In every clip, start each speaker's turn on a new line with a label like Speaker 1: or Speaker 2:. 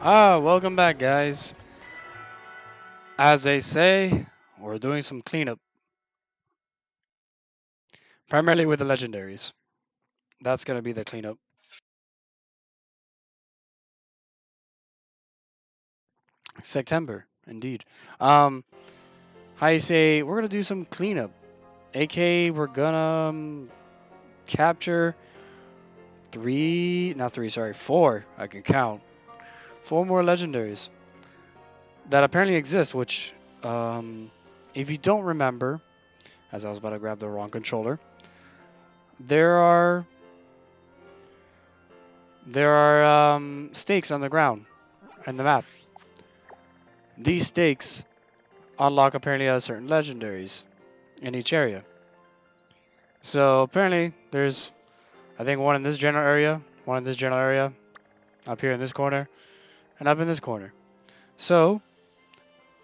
Speaker 1: Welcome back, guys. As they say, we're doing some cleanup, primarily with the legendaries. That's gonna be the cleanup. September, indeed. Um, I say we're gonna do some cleanup, aka we're gonna capture four. I can count four more legendaries that apparently exist. Which, um, if you don't remember, as I was about to grab the wrong controller, there are stakes on the ground and the map. These stakes unlock apparently certain legendaries in each area. So apparently there's I think one in this general area, one in this general area, up here in this corner, and up in this corner. So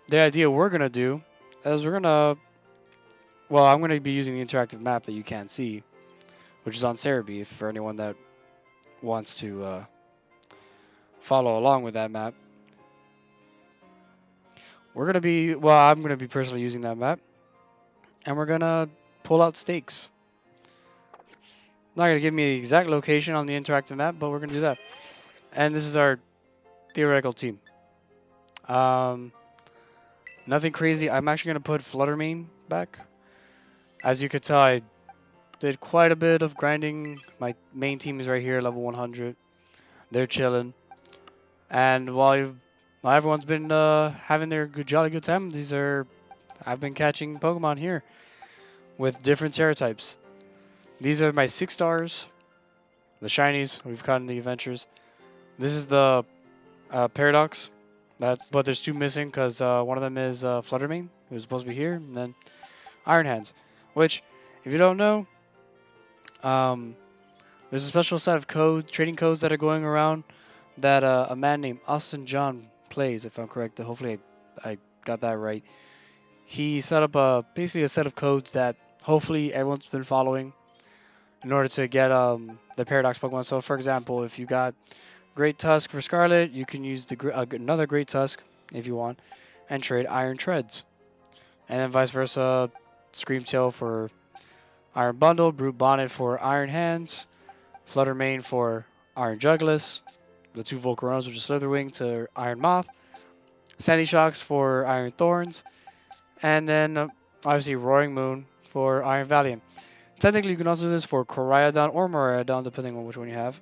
Speaker 1: the idea we're gonna do is I'm gonna be using the interactive map that you can't see, which is on Cerebi for anyone that wants to follow along with that map. I'm gonna be personally using that map, and we're gonna pull out stakes. Not gonna give me the exact location on the interactive map, but we're gonna do that. And this is our theoretical team. Um, Nothing crazy. I'm actually gonna put Fluttermane back. As you could tell, I did quite a bit of grinding. My main team is right here, level 100. They're chilling, and while everyone's been having their jolly good time, I've been catching Pokemon here with different Terra types. These are my 6 stars, the shinies we've caught in the adventures. This is the Paradox. But there's two missing because one of them is Fluttermane, who's supposed to be here, and then Iron Hands, which, if you don't know, um, there's a special set of trading codes that are going around that a man named Austin John plays, if I'm correct. Hopefully, I got that right. He set up basically a set of codes that hopefully everyone's been following in order to get the Paradox Pokemon. So, for example, if you got Great Tusk for Scarlet, you can use another Great Tusk if you want, and trade Iron Treads. And then vice versa, Screamtail for Iron Bundle, Brute Bonnet for Iron Hands, Fluttermane for Iron Jugless, the two Volcaronas, which is Slitherwing, to Iron Moth, Sandy Shocks for Iron Thorns, and then obviously Roaring Moon for Iron Valiant. Technically, you can also do this for Koraidon or Miraidon, depending on which one you have.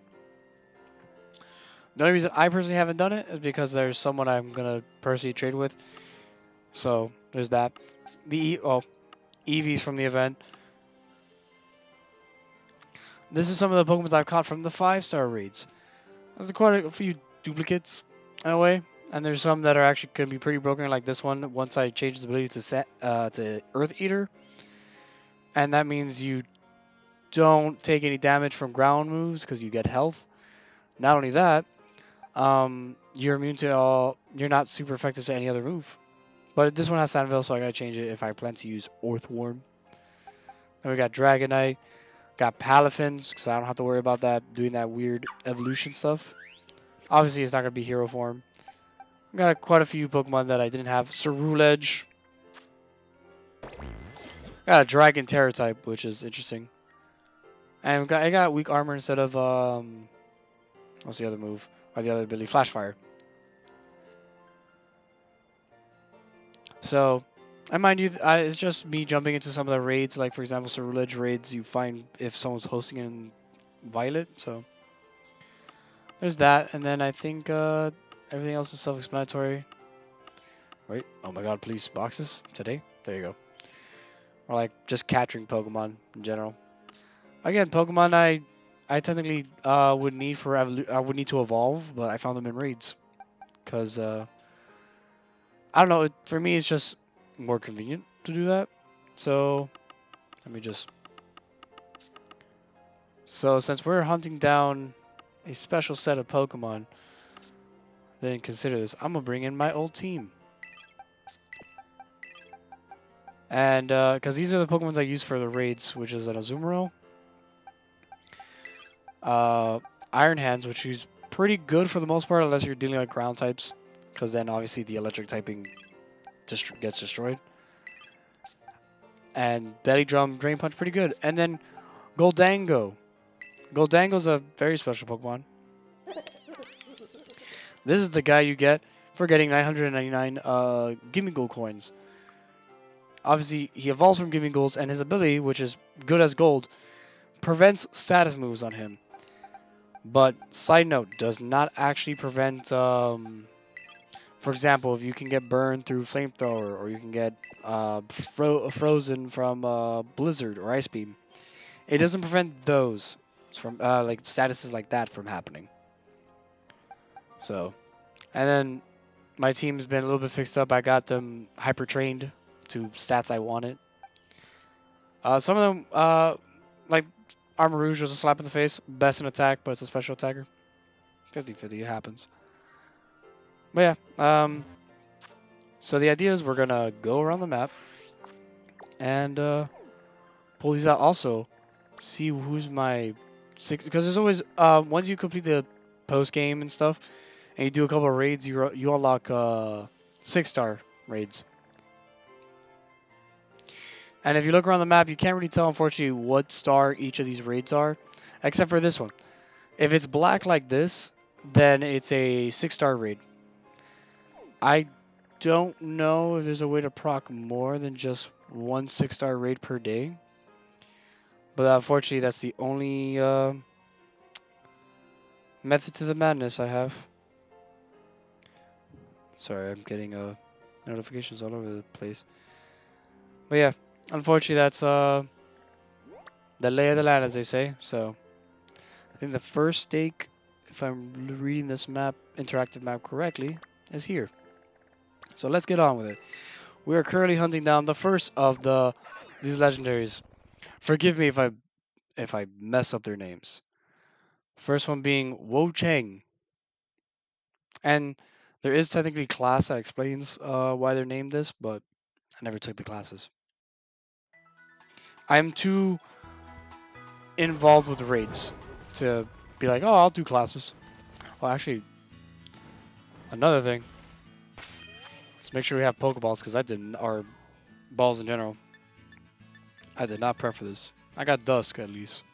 Speaker 1: The only reason I personally haven't done it is because there's someone I'm gonna personally trade with. So there's that. EVs from the event. This is some of the Pokemon I've caught from the 5-star raids. There's quite a few duplicates in a way, and there's some that are actually going to be pretty broken, like this one. Once I change its ability to Earth Eater, and that means you don't take any damage from ground moves because you get health. Not only that, you're immune to all. You're not super effective to any other move. But this one has Sandville, so I gotta change it if I plan to use Earthworm. Then we got Dragonite, got Palafins, because I don't have to worry about that doing that weird evolution stuff. Obviously, it's not gonna be hero form. Got quite a few Pokemon that I didn't have. Cerulege. Got a Dragon Terror type, which is interesting. And I got weak armor instead of what's the other move? Or the other ability? Flash Fire. So, I mind you, it's just me jumping into some of the raids. Like for example, Cerulege raids you find if someone's hosting in Violet. So there's that, and then I think everything else is self-explanatory. Wait, oh my God, please boxes today. There you go. Or like just capturing Pokemon in general. Again, Pokemon I technically would need I would need to evolve, but I found them in raids because I don't know. For me, it's just more convenient to do that. So let me just. So since we're hunting down a special set of Pokemon, then consider this. I'm gonna bring in my old team, and because these are the Pokemons I use for the raids, which is an Azumarill, Iron Hands, which he's pretty good for the most part, unless you're dealing with ground types, because then obviously the electric typing gets destroyed. And Belly Drum, Drain Punch, pretty good. And then Goldango. Goldango's a very special Pokemon. This is the guy you get for getting 999 Gimme Gold coins. Obviously, he evolves from Gimme Golds, and his ability, which is good as gold, prevents status moves on him. But, side note, does not actually prevent, for example, if you can get burned through Flamethrower, or you can get frozen from Blizzard or Ice Beam. It doesn't prevent those from, like, statuses like that from happening. So, and then my team's been a little bit fixed up. I got them hyper trained to stats I wanted. Some of them, like Armor Rouge was a slap in the face. Best in attack, but it's a special attacker. 50-50, it happens. But yeah, so the idea is we're going to go around the map and pull these out. Also, see who's my 6, because there's always, once you complete the post game and stuff, and you do a couple of raids, you unlock 6-star raids. And if you look around the map, you can't really tell, unfortunately, what star each of these raids are, except for this one. If it's black like this, then it's a 6-star raid. I don't know if there's a way to proc more than just one 6-star raid per day. But unfortunately, that's the only method to the madness I have. Sorry, I'm getting notifications all over the place. But yeah, unfortunately, that's the lay of the land, as they say. So I think the first stake, if I'm reading this map, interactive map correctly, is here. So let's get on with it. We are currently hunting down the first of these legendaries. Forgive me if I mess up their names. First one being Wo Chang. And there is technically class that explains why they're named this, but I never took the classes. I'm too involved with raids to be like, oh, I'll do classes. Well, actually, another thing. Let's make sure we have Pokeballs, because I didn't, or balls in general. I did not prep for this. I got Dusk, at least.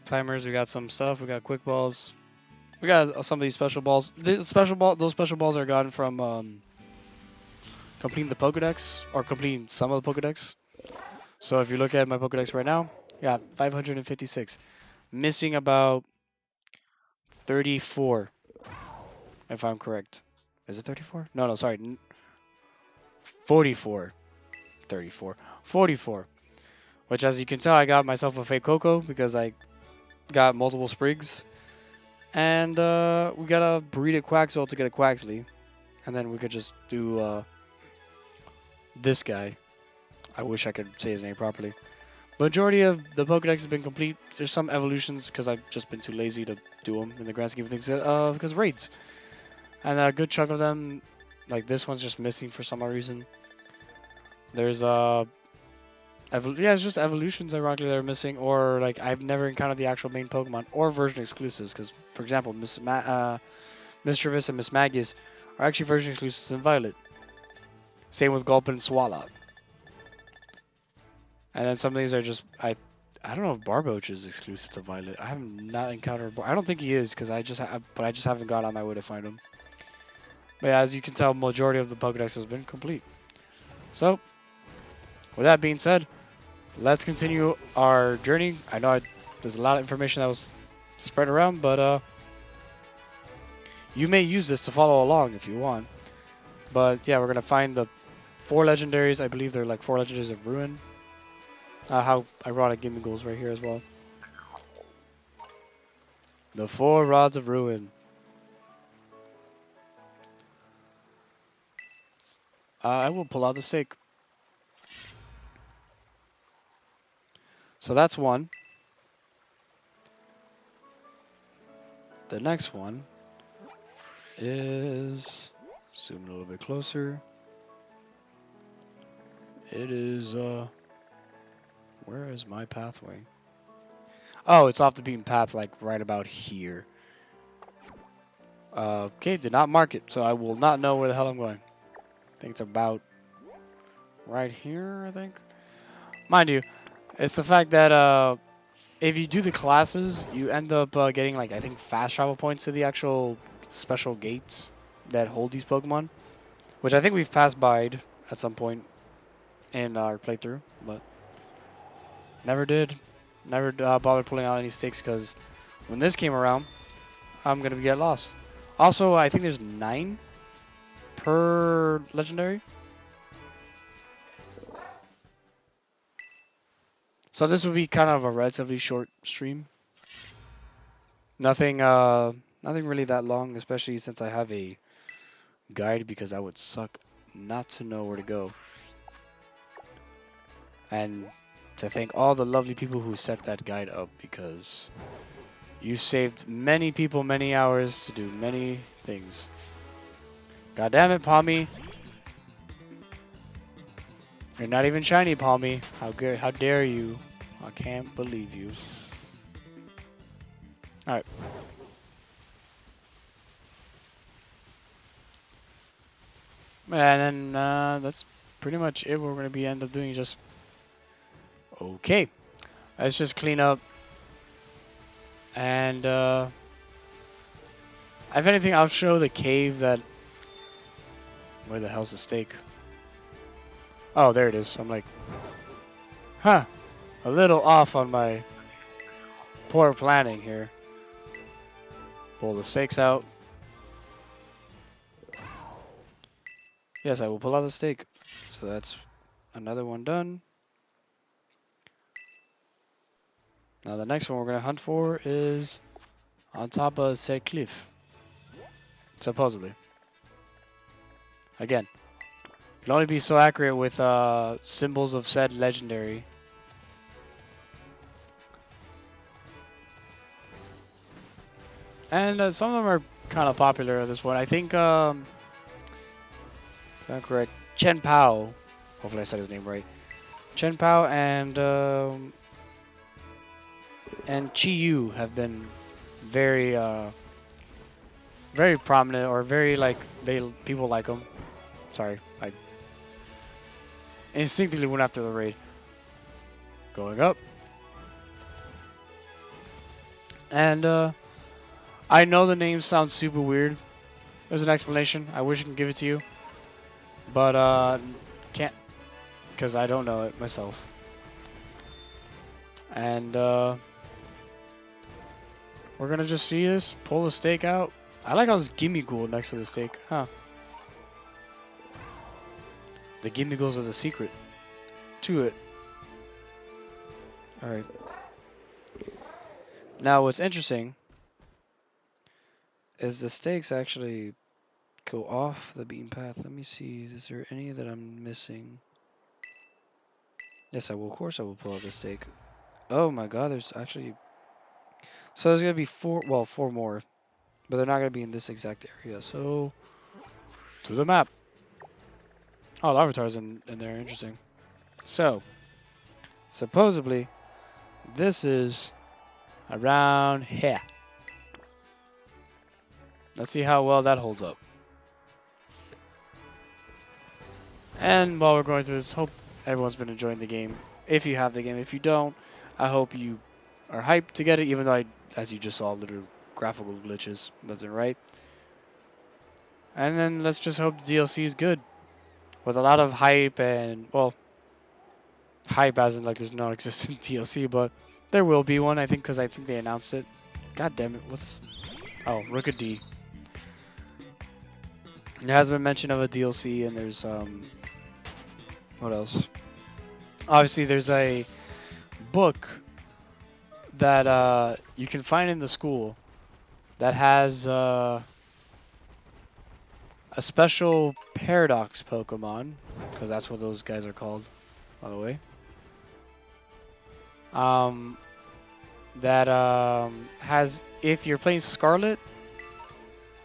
Speaker 1: Timers, we got some stuff. We got Quick Balls. We got some of these special balls. Those special balls are gotten from completing the Pokedex, or completing some of the Pokedex. So if you look at my Pokedex right now, yeah, 556. Missing about 34, if I'm correct. Is it 34? No, sorry. 44. 34. 44. Which, as you can tell, I got myself a fake Coco because I got multiple Sprigs. And we gotta breed a Quaxwell to get a Quaxley. And then we could just do this guy. I wish I could say his name properly. Majority of the Pokedex has been complete. There's some evolutions because I've just been too lazy to do them in the grand scheme of things because of raids. And a good chunk of them, like this one's just missing for some odd reason. There's it's just evolutions ironically that are missing, or like I've never encountered the actual main Pokemon or version exclusives. Because for example, Mischievous and Miss Magius are actually version exclusives in Violet. Same with Gulpin and Swalot. And then some of these are just I don't know if Barboach is exclusive to Violet. I have not encountered. I don't think he is because I just haven't gone on my way to find him. But yeah, as you can tell, majority of the Pokedex has been complete. So, with that being said, let's continue our journey. I know there's a lot of information that was spread around, but you may use this to follow along if you want. But yeah, we're gonna find the 4 legendaries. I believe they're like 4 legendaries of Ruin. How ironic Gimme Goals right here as well. The 4 Rods of Ruin. I will pull out the stake. So that's one. The next one is, zoom a little bit closer. It is, where is my pathway? Oh, it's off the beaten path, like right about here. Okay, did not mark it, so I will not know where the hell I'm going. I think it's about right here, I think. Mind you, it's the fact that if you do the classes, you end up getting, like, I think fast travel points to the actual special gates that hold these Pokemon, which I think we've passed by at some point in our playthrough, but never did. Never bothered pulling out any stakes because when this came around, I'm gonna get lost. Also, I think there's 9 per legendary. So this would be kind of a relatively short stream. Nothing nothing really that long, especially since I have a guide, because that would suck not to know where to go. And to thank all the lovely people who set that guide up, because you saved many people many hours to do many things. God damn it, Palmy. You're not even shiny, Palmy. How dare you? I can't believe you. Alright. And then that's pretty much it. What we're going to end up doing is just... Okay. Let's just clean up. And if anything, I'll show the cave that... Where the hell's the stake? Oh, there it is. I'm like... Huh. A little off on my poor planning here. Pull the stakes out. Yes, I will pull out the stake. So that's another one done. Now the next one we're going to hunt for is on top of said cliff. Supposedly. Again, can only be so accurate with symbols of said legendary. And some of them are kind of popular at this point. I think, if I'm correct, Chen Pao. Hopefully I said his name right. Chen Pao and Chi Yu have been very, very prominent, or very, like, people like them. Sorry, I instinctively went after the raid. Going up. And I know the names sound super weird. There's an explanation. I wish I could give it to you. But can't, because I don't know it myself. And we're gonna just see this, pull the stake out. I like how there's Gimme Ghoul next to the stake, huh? The Gimme Ghouls are the secret to it. Alright. Now what's interesting is the stakes actually go off the beaten path. Let me see, is there any that I'm missing? Yes, I will. Of course I will pull out the stake. Oh my god, there's actually... So there's going to be 4 more. But they're not going to be in this exact area, so... To the map. Oh, the avatar's in there, interesting. So, supposedly, this is around here. Let's see how well that holds up. And while we're going through this, hope everyone's been enjoying the game. If you have the game. If you don't, I hope you are hyped to get it, even though as you just saw, little graphical glitches. That's it, right? And then let's just hope the DLC is good. With a lot of hype and, well, hype as in like there's no existent DLC, but there will be one, I think, because I think they announced it. God damn it, what's... Oh, Rook D. There has been mention of a DLC, and there's, what else? Obviously, there's a book that you can find in the school that has a special Paradox Pokemon, because that's what those guys are called, by the way. That has, if you're playing Scarlet,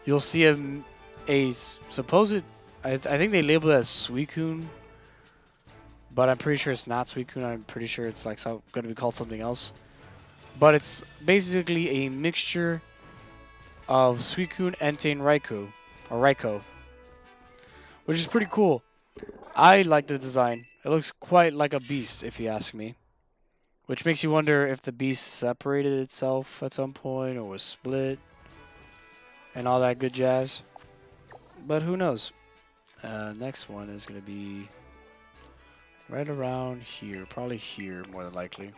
Speaker 1: you'll see a supposed, I think they label it as Suicune, but I'm pretty sure it's not Suicune. I'm pretty sure it's like going to be called something else. But it's basically a mixture of Suicune Entei Raikou, which is pretty cool. I like the design. It looks quite like a beast, if you ask me. Which makes you wonder if the beast separated itself at some point or was split and all that good jazz. But who knows? Next one is going to be right around here. Probably here, more than likely.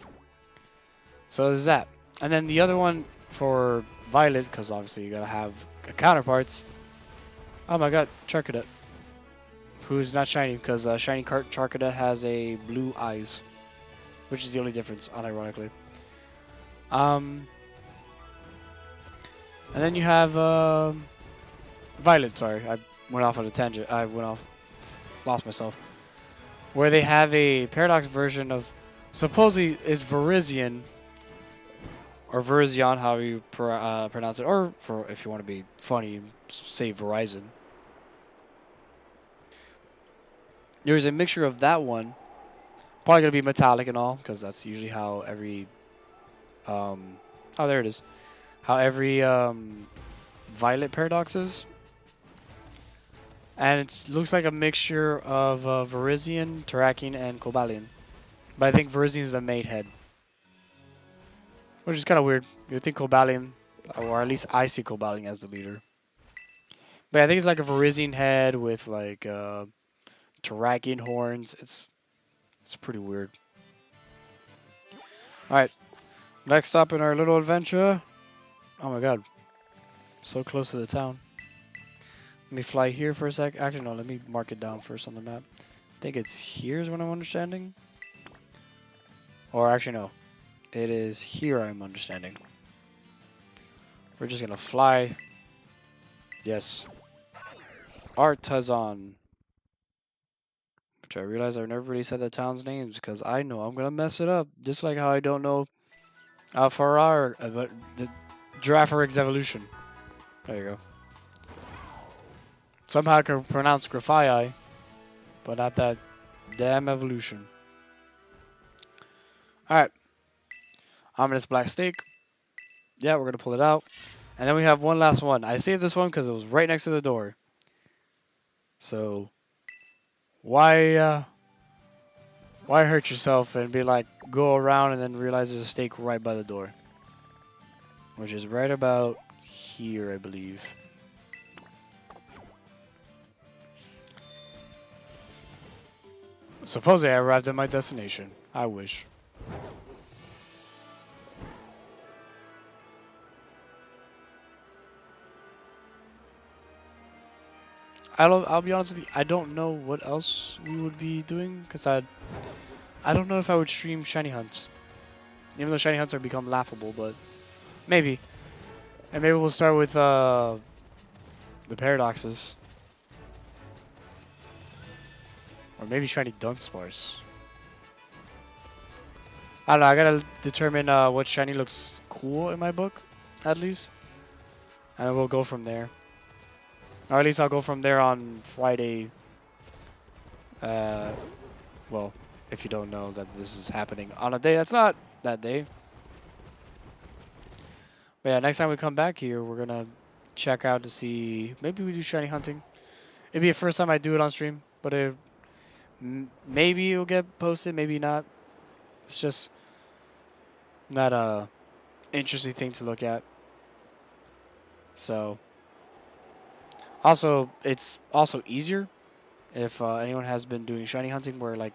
Speaker 1: So there's that. And then the other one for Violet, because obviously you got to have counterparts. Oh my god, Charcadet. Who's not shiny, because shiny Charcadet has a blue eyes. Which is the only difference, unironically. And then you have Violet, sorry. I went off on a tangent. Lost myself. Where they have a Paradox version of, supposedly it's Virizion, or Virizion, however you pronounce it. Or, for if you want to be funny, say Verizon. There's a mixture of that one. Probably going to be metallic and all, because that's usually how every... oh, there it is. How every Violet Paradox is. And it looks like a mixture of Virizion, Terrakion, and Cobalion. But I think Virizion is the main head. Which is kind of weird. You would think Cobalion, or at least I see Cobalion as the leader. But I think it's like a Virizion head with like Terrakion horns. It's pretty weird. Alright. Next up in our little adventure. Oh my god. So close to the town. Let me fly here for a sec. Actually, no, let me mark it down first on the map. I think it's here is what I'm understanding. Or actually, no. It is here I'm understanding. We're just going to fly. Yes. Artazon. Which I realize I've never really said the town's names because I know I'm going to mess it up. Just like how I don't know Farrar, but the Girafarig Evolution. There you go. Somehow I can pronounce Grafii, but not that damn evolution. Alright. Ominous Black Stake. Yeah, we're going to pull it out. And then we have one last one. I saved this one because it was right next to the door. So, why hurt yourself and be like, go around and then realize there's a stake right by the door? Which is right about here, I believe. Supposedly I arrived at my destination. I wish. I'll be honest with you, I don't know what else we would be doing, because I don't know if I would stream shiny hunts. Even though shiny hunts are become laughable, but maybe. And maybe we'll start with the paradoxes. Or maybe shiny Dunsparce. I don't know, I gotta determine what shiny looks cool in my book, at least. And we'll go from there. Or at least I'll go from there on Friday. Well, if you don't know that this is happening on a day that's not that day. But yeah, next time we come back here, we're gonna check out to see. Maybe we do shiny hunting. It'd be the first time I do it on stream, but maybe it'll get posted, maybe not. It's just not a interesting thing to look at. So. Also, it's also easier if anyone has been doing shiny hunting where like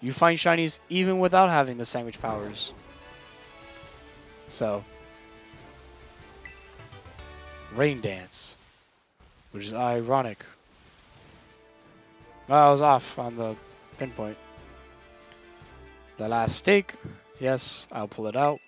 Speaker 1: you find shinies even without having the sandwich powers. So, Rain Dance, which is ironic. Well, I was off on the pinpoint. The last stake, yes, I'll pull it out.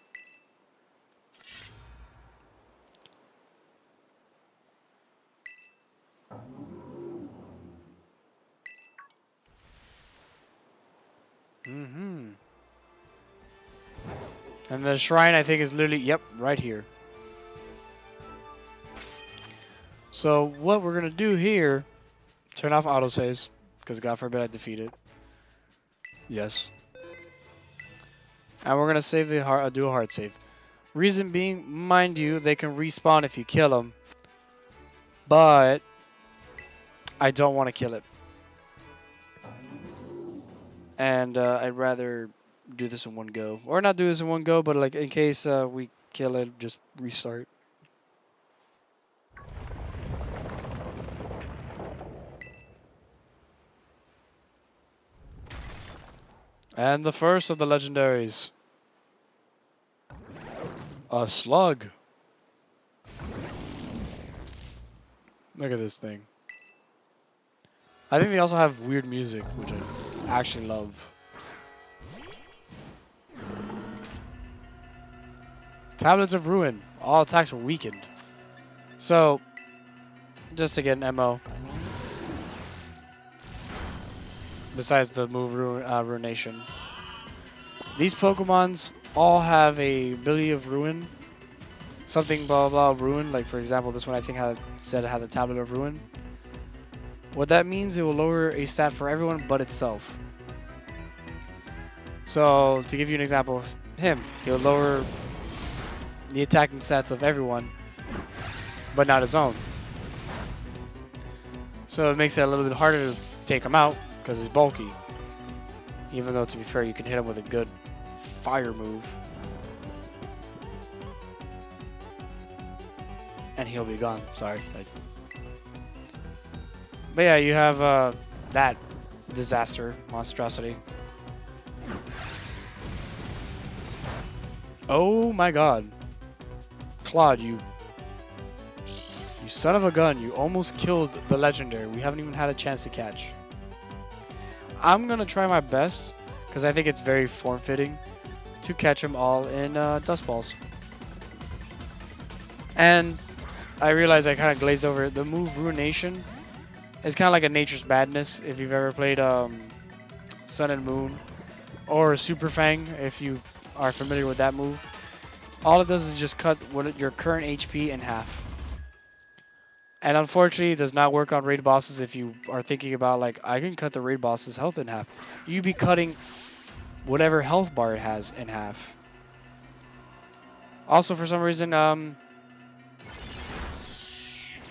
Speaker 1: And the shrine, I think, is literally, yep, right here. So what we're going to do here, turn off autosaves, because God forbid I defeat it. Yes. And we're going to save the do a hard save. Reason being, mind you, they can respawn if you kill them. but I don't want to kill it. And I'd rather do this in one go. Or not do this in one go, but like in case we kill it, just restart. And the first of the legendaries. A slug. Look at this thing. I think they also have weird music, which I actually love. Tablets of Ruin. All attacks were weakened. So, just to get an MO. Besides the move Ruination. These Pokemons all have a ability of Ruin. Something blah blah Ruin. Like for example, this one I think said it had the Tablet of Ruin. What that means, it will lower a stat for everyone but itself. So, to give you an example of him, he'll lower the attacking stats of everyone, but not his own. So it makes it a little bit harder to take him out, because he's bulky. Even though, to be fair, you can hit him with a good fire move. And he'll be gone. Sorry. But yeah, you have that disaster monstrosity. Oh my god. Claude, you son of a gun. You almost killed the legendary. We haven't even had a chance to catch. I'm going to try my best, because I think it's very form-fitting, to catch them all in Dust Balls. And I realize I kind of glazed over it. The move Ruination is kind of like a Nature's Madness if you've ever played Sun and Moon, or Super Fang if you are familiar with that move. All it does is just cut your current HP in half. And unfortunately, it does not work on raid bosses if you are thinking about, like, I can cut the raid boss's health in half. You'd be cutting whatever health bar it has in half. Also, for some reason,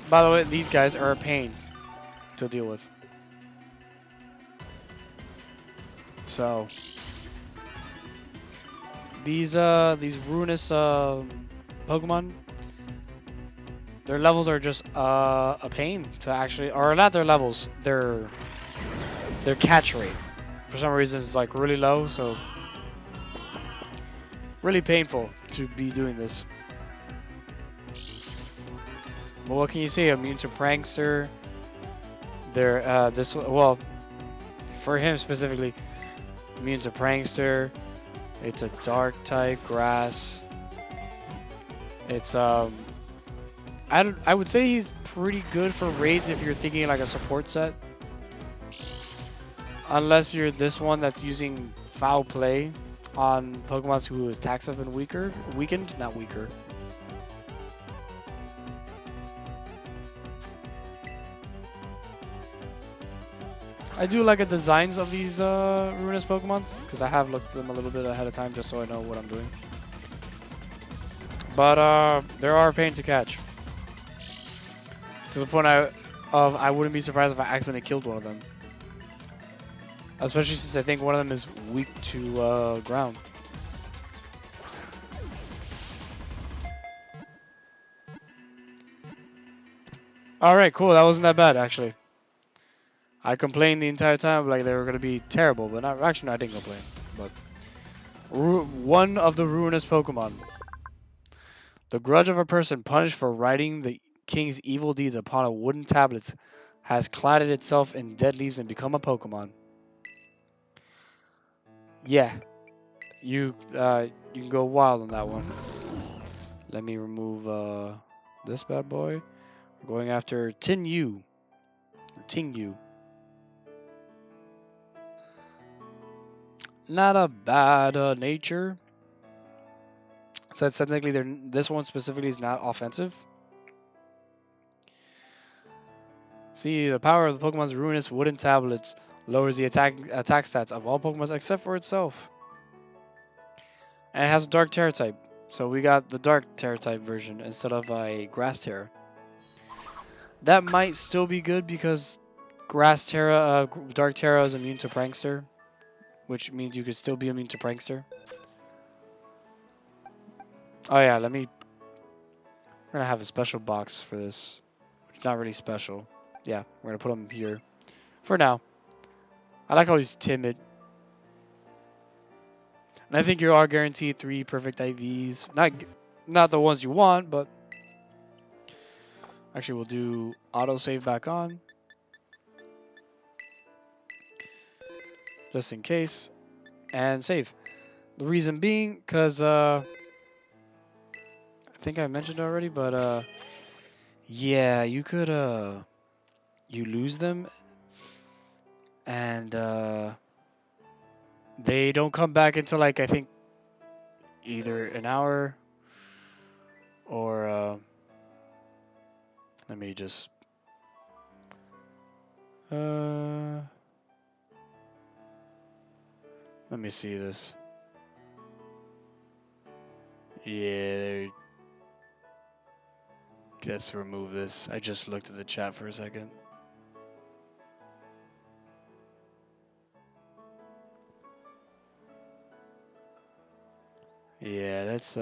Speaker 1: by the way, these guys are a pain to deal with. So, these ruinous Pokemon, their levels are just a pain to actually, or not their levels, their catch rate for some reason is like really low, so really painful to be doing this. But what can you say? Immune to Prankster. They're well, for him specifically, immune to Prankster. It's a dark type grass. It's I would say he's pretty good for raids if you're thinking like a support set. Unless you're this one that's using Foul Play on Pokemon whose attacks have been weakened, not weaker. I do like the designs of these ruinous Pokemons, because I have looked at them a little bit ahead of time just so I know what I'm doing. But there are a pain to catch. To the point I wouldn't be surprised if I accidentally killed one of them. Especially since I think one of them is weak to ground. Alright, cool. That wasn't that bad, actually. I complained the entire time like they were going to be terrible, but not, actually, no, I didn't complain. But one of the ruinous Pokemon. The grudge of a person punished for writing the king's evil deeds upon a wooden tablet has cladded itself in dead leaves and become a Pokemon. Yeah, you can go wild on that one. Let me remove this bad boy. We're going after Ting-Yu. Not a bad nature. So technically, this one specifically is not offensive. See, the power of the Pokemon's ruinous wooden tablets lowers the attack stats of all Pokemon except for itself. And it has a Dark Terra type. So we got the Dark Terra type version instead of a Grass Terra. That might still be good because Dark Terra is immune to Prankster, which means you could still be immune to Prankster. Oh yeah, we're gonna have a special box for this. Which is not really special. Yeah, we're gonna put him here for now. I like how he's timid. And I think you are guaranteed 3 perfect IVs. Not the ones you want, but actually we'll do autosave back on. Just in case. And save. The reason being, because I think I mentioned already, but yeah, you could you lose them and they don't come back until like I think either an hour or let me just let me see this. Yeah, let's remove this. I just looked at the chat for a second. Yeah, let's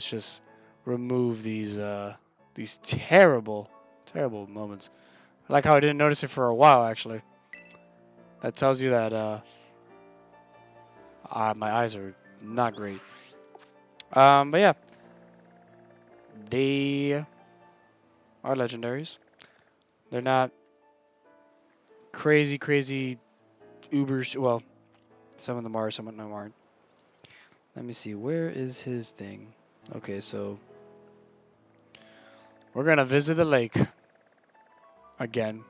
Speaker 1: just remove these terrible moments. I like how I didn't notice it for a while actually. That tells you that my eyes are not great. But yeah, they are legendaries. They're not crazy uber. Well, some of them are, some of them aren't. Let me see. Where is his thing? Okay, so we're gonna visit the lake again,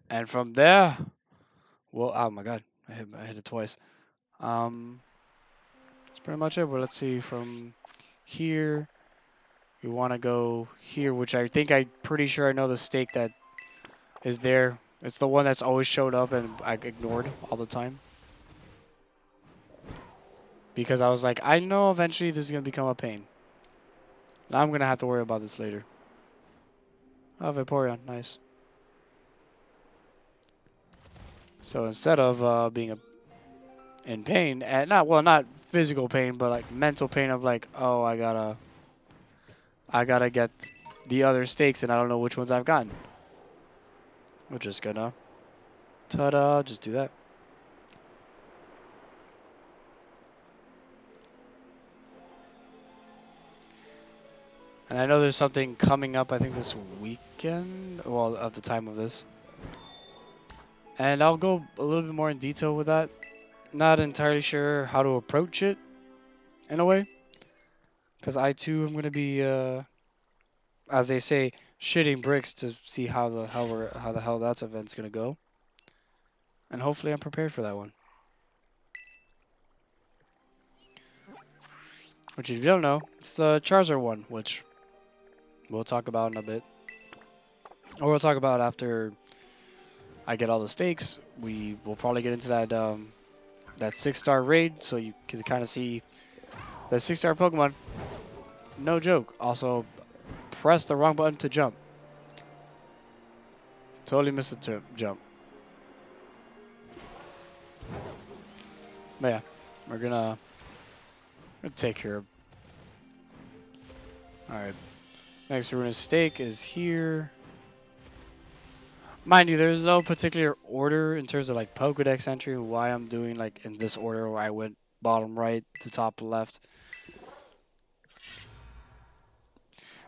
Speaker 1: and from there, well, oh my god, I hit it twice. That's pretty much it. Well, let's see from here. You want to go here, which I'm pretty sure I know the stake that is there. It's the one that's always showed up and I ignored all the time. Because I was like, I know eventually this is going to become a pain. Now I'm going to have to worry about this later. Oh, Vaporeon, nice. So instead of being in pain, and not physical pain, but like mental pain of like, oh, I gotta get the other stakes and I don't know which ones I've gotten. We're just gonna, ta-da, just do that. And I know there's something coming up, I think this weekend, well, at the time of this. And I'll go a little bit more in detail with that. Not entirely sure how to approach it, in a way. Because I too am going to be, as they say, shitting bricks to see how the hell that event's going to go. And hopefully I'm prepared for that one. Which if you don't know, it's the Charizard one, which we'll talk about in a bit. Or we'll talk about after I get all the stakes. We will probably get into that that 6-star raid, so you can kind of see that 6-star Pokemon. No joke. Also, press the wrong button to jump. Totally missed the jump. But yeah, we're gonna take care of. All right. Next ruinous stake is here. Mind you, there's no particular order in terms of like Pokedex entry, why I'm doing like in this order where I went bottom right to top left.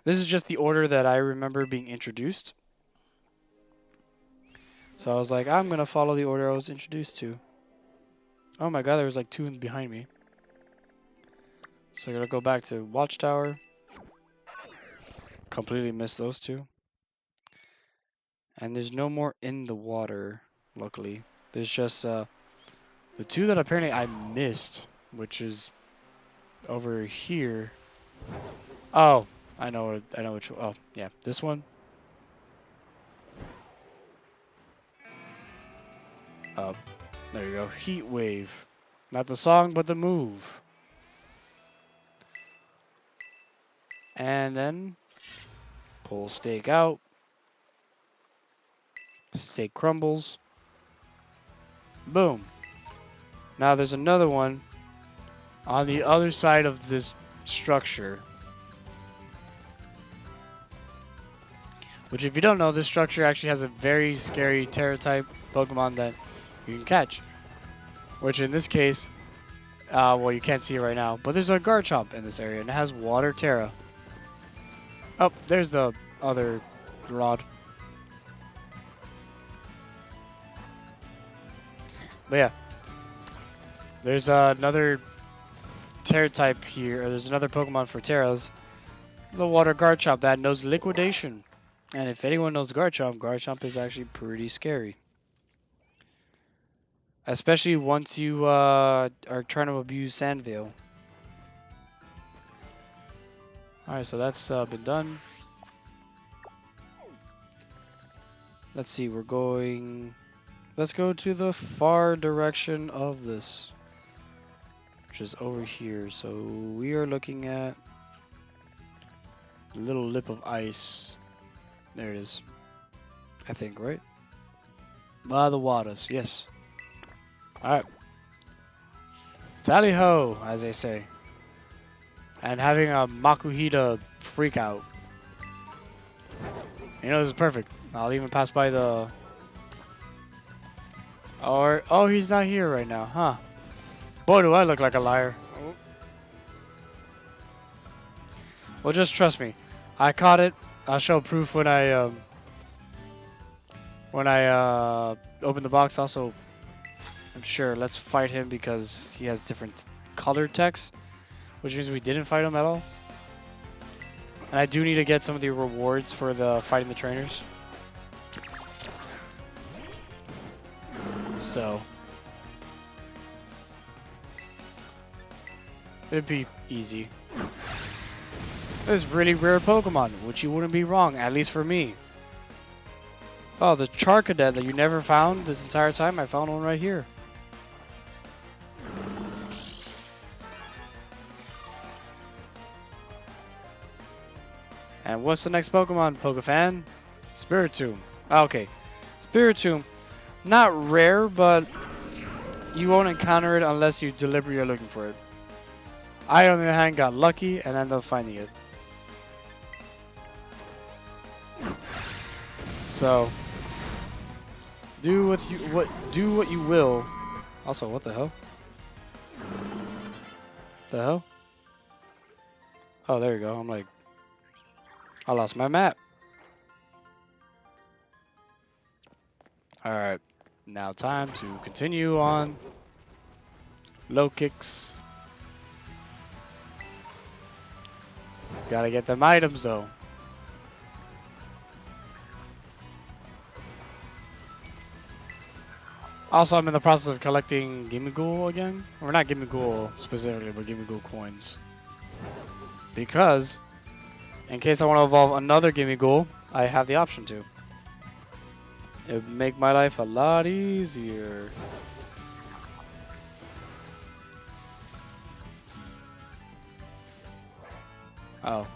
Speaker 1: This is just the order that I remember being introduced. So I was like, I'm going to follow the order I was introduced to. Oh my god, there was like 2 behind me. So I'm going to go back to Watchtower. Completely missed those 2. And there's no more in the water, luckily. There's just the 2 that apparently I missed, which is over here. Oh, I know which. Oh, yeah, this one. There you go. Heat Wave. Not the song, but the move. And then pull stake out. Stake crumbles. Boom. Now there's another one on the other side of this structure. Which, if you don't know, this structure actually has a very scary Terra-type Pokemon that you can catch. Which in this case, well, you can't see it right now, but there's a Garchomp in this area, and it has Water Terra. Oh, there's the other rod. But yeah, there's another Terra-type here, or there's another Pokemon for Terras. The Water Garchomp that knows Liquidation. And if anyone knows Garchomp, Garchomp is actually pretty scary. Especially once you are trying to abuse Sandvale. Alright, so that's been done. Let's see, we're going... Let's go to the far direction of this. Which is over here. So we are looking at the little lip of ice. There it is. I think, right? By the waters, yes. Alright. Tally ho, as they say. And having a Makuhita freak out. You know, this is perfect. I'll even pass by the... Or, oh, he's not here right now, huh? Boy, do I look like a liar. Well, just trust me. I caught it. I'll show proof when I open the box. Also, I'm sure. Let's fight him because he has different color text, which means we didn't fight him at all. And I do need to get some of the rewards for the fighting the trainers. So it'd be easy. There's really rare Pokemon, which you wouldn't be wrong, at least for me. Oh, the Charcadet that you never found this entire time, I found one right here. And what's the next Pokemon, Pokefan? Spiritomb. Okay. Spiritomb. Not rare, but you won't encounter it unless you deliberately are looking for it. I, on the other hand, got lucky and ended up finding it. So, do what you will. Also, what the hell? The hell? Oh, there you go. I'm like, I lost my map. All right, now time to continue on. Low kicks. Gotta get them items though. Also, I'm in the process of collecting Gimmighoul again. Or not Gimmighoul specifically, but Gimmighoul coins. Because, in case I want to evolve another Gimmighoul, I have the option to. It would make my life a lot easier. Oh.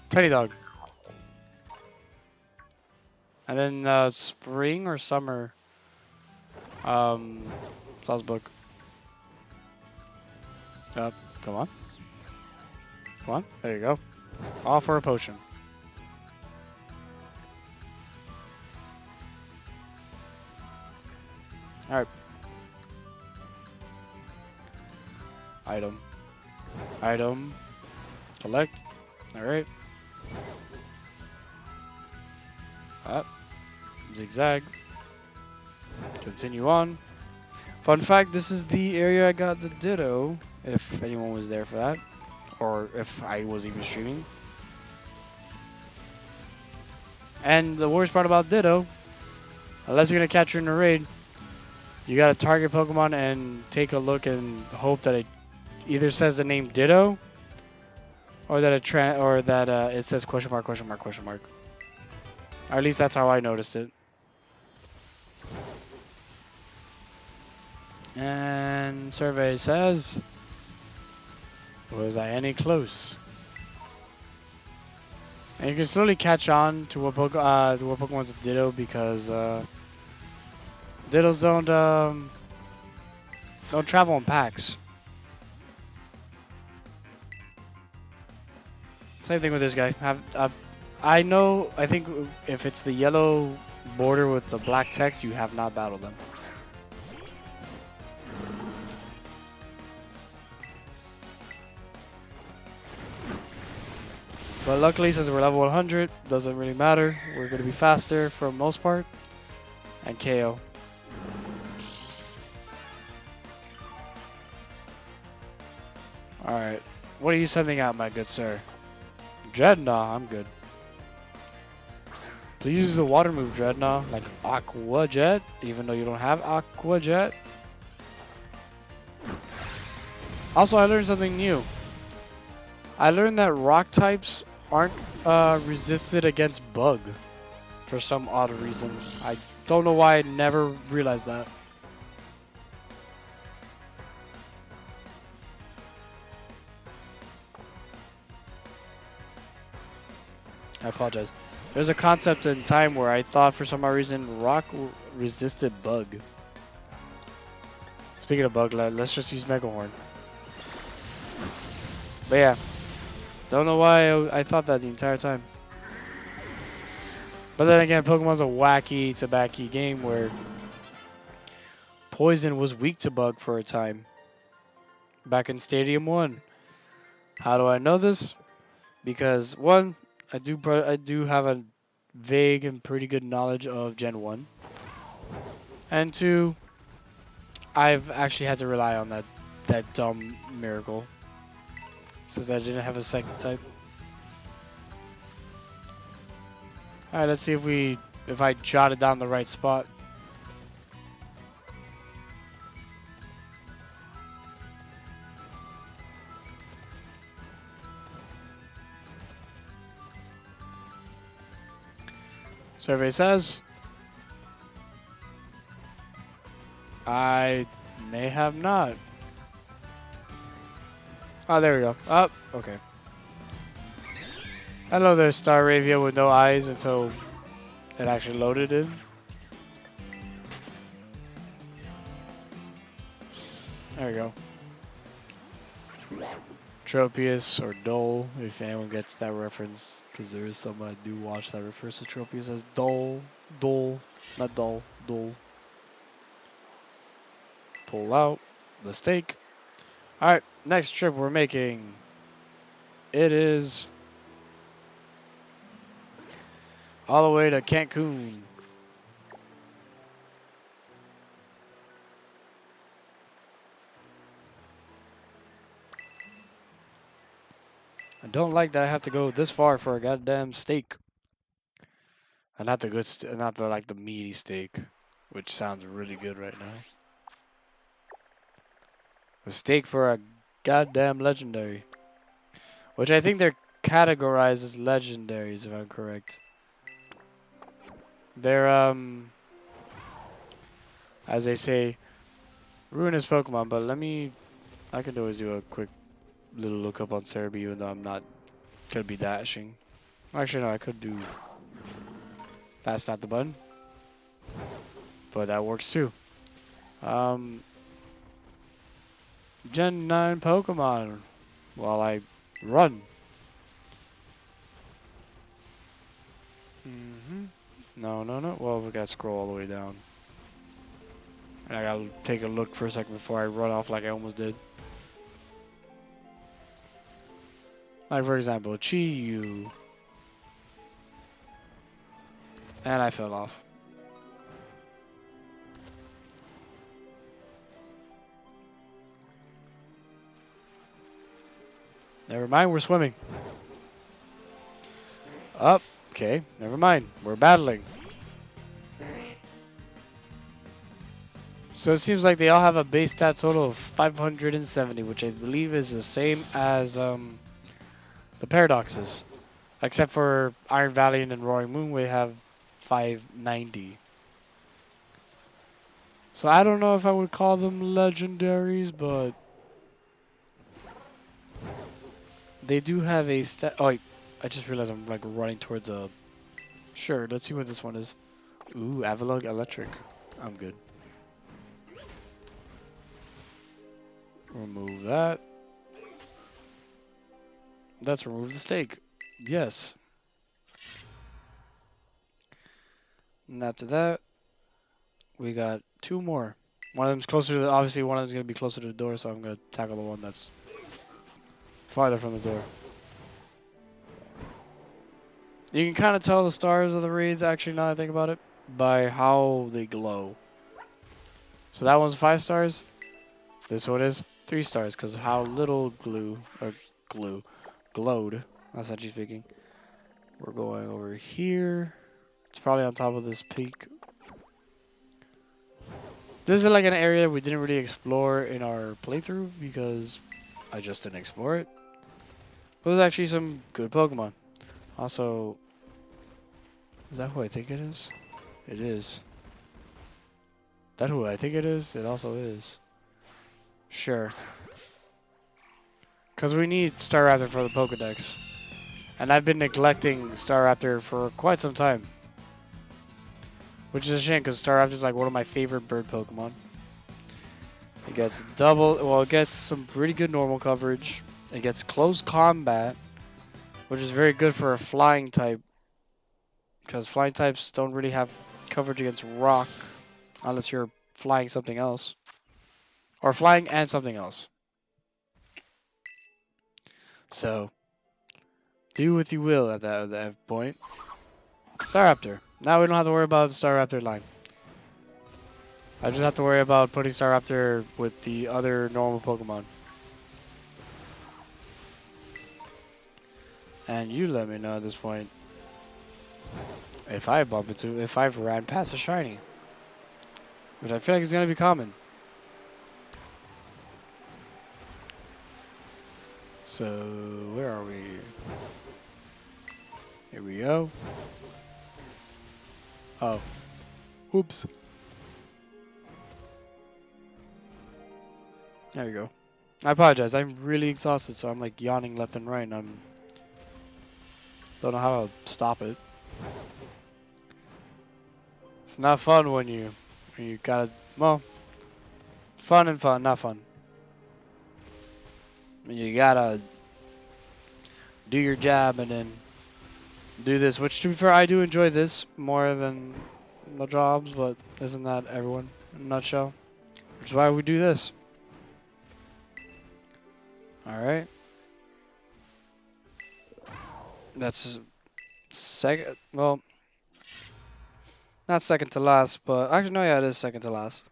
Speaker 1: Teddy Dog. And then spring or summer. Salzburg. Come on. Come on. There you go. All for a potion. Alright. Item. Item. Collect. Alright. Up. Zigzag. Continue on. Fun fact, this is the area I got the Ditto, if anyone was there for that. Or if I was even streaming. And the worst part about Ditto, unless you're going to catch her in a raid, you got to target Pokemon and take a look and hope that it either says the name Ditto or that it says question mark, question mark, question mark. Or at least that's how I noticed it. And survey says, was I any close? And you can slowly catch on to what Pokemon's a Ditto because Dittos don't travel in packs. Same thing with this guy. I know. I think if it's the yellow border with the black text, you have not battled them. But luckily, since we're level 100, doesn't really matter. We're going to be faster for the most part. And KO. Alright. What are you sending out, my good sir? Dreadnought, I'm good. Please use the water move, Dreadnought, like Aqua Jet, even though you don't have Aqua Jet. Also, I learned something new. I learned that rock types aren't resisted against bug for some odd reason. I don't know why I never realized that. I apologize. There's a concept in time where I thought for some odd reason rock resisted bug. Speaking of bug, let's just use Mega Horn. But yeah, don't know why I thought that the entire time. But then again, Pokemon's a wacky tabacky game where Poison was weak to bug for a time. Back in Stadium 1. How do I know this? Because one, I do have a vague and pretty good knowledge of Gen 1. And two, I've actually had to rely on that dumb miracle. Since I didn't have a second type. Alright, let's see if I jotted down the right spot. Survey says I may have not. Oh, there we go. Oh, okay. Hello there, Staravia with no eyes until it actually loaded in. There we go. Tropius or Dole, if anyone gets that reference, because there is someone I do watch that refers to Tropius as Dole, not Dole, Dole. Pull out the stake. Alright, next trip we're making. It is all the way to Cancun. I don't like that I have to go this far for a goddamn steak. And not the good, not the like the meaty steak, which sounds really good right now. A steak for a goddamn legendary, which I think they're categorized as legendaries if I'm correct. They're as they say, ruinous Pokemon. But I can always do a quick little look up on Cerebi, even though I'm not gonna be dashing. Actually, no, I could do. That's not the button, but that works too. Gen 9 Pokemon while I run. No. Well, we gotta scroll all the way down. And I gotta take a look for a second before I run off like I almost did. Like, for example, Chi-Yu. And I fell off. Never mind, we're swimming. Up. Okay, never mind. We're battling. So it seems like they all have a base stat total of 570, which I believe is the same as the Paradoxes. Except for Iron Valiant and Roaring Moon, we have 590. So I don't know if I would call them legendaries, but they do have a stat. Oh, I just realized I'm like running towards a. Sure, let's see what this one is. Ooh, Avalog Electric. I'm good. Remove that. Let's remove the stake. Yes. And after that, we got two more. One of them's closer to the, obviously one of them's going to be closer to the door, so I'm going to tackle the one that's farther from the door. You can kind of tell the stars of the raids, actually, now that I think about it, by how they glow. So that one's 5 stars. This one is 3 stars, because of how little glowed. That's actually speaking. We're going over here. It's probably on top of this peak. This is like an area we didn't really explore in our playthrough because I just didn't explore it. But there's actually some good Pokemon. Also, is that who I think it is? It is. That who I think it is? It also is. Sure. Because we need Staraptor for the Pokedex. And I've been neglecting Staraptor for quite some time. Which is a shame because Staraptor is like one of my favorite bird Pokemon. It gets it gets some pretty good normal coverage. It gets close combat, which is very good for a flying type. Because flying types don't really have coverage against rock unless you're flying something else. Or flying and something else. So, do what you will at that point. Staraptor. Now we don't have to worry about the Staraptor line. I just have to worry about putting Staraptor with the other normal Pokemon. And you let me know at this point if I've ran past a shiny. Which I feel like is going to be common. So, where are we? Here we go. Oh. Oops. There you go. I apologize. I'm really exhausted, so I'm like yawning left and right, and I'm don't know how to stop it. It's not fun when you gotta, well, fun and fun, not fun. When you gotta do your job and then do this, which to be fair, I do enjoy this more than the jobs, but isn't that everyone in a nutshell? Which is why we do this. Alright. That's second, well, not second to last, but actually, no, yeah, it is second to last.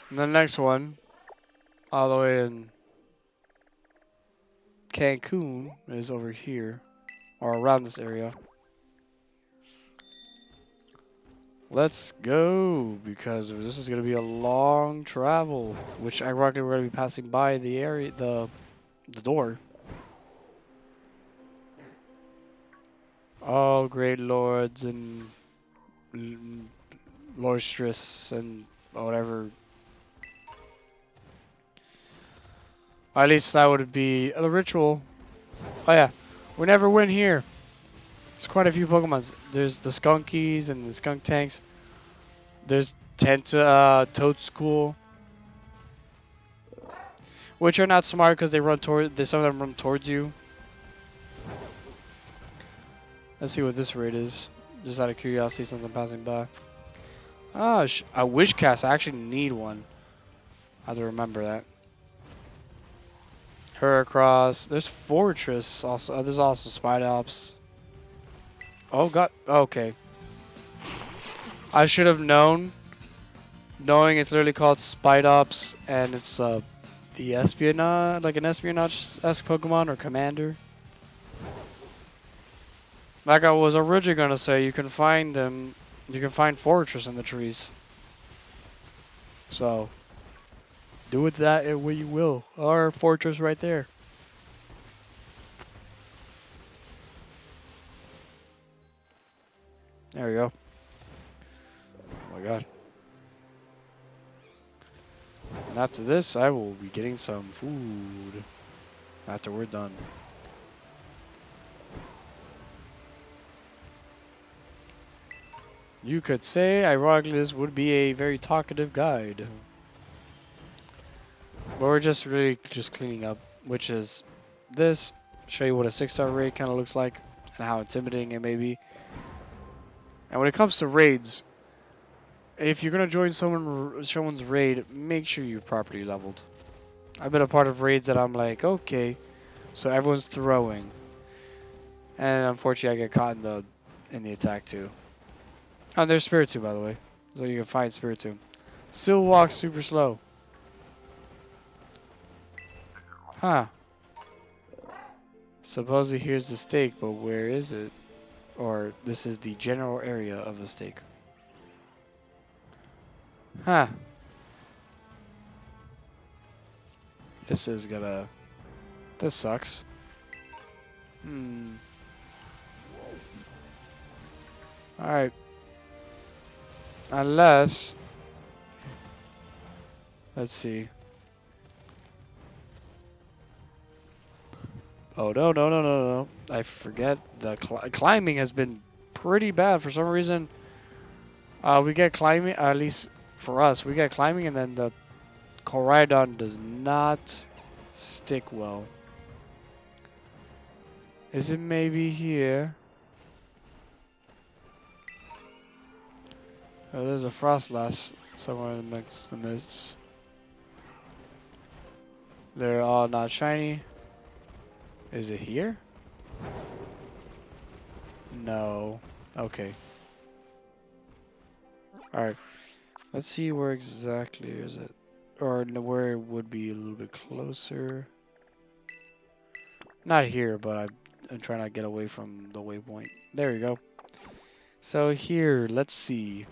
Speaker 1: And the next one, all the way in Cancun, is over here, or around this area. Let's go, because this is going to be a long travel, which ironically we're going to be passing by the area, the door. Oh, great lords and lordstress and whatever. Or at least that would be the ritual. Oh yeah, we never win here. There's quite a few Pokemons. There's the Skunkies and the Skunk Tanks. There's Toad School, which are not smart because they run toward. Some of them run towards you. Let's see what this raid is. Just out of curiosity, since I'm passing by. Ah, a Wish Cast. I actually need one. I have to remember that. Heracross. There's Fortress. Also, there's also Spidops. Oh god. Okay. I should have known. Knowing it's literally called Spidops, and it's the espionage, like an espionage-esque Pokemon or Commander. Like I was originally gonna say, you can find them. You can find Fortress in the trees. So, do with that what you will. Our Fortress right there. There we go. my god. And after this, I will be getting some food. After we're done. You could say, ironically, this would be a very talkative guide. But we're just really just cleaning up, which is this. Show you what a 6-star raid kind of looks like and how intimidating it may be. And when it comes to raids, if you're gonna join someone's raid, make sure you're properly leveled. I've been a part of raids that I'm like, okay, so everyone's throwing, and unfortunately I get caught in the attack too. Oh, there's Spiritomb, by the way, so you can find Spiritomb. Still walks super slow. Huh. Supposedly here's the stake, but where is it? Or this is the general area of the stake. Huh. This sucks. Alright. Unless, let's see. Oh, no. I forget the climbing has been pretty bad for some reason. We get climbing, at least for us, we get climbing and then the Koraidon does not stick well. Is it maybe here? Oh, there's a Frostlass somewhere amongst the mists. They're all not shiny. Is it here? No. Okay. Alright. Let's see where exactly is it. Or where it would be a little bit closer. Not here, but I'm trying to get away from the waypoint. There we go. So here, let's see.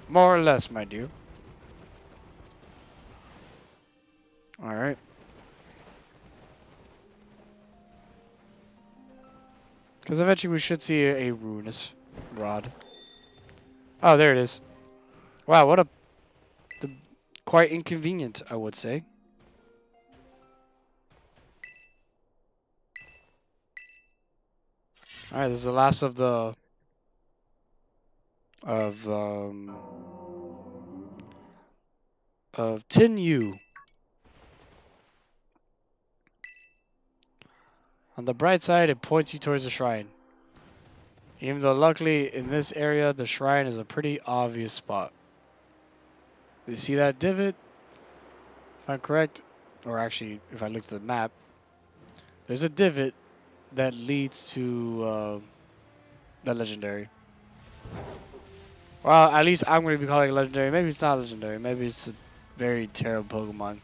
Speaker 1: More or less, my dear. Alright. Because eventually we should see a ruinous rod. Oh, there it is. Wow, what a... quite inconvenient, I would say. Alright, this is the last of the... Of Tin U. On the bright side, it points you towards the shrine. Even though luckily in this area, the shrine is a pretty obvious spot. You see that divot? If I'm correct, or actually, if I look to the map, there's a divot that leads to the legendary. Well, at least I'm going to be calling it legendary. Maybe it's not legendary. Maybe it's a very terrible Pokemon.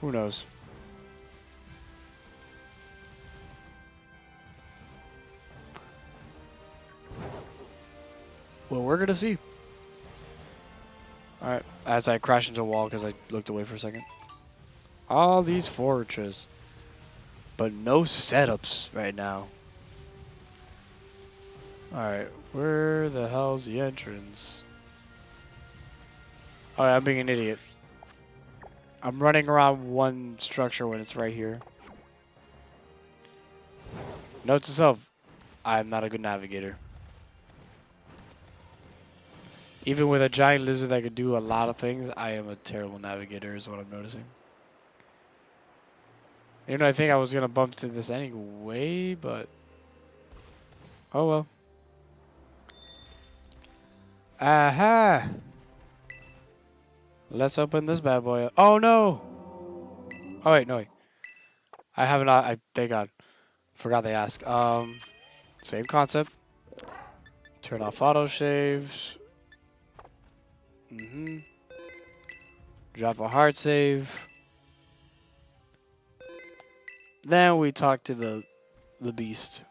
Speaker 1: Who knows? Well, we're going to see. Alright, as I crash into a wall because I looked away for a second. All these fortresses. But no setups right now. Alright, where the hell's the entrance? Alright, I'm being an idiot. I'm running around one structure when it's right here. Note to self, I'm not a good navigator. Even with a giant lizard that could do a lot of things, I am a terrible navigator is what I'm noticing. You know, I think I was going to bump to this anyway, but... Oh well. Aha! Let's open this bad boy up. Oh no! Oh wait, no wait. I have not, thank God. Forgot they asked. Same concept. Turn off autosaves. Drop a hard save. Then we talk to the beast.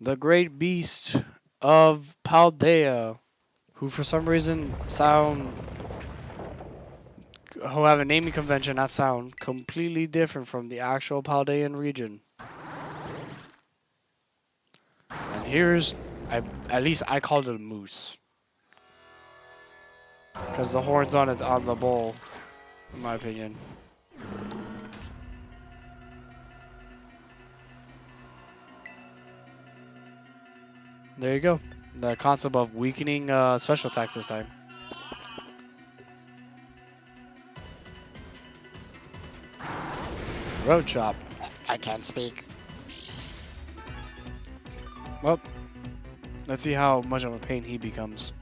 Speaker 1: The great beast of Paldea, who for some reason who have a naming convention, not sound, completely different from the actual Paldean region. here's, at least I called it a moose. Because the horn's on it on the bull, in my opinion. There you go. The concept of weakening special attacks this time. Road chop. I can't speak. Well, let's see how much of a pain he becomes.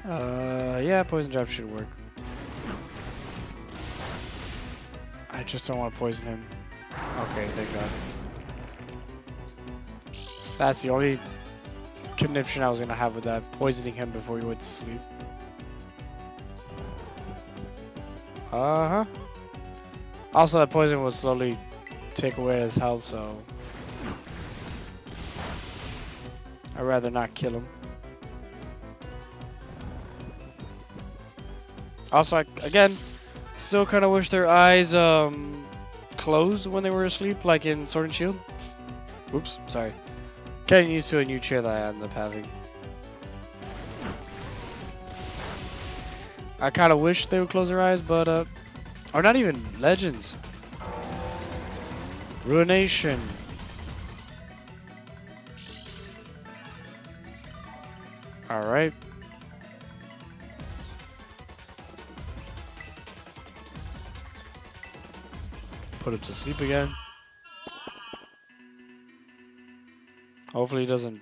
Speaker 1: Yeah, poison jab should work. I just don't want to poison him. Okay, thank God. That's the only conniption I was gonna have with that, poisoning him before he went to sleep. Uh-huh. Also, that poison will slowly take away his health, so I'd rather not kill him. Also, again, still kind of wish their eyes closed when they were asleep, like in Sword and Shield. Oops, sorry. Getting used to a new chair that I ended up having. I kind of wish they would close their eyes, but or not even Legends. Ruination. All right. Put him to sleep again. Hopefully he doesn't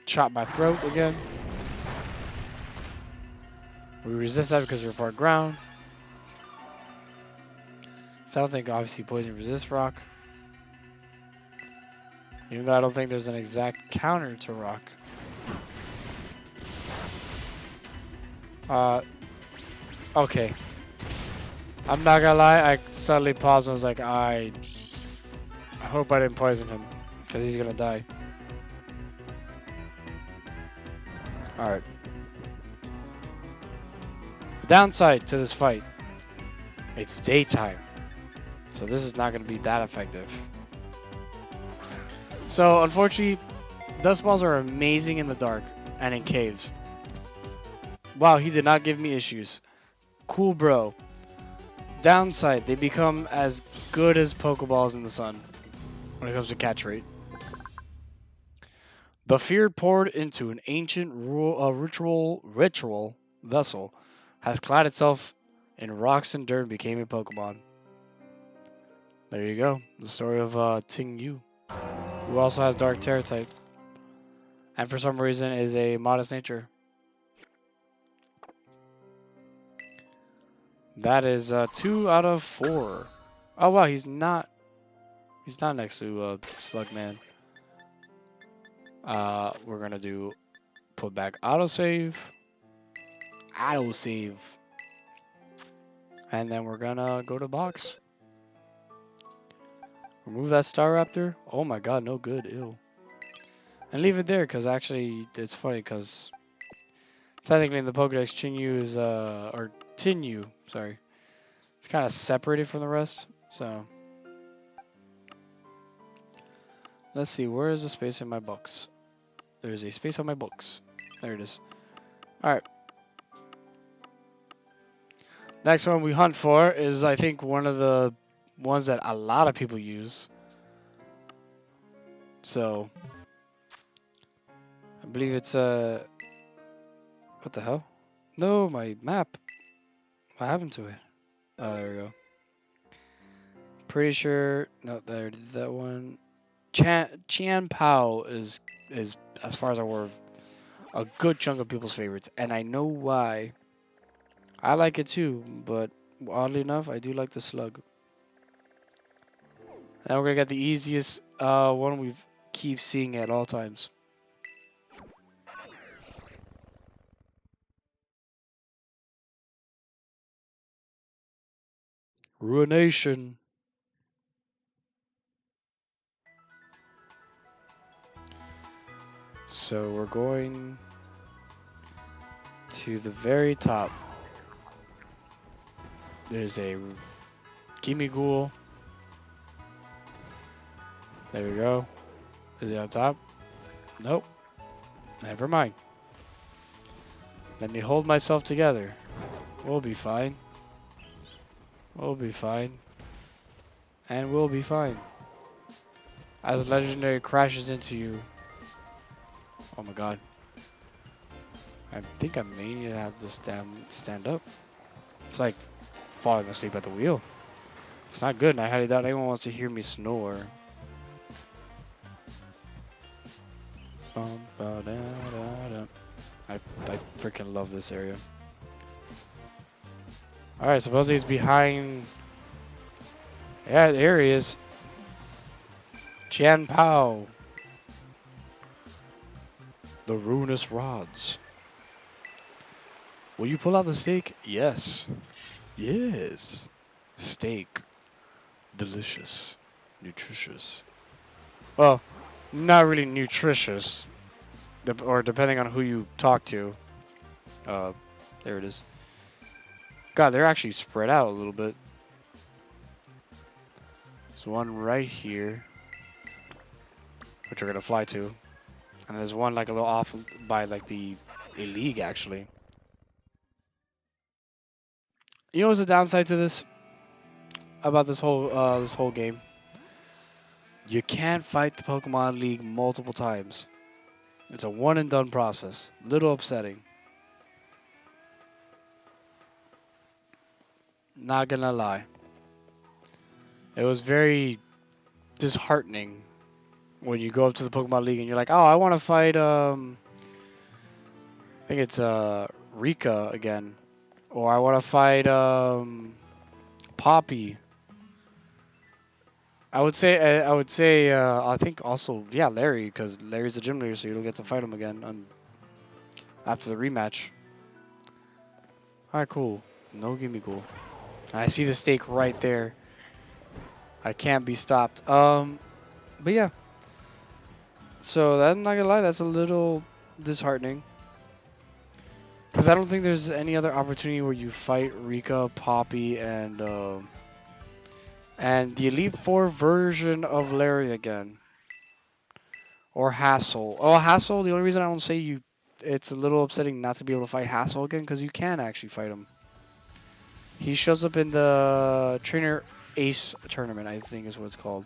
Speaker 1: chop my throat again. We resist that because we're part ground. So I don't think obviously poison resists rock. Even though I don't think there's an exact counter to rock. Okay. I'm not gonna lie, I suddenly paused and was like, I hope I didn't poison him, because he's gonna die. Alright. Downside to this fight, it's daytime. So this is not gonna be that effective. So unfortunately, dust balls are amazing in the dark and in caves. Wow, he did not give me issues. Cool, bro. Downside, they become as good as Pokeballs in the sun when it comes to catch rate. The fear poured into an ancient ritual vessel has clad itself in rocks and dirt and became a Pokemon. There you go. The story of Ting Yu, who also has Dark Terror type. And for some reason is a modest nature. That is 2 out of 4. Oh wow, he's not next to Slugman. We're gonna do put back autosave, and then we're gonna go to box. Remove that Staraptor. Oh my God, no good. Ew. And leave it there, cause actually it's funny, cause technically in the Pokédex, Chinyu is or Tinyu, sorry, it's kind of separated from the rest. So let's see, where is the space in my box? There's a space on my books. There it is. Alright. Next one we hunt for is, I think, one of the ones that a lot of people use. So, I believe it's what the hell? No, my map. What happened to it? Oh, there we go. Pretty sure. No, there did that one. Qian Pao is as far as I were a good chunk of people's favorites, and I know why. I like it too, but oddly enough, I do like the slug. Now we're gonna get the easiest one we keep seeing at all times. Ruination. So we're going to the very top. There's a Gimme Ghoul. There we go. Is it on top? Nope. Never mind. Let me hold myself together. We'll be fine. We'll be fine. And we'll be fine. As Legendary crashes into you. Oh my god. I think I may need to have to stand up. It's like falling asleep at the wheel. It's not good, and I highly doubt anyone wants to hear me snore. I freaking love this area. Alright, supposedly he's behind... Yeah, there he is. Qian Pao. The ruinous rods. Will you pull out the steak? Yes. Yes. Steak. Delicious. Nutritious. Well, not really nutritious. Or depending on who you talk to. There it is. God, they're actually spread out a little bit. There's one right here, which we're gonna fly to. And there's one like a little off by like the league actually. You know what's the downside to this? About this whole game? You can't fight the Pokemon League multiple times. It's a one and done process. Little upsetting. Not gonna lie. It was very disheartening when you go up to the Pokemon League and you're like, oh, I want to fight, I think it's, Rika again. Or I want to fight, Poppy. I think also, yeah, Larry, because Larry's a gym leader, so you don't get to fight him again after the rematch. Alright, cool. No gimme cool. I see the stake right there. I can't be stopped. But yeah. So, I'm not gonna lie, that's a little disheartening. Because I don't think there's any other opportunity where you fight Rika, Poppy, and the Elite Four version of Larry again. Or Hassel. Oh, Hassel, the only reason I don't say it's a little upsetting not to be able to fight Hassel again, because you can actually fight him. He shows up in the Trainer Ace tournament, I think is what it's called.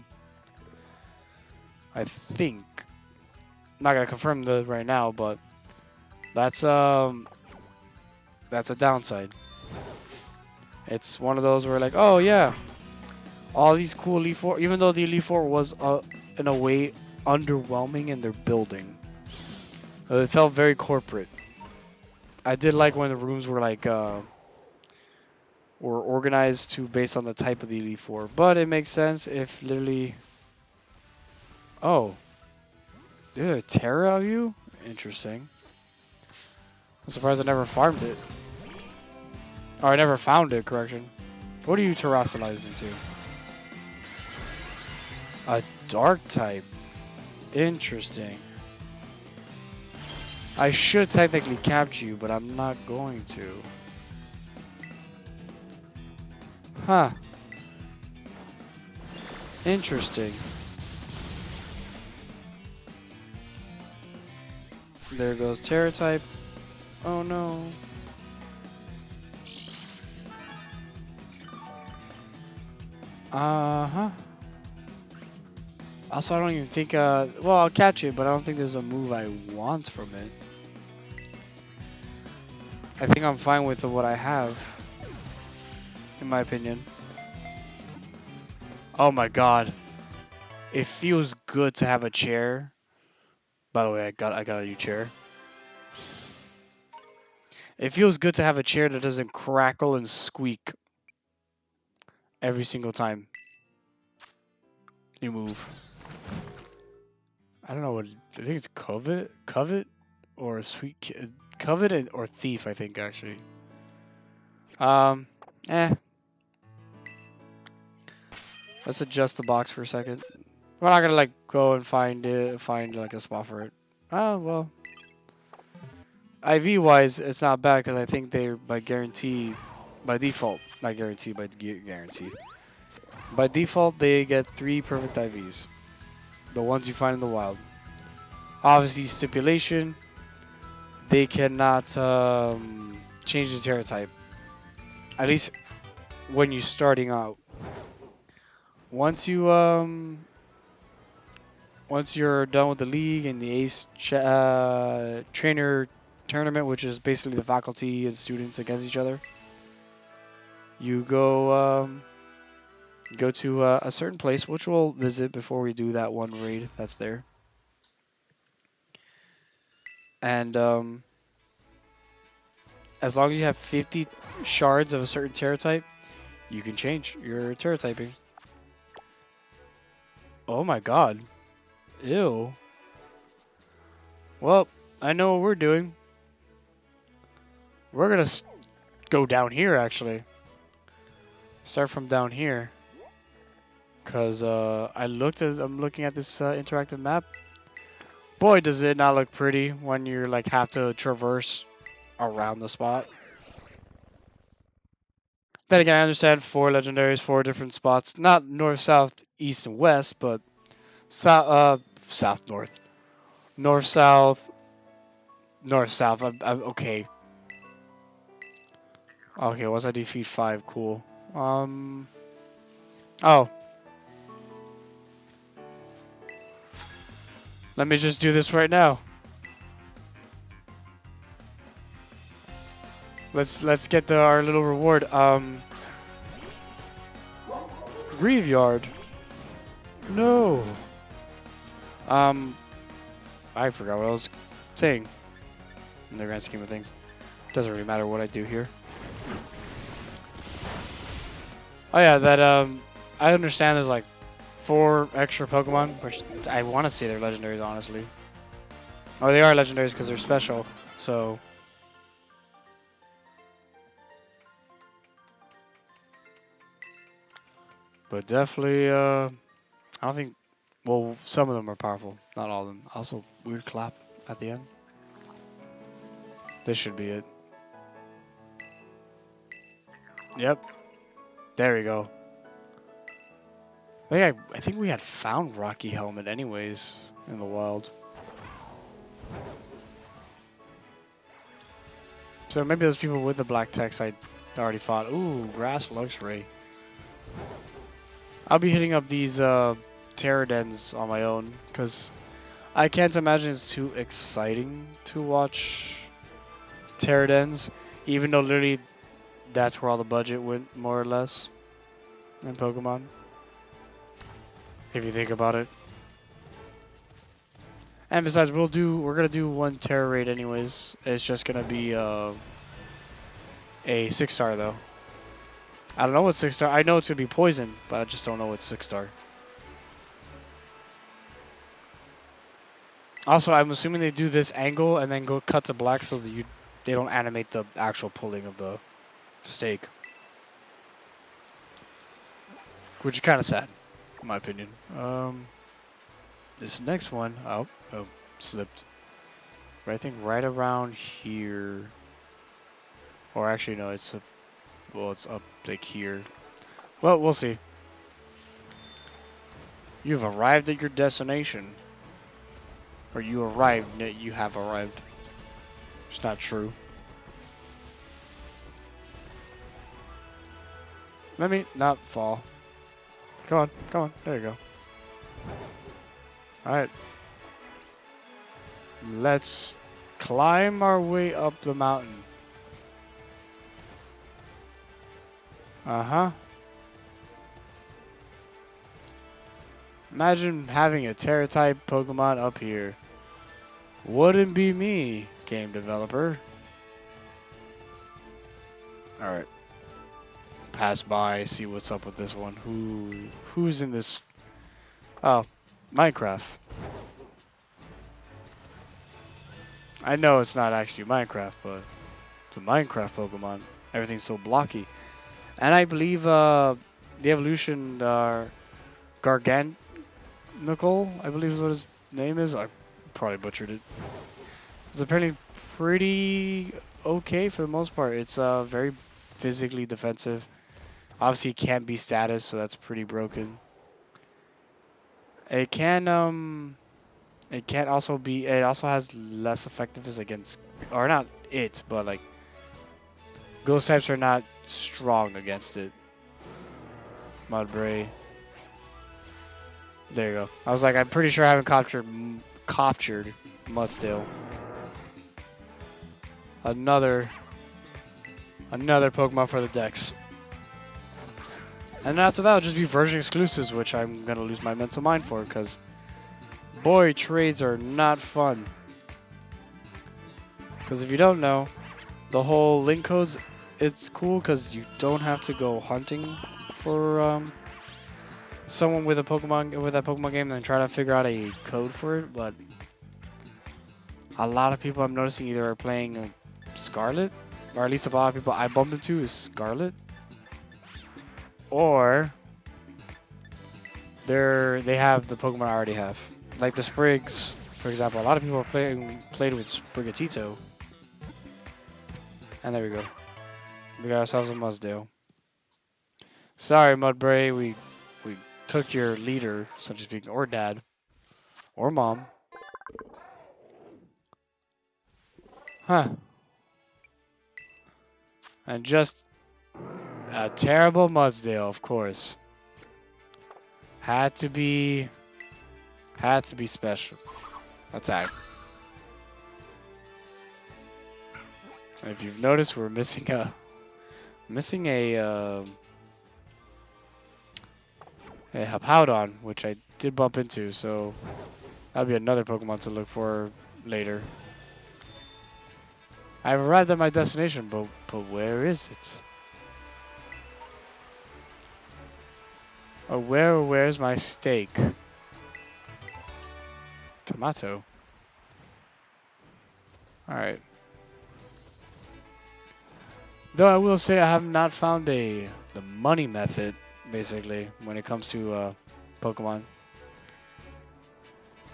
Speaker 1: I think. I'm not gonna confirm that right now, but that's a downside. It's one of those where like, oh yeah, all these cool Elite Four, even though the Elite Four was in a way underwhelming in their building. It felt very corporate. I did like when the rooms were like were organized to based on the type of the Elite Four, but it makes sense if literally. Oh, dude, a Terra of you? Interesting. I'm surprised I never farmed it. Or I never found it, correction. What are you terrestrialized into? A dark type. Interesting. I should technically capture you, but I'm not going to. Huh. Interesting. There goes Terra type. Oh no. Uh-huh. Also, I don't even think, well, I'll catch it, but I don't think there's a move I want from it. I think I'm fine with what I have, in my opinion. Oh my god. It feels good to have a chair. By the way, I got a new chair. It feels good to have a chair that doesn't crackle and squeak every single time you move. I don't know what, I think it's covet or covet or thief, I think actually. Let's adjust the box for a second. We're not gonna like go and find like a spot for it. Oh well. IV wise, it's not bad because I think they're by default, not guarantee, by guarantee. By default, they get 3 perfect IVs. the ones you find in the wild. Obviously, stipulation, they cannot change the terra type. At least when you're starting out. Once you once you're done with the league and the trainer tournament, which is basically the faculty and students against each other, you go to a certain place, which we'll visit before we do that one raid that's there. And as long as you have 50 shards of a certain terra type, you can change your terra typing. Oh my god. Ew. Well, I know what we're doing. We're gonna go down here, actually. Start from down here. Because I'm looking at this interactive map. Boy, does it not look pretty when you like have to traverse around the spot. Then again, I understand 4 legendaries, 4 different spots. Not north, south, east, and west, but south, north. North, south. North, south. I'm okay. Okay, once I defeat 5, cool. Oh. Let me just do this right now. Let's get our little reward. Graveyard. No. I forgot what I was saying. In the grand scheme of things, doesn't really matter what I do here. Oh yeah, that I understand there's like 4 extra Pokemon, which I want to say they're legendaries, honestly. Oh, they are legendaries because they're special. So. But definitely, I don't think. Well, some of them are powerful, not all of them. Also, weird clap at the end. This should be it. Yep. There we go. I think we had found Rocky Helmet anyways in the wild. So maybe those people with the black text I already fought. Ooh, Grass Luxray. I'll be hitting up these Pterodens on my own because I can't imagine it's too exciting to watch Pterodens, even though literally that's where all the budget went, more or less, in Pokemon. If you think about it. And besides, we're gonna do 1 Terra raid anyways. It's just gonna be a 6-star though. I don't know what 6-star. I know it's gonna be poison, but I just don't know what 6-star. Also, I'm assuming they do this angle and then go cut to black so that they don't animate the actual pulling of the stake, which is kind of sad, in my opinion. This next one, oh, slipped. But I think right around here, or actually no, it's up like here. Well, we'll see. You've arrived at your destination. Or you arrived, you have arrived. It's not true. Let me not fall. Come on, there you go. Alright. Let's climb our way up the mountain. Uh-huh. Imagine having a Terra-type Pokemon up here. Wouldn't be me, game developer. Alright. Pass by, see what's up with this one. Who's in this? Oh, Minecraft. I know it's not actually Minecraft, but it's a Minecraft Pokemon. Everything's so blocky. And I believe the evolution Gargantucal, I believe is what his name is. I probably butchered it. It's apparently pretty okay for the most part. It's very physically defensive. Obviously, it can't be status, so that's pretty broken. It can it can also be. It also has less effectiveness against, or not it, but like ghost types are not strong against it. Mudbray. There you go. I was like, I'm pretty sure I haven't captured Mudsdale. Another Pokemon for the decks. And after that, it'll just be version exclusives, which I'm gonna lose my mental mind for, because boy, trades are not fun. Because if you don't know, the whole link codes, it's cool because you don't have to go hunting for someone with a Pokemon with that Pokemon game and try to figure out a code for it. But a lot of people I'm noticing either are playing Scarlet, or at least a lot of people I bumped into is Scarlet, or they have the Pokemon I already have, like the Sprigs, for example. A lot of people are played with Sprigatito, and there we go. We got ourselves a Mudsdale. Sorry, Mudbray, we took your leader, so to speak, or dad, or mom. Huh. And just a terrible Mudsdale, of course. Had to be special. Attack. And if you've noticed, we're missing a Hippowdon, which I did bump into, so that'll be another Pokemon to look for later. I've arrived at my destination, but where is it? Oh, where's my steak? Tomato. Alright. Though I will say I have not found the money method, basically, when it comes to Pokemon.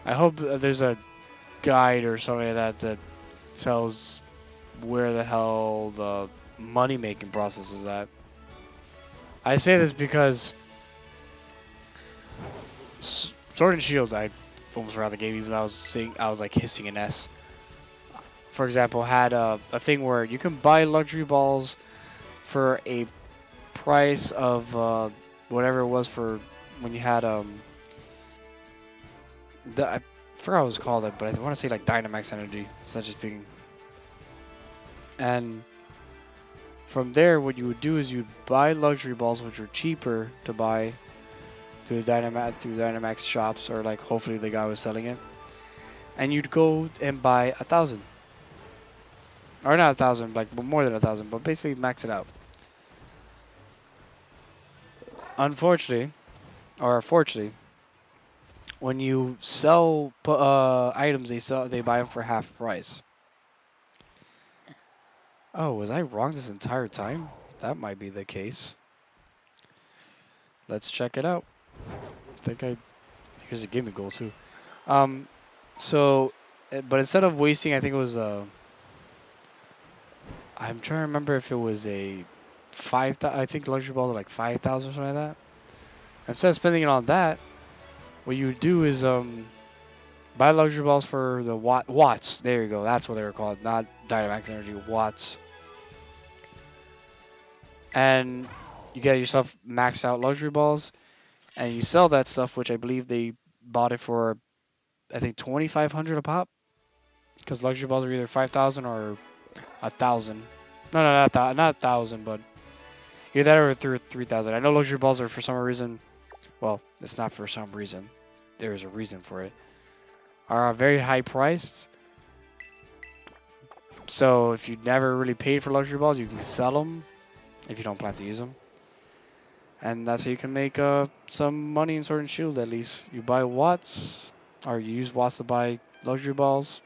Speaker 1: I hope there's a guide or something like that that tells where the hell the money-making process is at. I say this because Sword and Shield, I almost forgot the game, even though I was like hissing an S. For example, had a thing where you can buy luxury balls for a price of whatever it was for when you had I forgot what it was called, but I want to say like Dynamax Energy, essentially speaking. And from there, what you would do is you'd buy luxury balls, which are cheaper to buy through Dynamax shops, or like hopefully the guy was selling it, and you'd go and buy 1,000, or not 1,000, like more than 1,000, but basically max it out. Unfortunately, or fortunately, when you sell items, they buy them for half price. Oh, was I wrong this entire time? That might be the case. Let's check it out. Here's a gimme goal too. So, but instead of wasting, I think it was I'm trying to remember if it was a 5,000. I think luxury balls are like 5,000 or something like that. Instead of spending it on that, what you do is buy luxury balls for the watts. There you go. That's what they were called, not Dynamax Energy, watts. And you get yourself maxed out luxury balls, and you sell that stuff, which I believe they bought it for, I think 2,500 a pop, because luxury balls are either 5,000 or 1,000. No, not 1,000, but either that or 3,000. I know luxury balls are for some reason. Well, it's not for some reason. There is a reason for it. Are very high priced. So if you never really paid for luxury balls, you can sell them if you don't plan to use them. And that's how you can make some money in Sword and Shield, at least. You buy watts, or you use watts to buy luxury balls,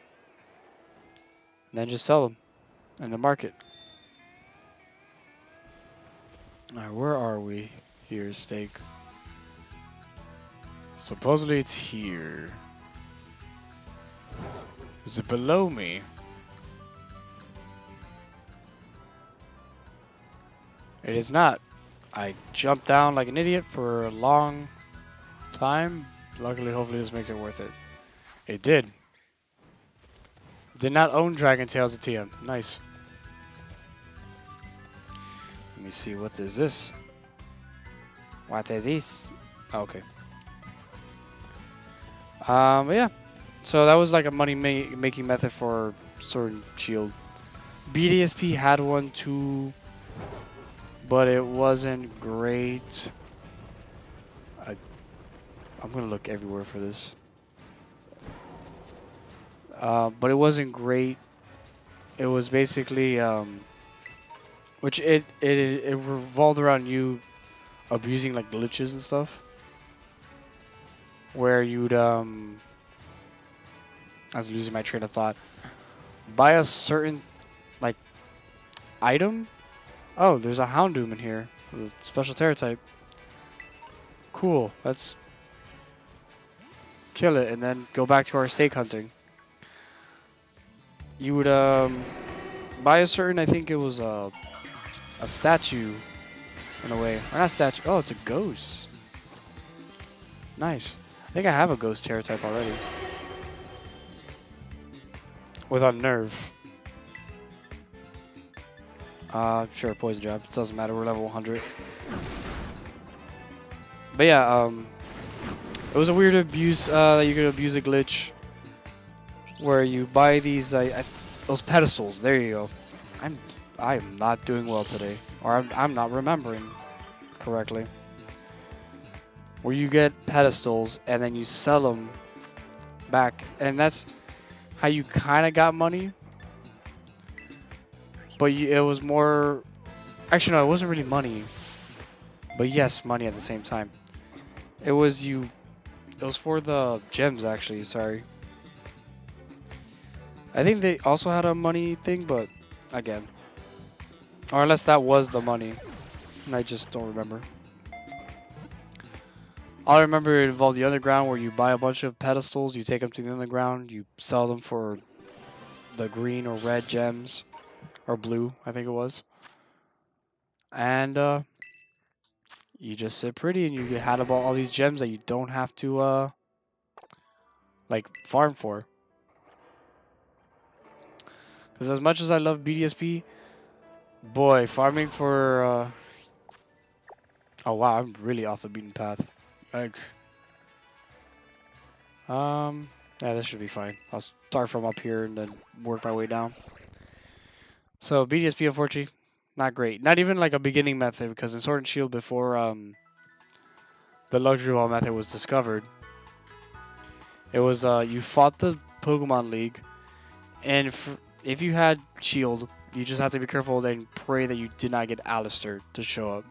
Speaker 1: and then just sell them in the market. Alright, where are we? Here's steak. Supposedly it's here. Is it below me? It is not. I jumped down like an idiot for a long time, Luckily, hopefully this makes it worth it. It did. Did not own Dragon Tails at TM. Nice. Let me see, what is this? What is this? Oh, okay. But yeah. So that was like a money making method for Sword and Shield. BDSP had one too, but it wasn't great. I'm gonna look everywhere for this. But it wasn't great. It was basically, which it revolved around you abusing like glitches and stuff, where you'd I was losing my train of thought. Buy a certain like item. Oh, there's a Houndoom in here with a special Terra type. Cool. Let's kill it and then go back to our stake hunting. You would buy a certain, I think it was a statue in a way. Or not statue. Oh, it's a ghost. Nice. I think I have a ghost Terra type already. With Unnerve. Sure, poison jab. It doesn't matter. We're level 100. But yeah, it was a weird abuse. That you could abuse a glitch where you buy these those pedestals. There you go. I am not doing well today, or I'm not remembering correctly. Where you get pedestals and then you sell them back, and that's how you kind of got money. But it was more. Actually, no, it wasn't really money. But yes, money at the same time. It was you. It was for the gems, actually. Sorry. I think they also had a money thing, but again, or unless that was the money, and I just don't remember. All I remember it involved the underground, where you buy a bunch of pedestals, you take them to the underground, you sell them for the green or red gems, or blue, I think it was, and you just sit pretty and you had about all these gems that you don't have to like farm for. Because as much as I love BDSP, boy, farming for oh wow, I'm really off the beaten path. Thanks. Yeah, this should be fine. I'll start from up here and then work my way down. So BDSP, unfortunately, not great. Not even like a beginning method, because in Sword and Shield, before the luxury ball method was discovered, it was you fought the Pokemon League, and if you had Shield, you just have to be careful and pray that you did not get Alistair to show up.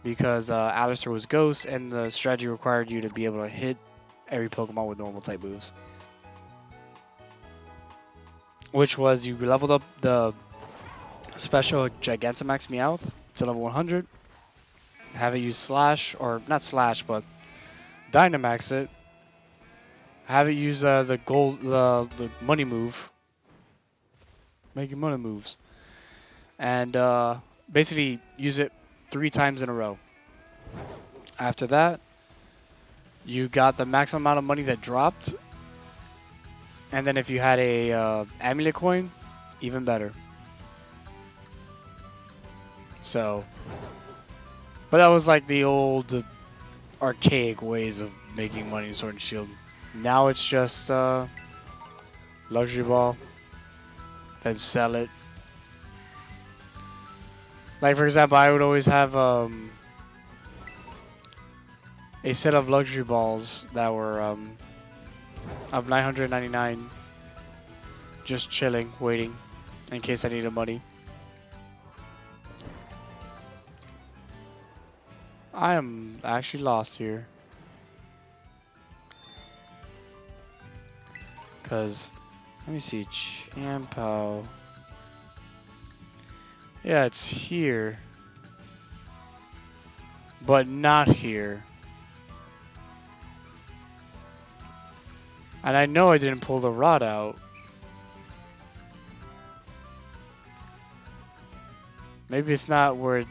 Speaker 1: Because Alistair was Ghost, and the strategy required you to be able to hit every Pokemon with normal type moves. Which was, you leveled up the special Gigantamax Meowth to level 100. Have it use Slash, or not Slash, but Dynamax it. Have it use the money move. Making money moves. And basically use it 3 times in a row. After that, you got the maximum amount of money that dropped. And then if you had a amulet coin, even better. So, but that was like the old archaic ways of making money in Sword and Shield. Now it's just luxury ball, then sell it. Like for example, I would always have a set of luxury balls that were of 999, just chilling, waiting, in case I needed money. I am actually lost here. Cause, let me see, Champo. Yeah, it's here. But not here. And I know I didn't pull the rod out. Maybe it's not where it...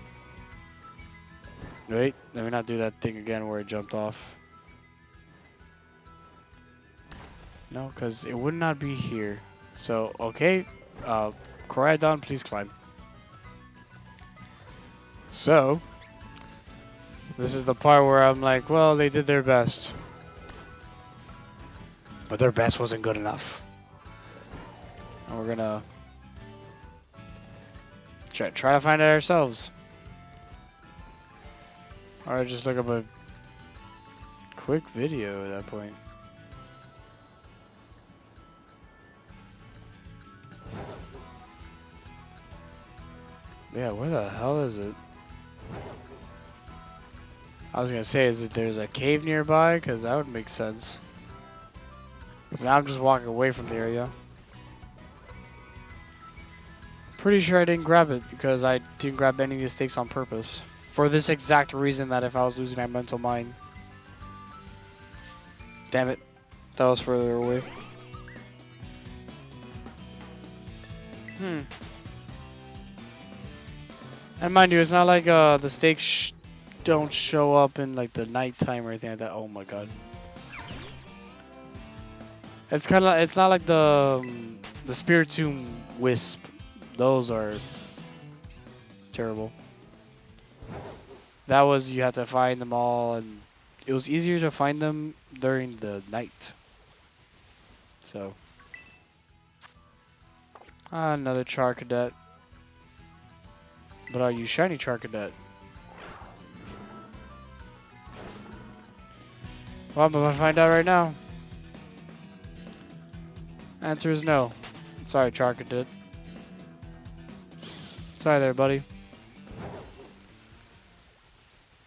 Speaker 1: Wait, let me not do that thing again where it jumped off. No, because it would not be here. So, okay. Koraidon, please climb. So, this is the part where I'm like, well, they did their best. But their best wasn't good enough. And we're gonna try to find it ourselves. Or just look up a quick video at that point. Yeah, where the hell is it? I was gonna say, is it there's a cave nearby? Because that would make sense. Because now I'm just walking away from the area. Pretty sure I didn't grab it because I didn't grab any of the stakes on purpose. For this exact reason that if I was losing my mental mind. Damn it. That was further away. And mind you, it's not like the stakes don't show up in like the nighttime or anything like that. Oh my god. It's kind of it's not like the Spiritomb Wisp. Those are terrible. That was you had to find them all, and it was easier to find them during the night. So another Char Cadet. But are you shiny Char Cadet? Well, I'm gonna find out right now. Answer is no. Sorry, Char Cadet. Sorry there, buddy.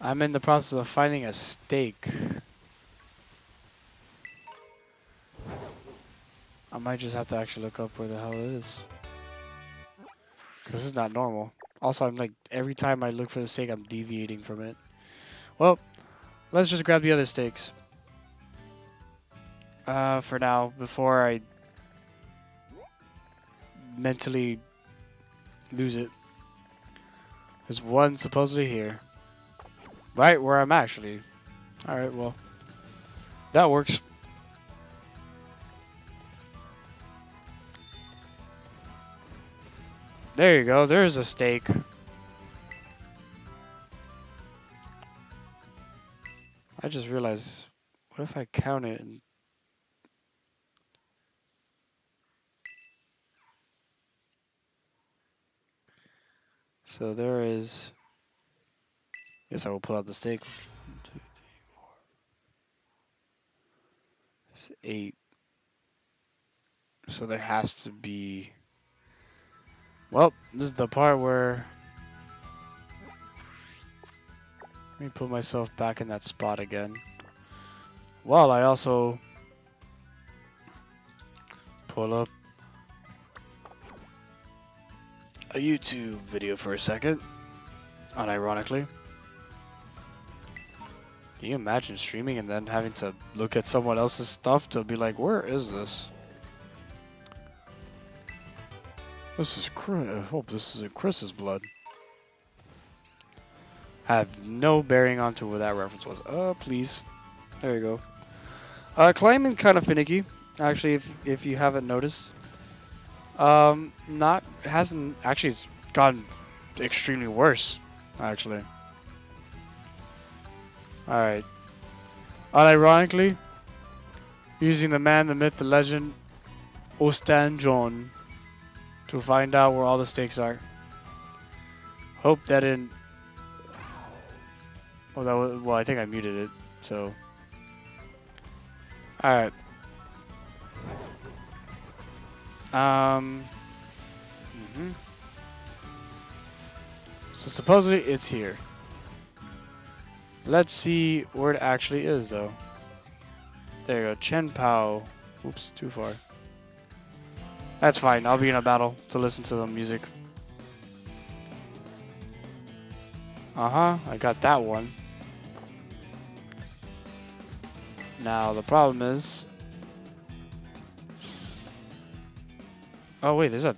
Speaker 1: I'm in the process of finding a stake. I might just have to actually look up where the hell it is. Because it's not normal. Also, I'm like, every time I look for the stake, I'm deviating from it. Well, let's just grab the other stakes. For now, before I mentally lose it. There's one supposedly here. Right where I'm actually. Alright, well. That works. There you go, there's a stake. I just realized, what if I count it and... So there is... Guess I will pull out the stake. 1, 2, 3, 4. It's 8. So there has to be... Well, this is the part where... Let me put myself back in that spot again. While I also... pull up a YouTube video for a second, unironically. Can you imagine streaming and then having to look at someone else's stuff to be like, where is this? This is Chris. I hope this isn't Chris's blood. I have no bearing onto where that reference was. Please. There you go. Climbing kind of finicky, actually, if you haven't noticed. Hasn't actually, it's gotten extremely worse, actually. Alright. Unironically, using the man, the myth, the legend, Ostanjon, to find out where all the stakes are. Hope that didn't... Oh, that was... Well, I think I muted it, so... Alright. So supposedly it's here. Let's see where it actually is, though. There you go, Chen Pao. Oops, too far. That's fine, I'll be in a battle to listen to the music. I got that one. Now, the problem is... Oh wait, there's a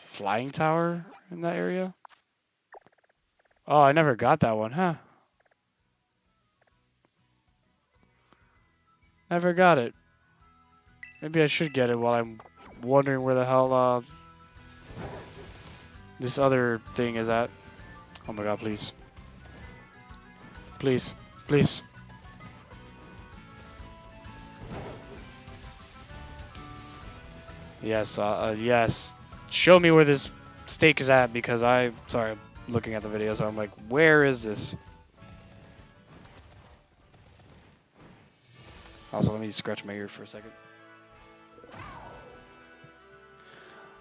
Speaker 1: flying tower in that area? Oh, I never got that one, huh? Never got it. Maybe I should get it while I'm wondering where the hell this other thing is at. Oh my god, please. Please. Please. Yes, yes. Show me where this stake is at because sorry, I'm looking at the video, so I'm like, where is this? Also, let me scratch my ear for a second.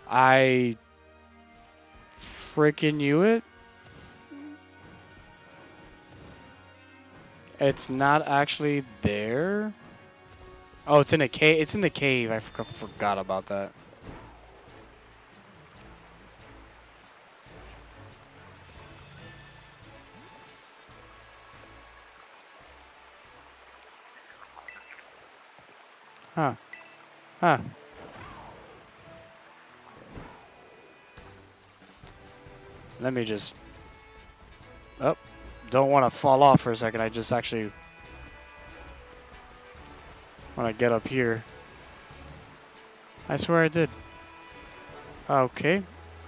Speaker 1: I freaking knew it. It's not actually there. Oh, it's in a cave. It's in the cave. I forgot about that. Huh. Huh. Let me just... Oh, don't want to fall off for a second. I just actually want to get up here. I swear I did. Okay.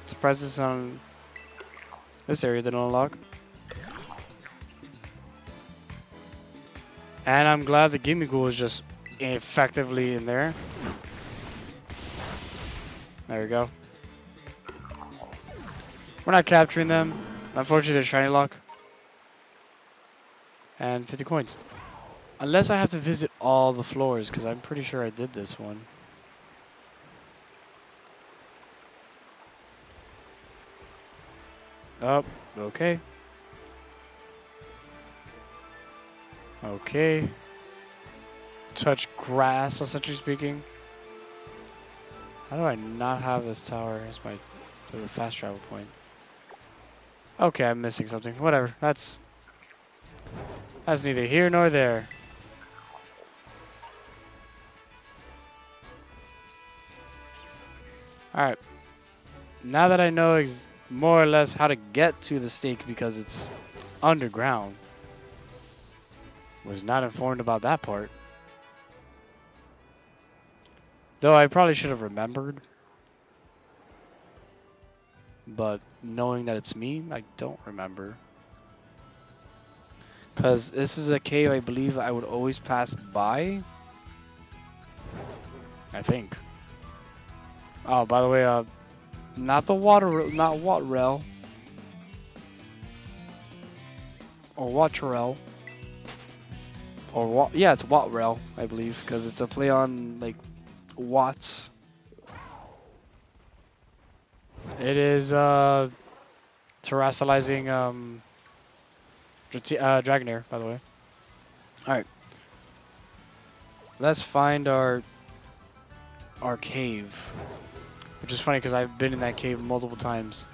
Speaker 1: Surprised this on this area didn't unlock. And I'm glad the Gimme Ghoul is just effectively in there. There we go. We're not capturing them. Unfortunately, they're shiny lock. And 50 coins. Unless I have to visit all the floors, because I'm pretty sure I did this one. Oh, okay. Okay. Touch grass, essentially speaking. How do I not have this tower as my the fast travel point? Okay, I'm missing something. Whatever. That's neither here nor there. Alright. Now that I know more or less how to get to the stake because it's underground. Was not informed about that part. Though I probably should have remembered. But knowing that it's me, I don't remember. Because this is a cave I believe I would always pass by. I think. Oh, by the way, not the water, not Watrel. Or Watrel. Or yeah, it's Watrel, I believe, because it's a play on like watts. It is terrestrializing Dragonair, by the way. Alright. Let's find our cave. Which is funny because I've been in that cave multiple times.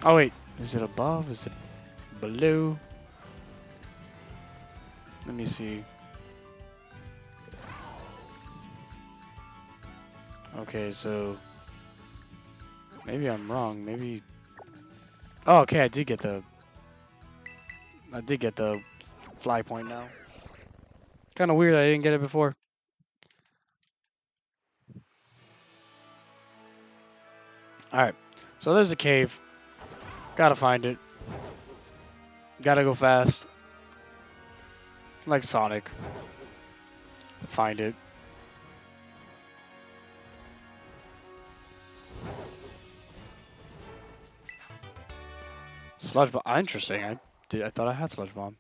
Speaker 1: Oh wait, is it above? Is it below? Let me see. Okay, so maybe I'm wrong. Maybe. Oh, okay. I did get the fly point now. Kind of weird. I didn't get it before. All right. So there's a cave. Gotta find it. Gotta go fast. Like Sonic. Find it. Sludge bomb. Interesting. I thought I had sludge bomb.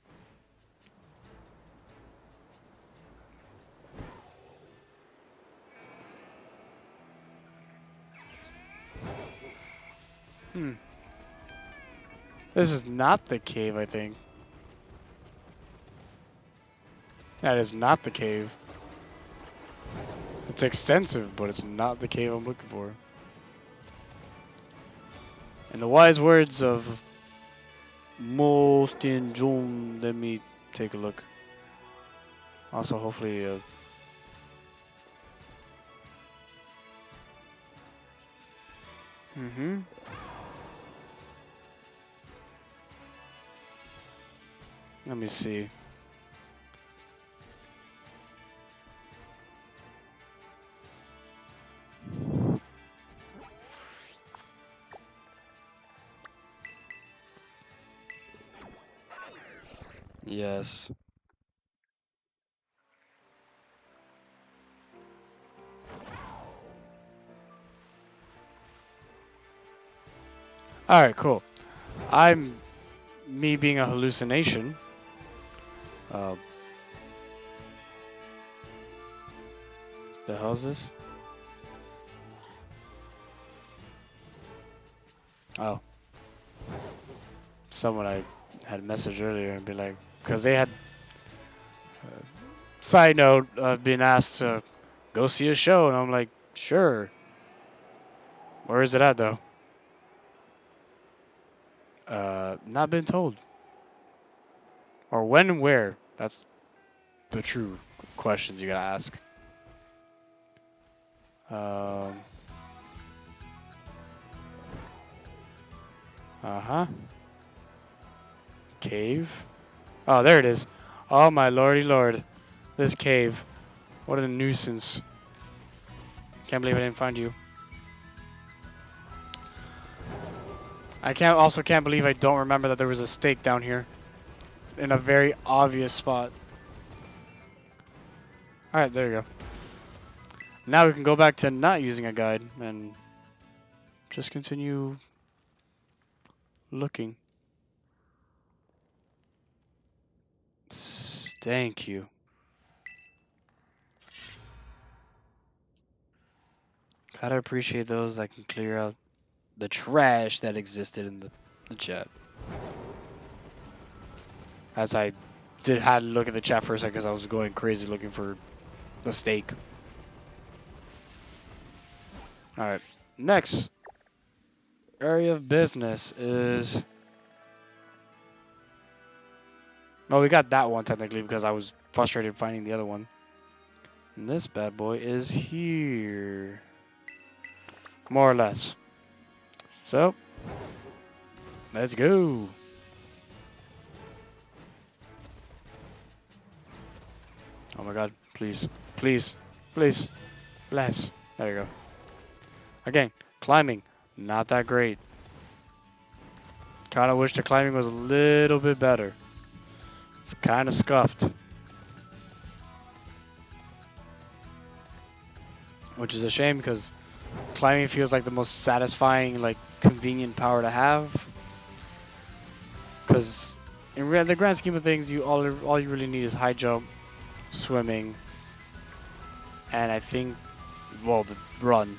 Speaker 1: This is not the cave, I think. That is not the cave. It's extensive, but it's not the cave I'm looking for. In the wise words of Molstin Jun, let me take a look. Also, hopefully, let me see. Yes. Alright, cool. I'm me being a hallucination. Uh, the hell is this? Oh. Someone I had messaged earlier and be like, because they had, side note, been asked to go see a show, and I'm like, sure. Where is it at, though? Not been told. Or when and where? That's the true questions you gotta ask. Um. Uh-huh. Cave? Oh, there it is. Oh, my lordy lord. This cave. What a nuisance. Can't believe I didn't find you. I can't believe I don't remember that there was a stake down here. In a very obvious spot. Alright, there you go. Now we can go back to not using a guide and just continue looking. Thank you. Gotta appreciate those that can clear out the trash that existed in the chat. As I had to look at the chat for a second because I was going crazy looking for the steak. Alright, next area of business is... Well, we got that one technically because I was frustrated finding the other one. And this bad boy is here. More or less. So, let's go. Oh my god, please, please, please, bless. There you go. Again, climbing, not that great. Kind of wish the climbing was a little bit better. It's kind of scuffed. Which is a shame because climbing feels like the most satisfying, like, convenient power to have. Because in the grand scheme of things, all you really need is high jump, swimming, and I think, well, the run.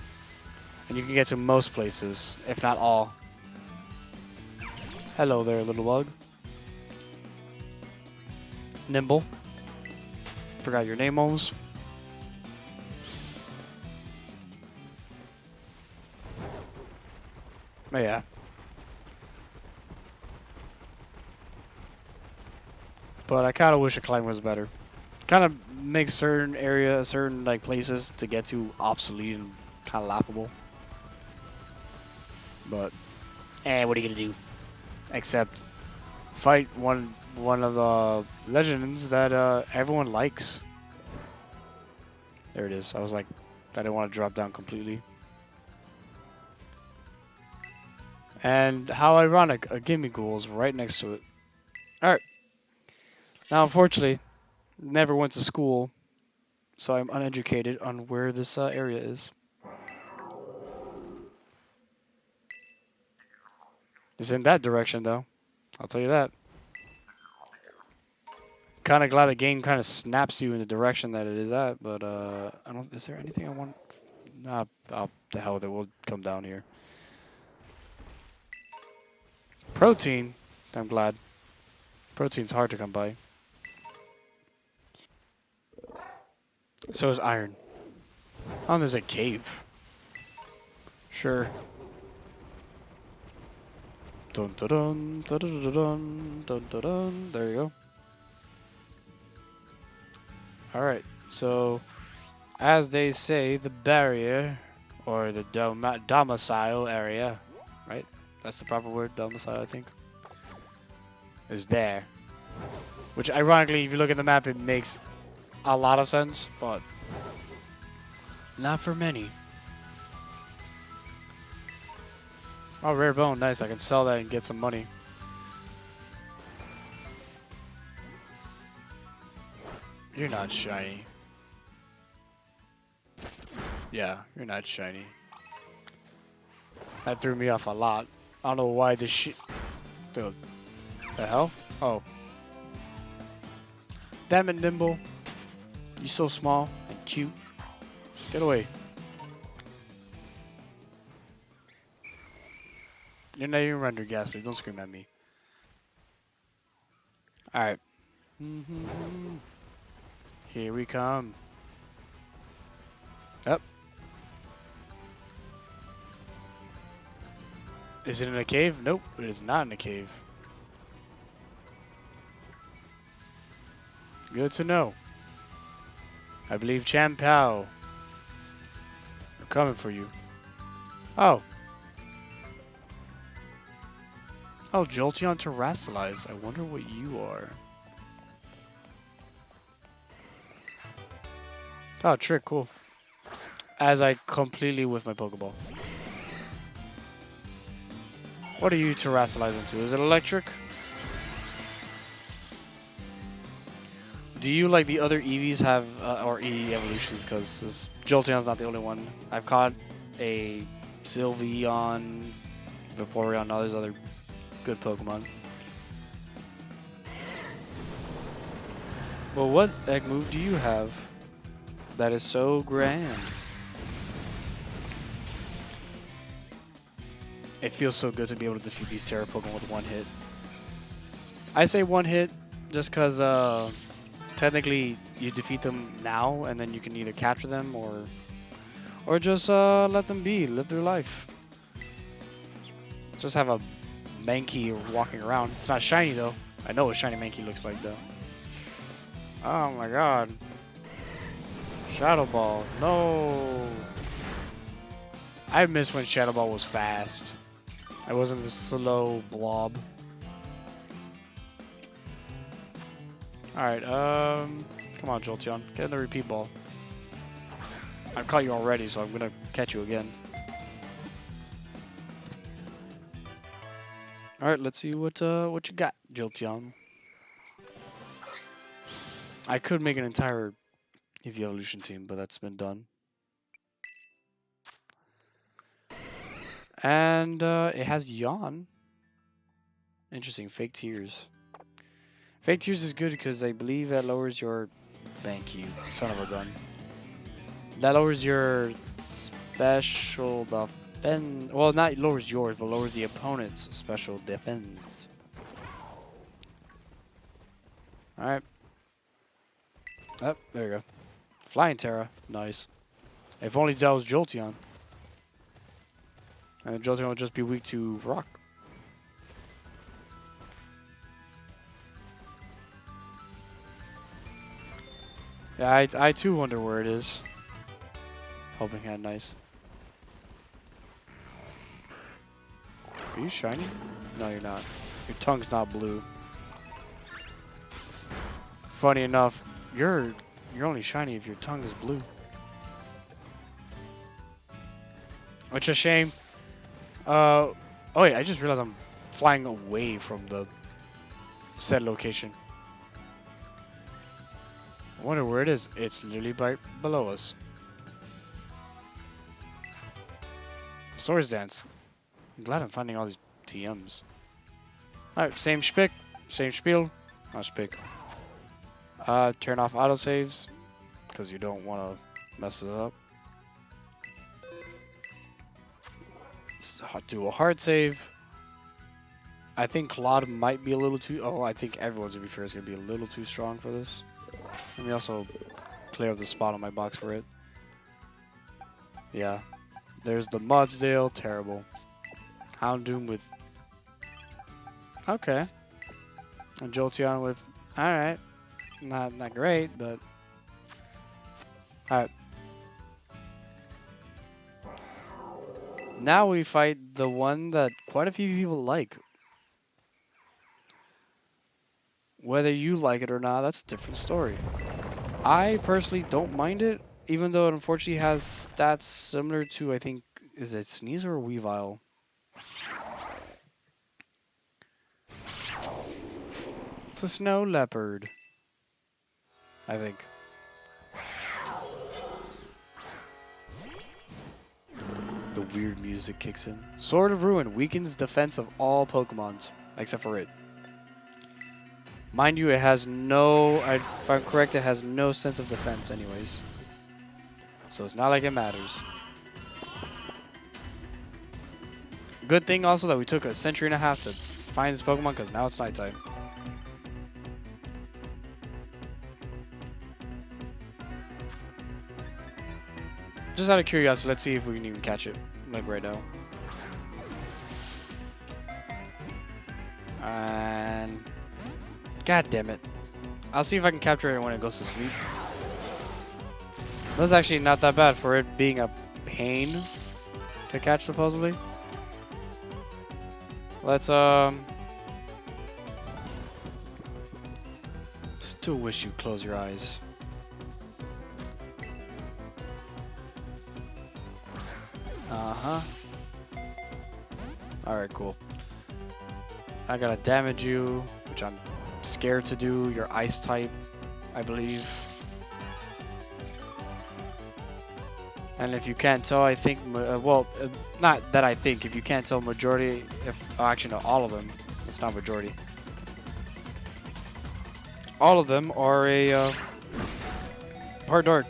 Speaker 1: And you can get to most places, if not all. Hello there, little bug. Nimble. Forgot your name almost. Oh yeah. But I kind of wish a climb was better. Kind of makes certain like places to get to obsolete and kind of laughable. But, what are you gonna do? Except fight one of the legends that everyone likes. There it is. I was like, I didn't want to drop down completely. And how ironic, a gimme ghoul is right next to it. Alright. Now, unfortunately, never went to school, so I'm uneducated on where this area is. It's in that direction, though. I'll tell you that. Kind of glad the game kind of snaps you in the direction that it is at, but I don't. Is there anything I want? Nah, the hell with it. We'll come down here. Protein. I'm glad. Protein's hard to come by. So is iron. Oh, there's a cave. Sure. Dun dun dun dun dun dun dun dun dun. There you go. Alright, so as they say, the barrier or the domicile area, right? That's the proper word, domicile, I think, is there. Which, ironically, if you look at the map, it makes a lot of sense, but not for many. Oh, rare bone, nice. I can sell that and get some money. You're not shiny. Yeah, you're not shiny. That threw me off a lot. I don't know why this shit. The hell? Oh. Damn it, Nimble. You so small and cute. Get away. You're not even rendered, Ghastly. Don't scream at me. Alright. Here we come. Up. Is it in a cave? Nope, it is not in a cave. Good to know. I believe Champao are coming for you. Oh. Oh, Jolteon Terrasilize. I wonder what you are. Oh, trick, cool. As I completely whiff my Pokeball. What are you Terrasilize into? Is it electric? Do you, like the other Eevees, have, or Eevee evolutions? Because Jolteon's not the only one. I've caught a Sylveon, Vaporeon, all these other good Pokemon. Well, what egg move do you have that is so grand? It feels so good to be able to defeat these Terra Pokemon with one hit. I say one hit just because technically you defeat them now and then you can either capture them or just let them be, live their life. Just have a Mankey walking around. It's not shiny though. I know what shiny Mankey looks like though. Oh my god. Shadow Ball. No. I miss when Shadow Ball was fast. I wasn't this slow blob. Alright, come on, Jolteon. Get in the repeat ball. I've caught you already, so I'm gonna catch you again. Alright, let's see what you got, Jolteon. I could make an entire Eevee Evolution team, but that's been done. And it has Yawn. Interesting, Fake Tears. Fake Tears is good because I believe that lowers your... Thank you, son of a gun. That lowers your special defense. Well, not lowers yours, but lowers the opponent's special defense. Alright. Oh, there you go. Flying Terra. Nice. If only that was Jolteon. And Jolteon would just be weak to rock. Yeah, I too wonder where it is. Helping Hand, nice. Are you shiny? No, you're not. Your tongue's not blue. Funny enough, you're only shiny if your tongue is blue. Which is a shame. Oh wait, I just realized I'm flying away from the said location. I wonder where it is. It's literally right below us. Swords Dance. I'm glad I'm finding all these TMs. Alright, same spiel. Same spiel. Not spiel. Turn off autosaves because you don't want to mess it up. Do a hard save. I think Claude might be a little too... Oh, I think everyone's, to be fair, is going to be a little too strong for this. Let me also clear up the spot on my box for it. Yeah. There's the Mudsdale. Terrible. Houndoom with... Okay. And Jolteon with... Alright. Not great, but... Alright. Now we fight the one that quite a few people like. Whether you like it or not, that's a different story. I personally don't mind it, even though it unfortunately has stats similar to, I think, is it Sneasel or Weavile? It's a snow leopard. I think. The weird music kicks in. Sword of Ruin weakens defense of all Pokemons, except for it. Mind you, it has no, if I'm correct, it has no sense of defense anyways. So it's not like it matters. Good thing also that we took a century and a half to find this Pokemon, because now it's nighttime. Just out of curiosity, let's see if we can even catch it, like right now. And god damn it. I'll see if I can capture it when it goes to sleep. That's actually not that bad for it being a pain to catch, supposedly. Let's still wish you close your eyes. Uh-huh. Alright, cool. I gotta damage you, which I'm scared to do. You're ice type, I believe. And if you can't tell, I think, not that I think, if you can't tell, majority, actually no, all of them, it's not majority. All of them are a, part dark.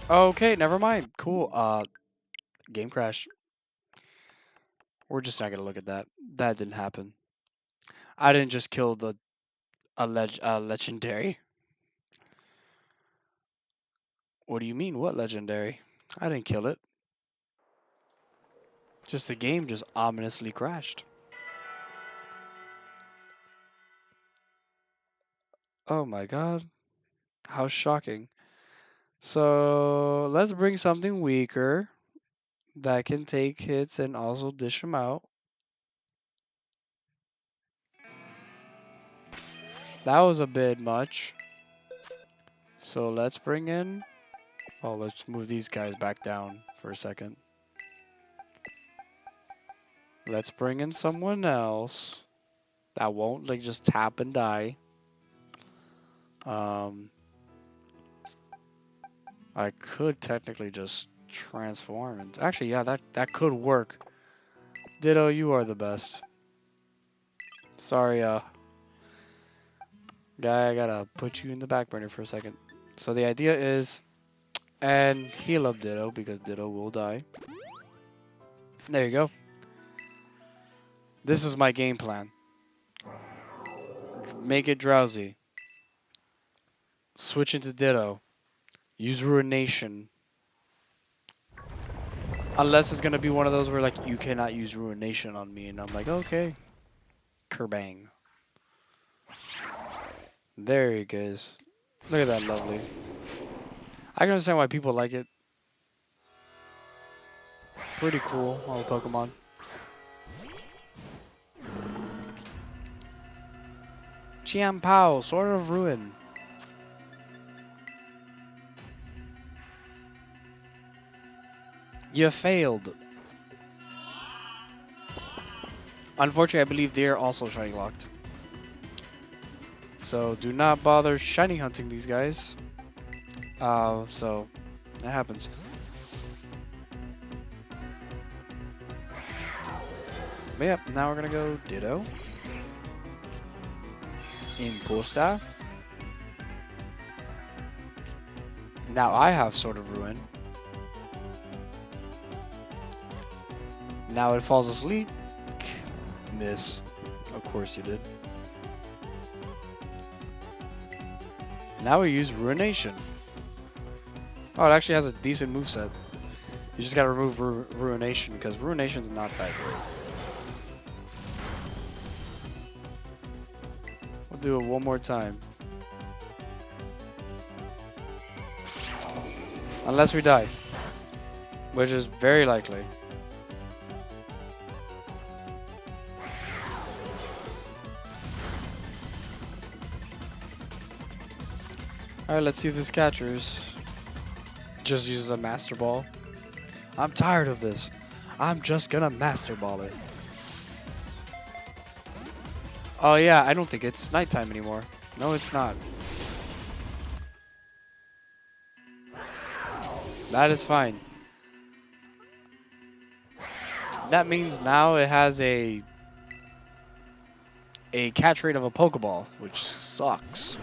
Speaker 1: Okay, never mind. Cool. Game crash. We're just not gonna look at that. That didn't happen. I didn't just kill a legendary. What do you mean? What legendary? I didn't kill it. Just the game just ominously crashed. Oh my god. How shocking. So let's bring something weaker that can take hits and also dish them out. That was a bit much. So let's bring in... Oh, let's move these guys back down for a second. Let's bring in someone else that won't like just tap and die. I could technically just transform and actually, yeah, that could work. Ditto, you are the best. Sorry, guy, I gotta put you in the back burner for a second. So the idea is, and heal up Ditto because Ditto will die. There you go. This is my game plan. Make it drowsy. Switch into Ditto. Use Ruination. Unless it's gonna be one of those where like you cannot use Ruination on me, and I'm like, okay. Kerbang. There he goes. Look at that, lovely. I can understand why people like it. Pretty cool, all the Pokemon. Chiampao, Sword of Ruin. You failed. Unfortunately, I believe they're also shiny locked. So do not bother shiny hunting these guys. So that happens. But yep, now we're gonna go Ditto. Imposta. Now I have Sword of Ruin. Now it falls asleep. Miss. Of course you did. Now we use Ruination. Oh, it actually has a decent moveset. You just gotta remove Ruination because Ruination's not that great. We'll do it one more time. Unless we die. Which is very likely. Alright, let's see if this catchers just uses a Master Ball. I'm tired of this. I'm just gonna Master Ball it. Oh yeah, I don't think it's nighttime anymore. No, it's not. That is fine. That means now it has a catch rate of a Pokeball, which sucks.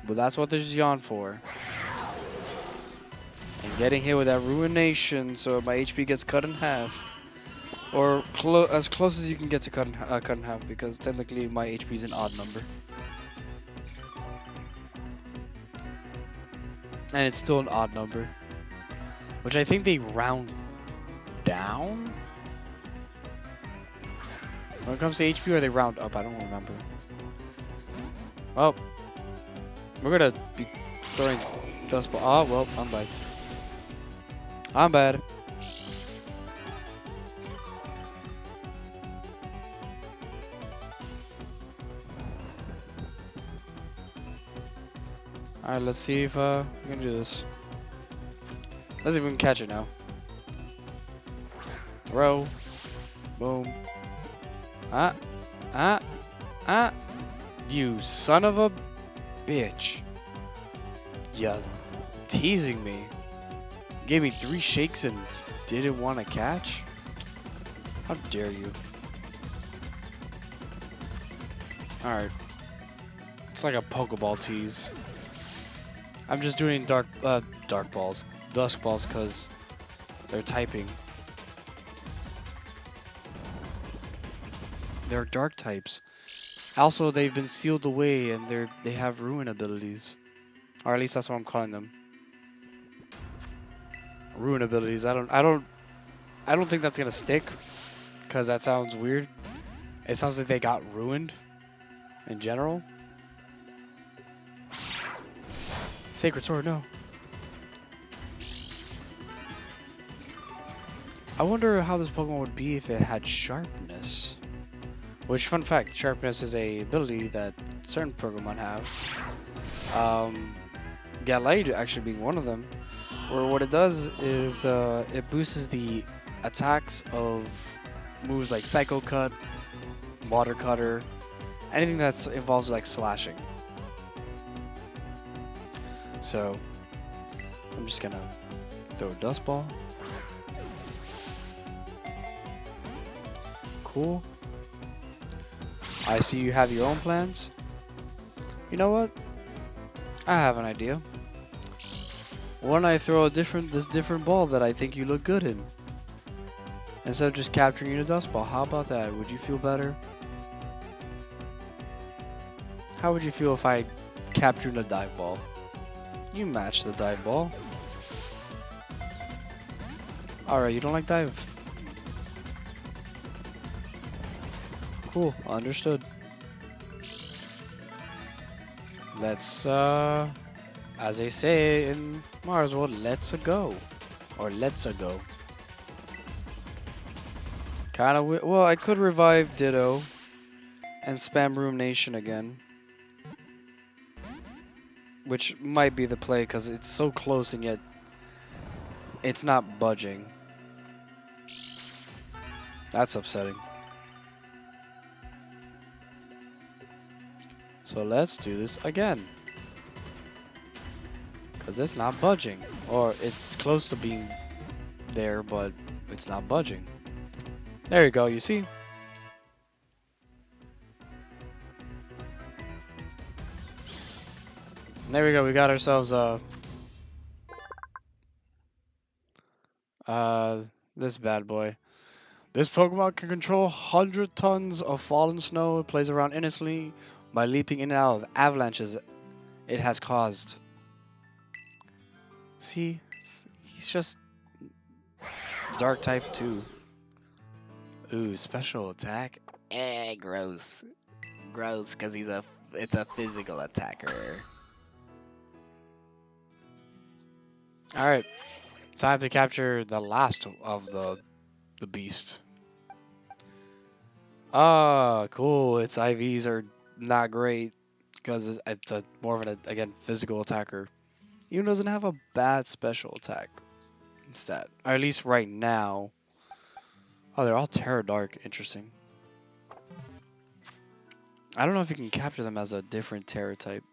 Speaker 1: But that's what there's Yawn for. And getting hit with that Ruination, so my HP gets cut in half. Or as close as you can get to cut in half, because technically my HP is an odd number. And it's still an odd number. Which I think they round down? When it comes to HP, or they round up? I don't remember. Well, we're gonna be throwing dust ball. Oh, well, I'm bad. I'm bad. Alright, let's see if we can do this. Let's see if we can catch it now. Throw. Boom. Ah. Ah. Ah. You son of a bitch. You teasing me. Gave me 3 shakes and didn't want to catch? How dare you? Alright. It's like a Pokeball tease. I'm just doing dark balls. Dusk balls because they're typing. They're dark types. Also, they've been sealed away and they have ruin abilities. Or at least that's what I'm calling them. Ruin abilities. I don't think that's gonna stick, because that sounds weird. It sounds like they got ruined in general. Sacred Sword, no. I wonder how this Pokemon would be if it had Sharpness. Which, fun fact, Sharpness is a ability that certain Pokemon have. Galade actually being one of them. Where what it does is it boosts the attacks of moves like Psycho Cut, Water Cutter, anything that involves like slashing. So I'm just gonna throw a Dust Ball. Cool. I see you have your own plans. You know what? I have an idea. Why don't I throw this different ball that I think you look good in? Instead of just capturing you in a Dust Ball. How about that? Would you feel better? How would you feel if I captured a Dive Ball? You match the Dive Ball. Alright, you don't like Dive? Cool, understood. Let's, as they say in Mars World, let's-a go. Or let's-a go. Kinda well, I could revive Ditto and spam Rumination again. Which might be the play, because it's so close and yet it's not budging. That's upsetting. So let's do this again. Because it's not budging. Or it's close to being there, but it's not budging. There you go, you see? There we go, we got ourselves this bad boy. This Pokemon can control 100 tons of fallen snow. It plays around innocently by leaping in and out of avalanches it has caused. See, he's just dark type too. Ooh, special attack. Gross. Gross, because it's a physical attacker. Alright, time to capture the last of the beast. Ah, cool. Its IVs are not great because it's a more of an, again, physical attacker. Even doesn't have a bad special attack stat, or at least right now. Oh, they're all Terra Dark. Interesting. I don't know if you can capture them as a different Terra type.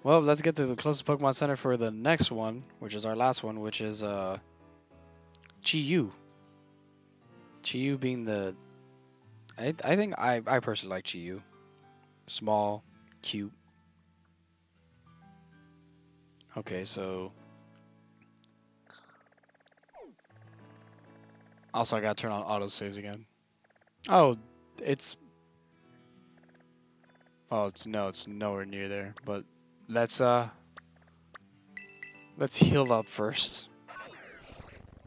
Speaker 1: Well, let's get to the closest Pokemon Center for the next one, which is our last one, which is Chi-Yu. Chi-Yu being the... I think I personally like Chi-Yu. Small, cute. Okay, so... Also, I gotta turn on autosaves again. Oh, it's... Oh, it's nowhere near there. But let's heal up first.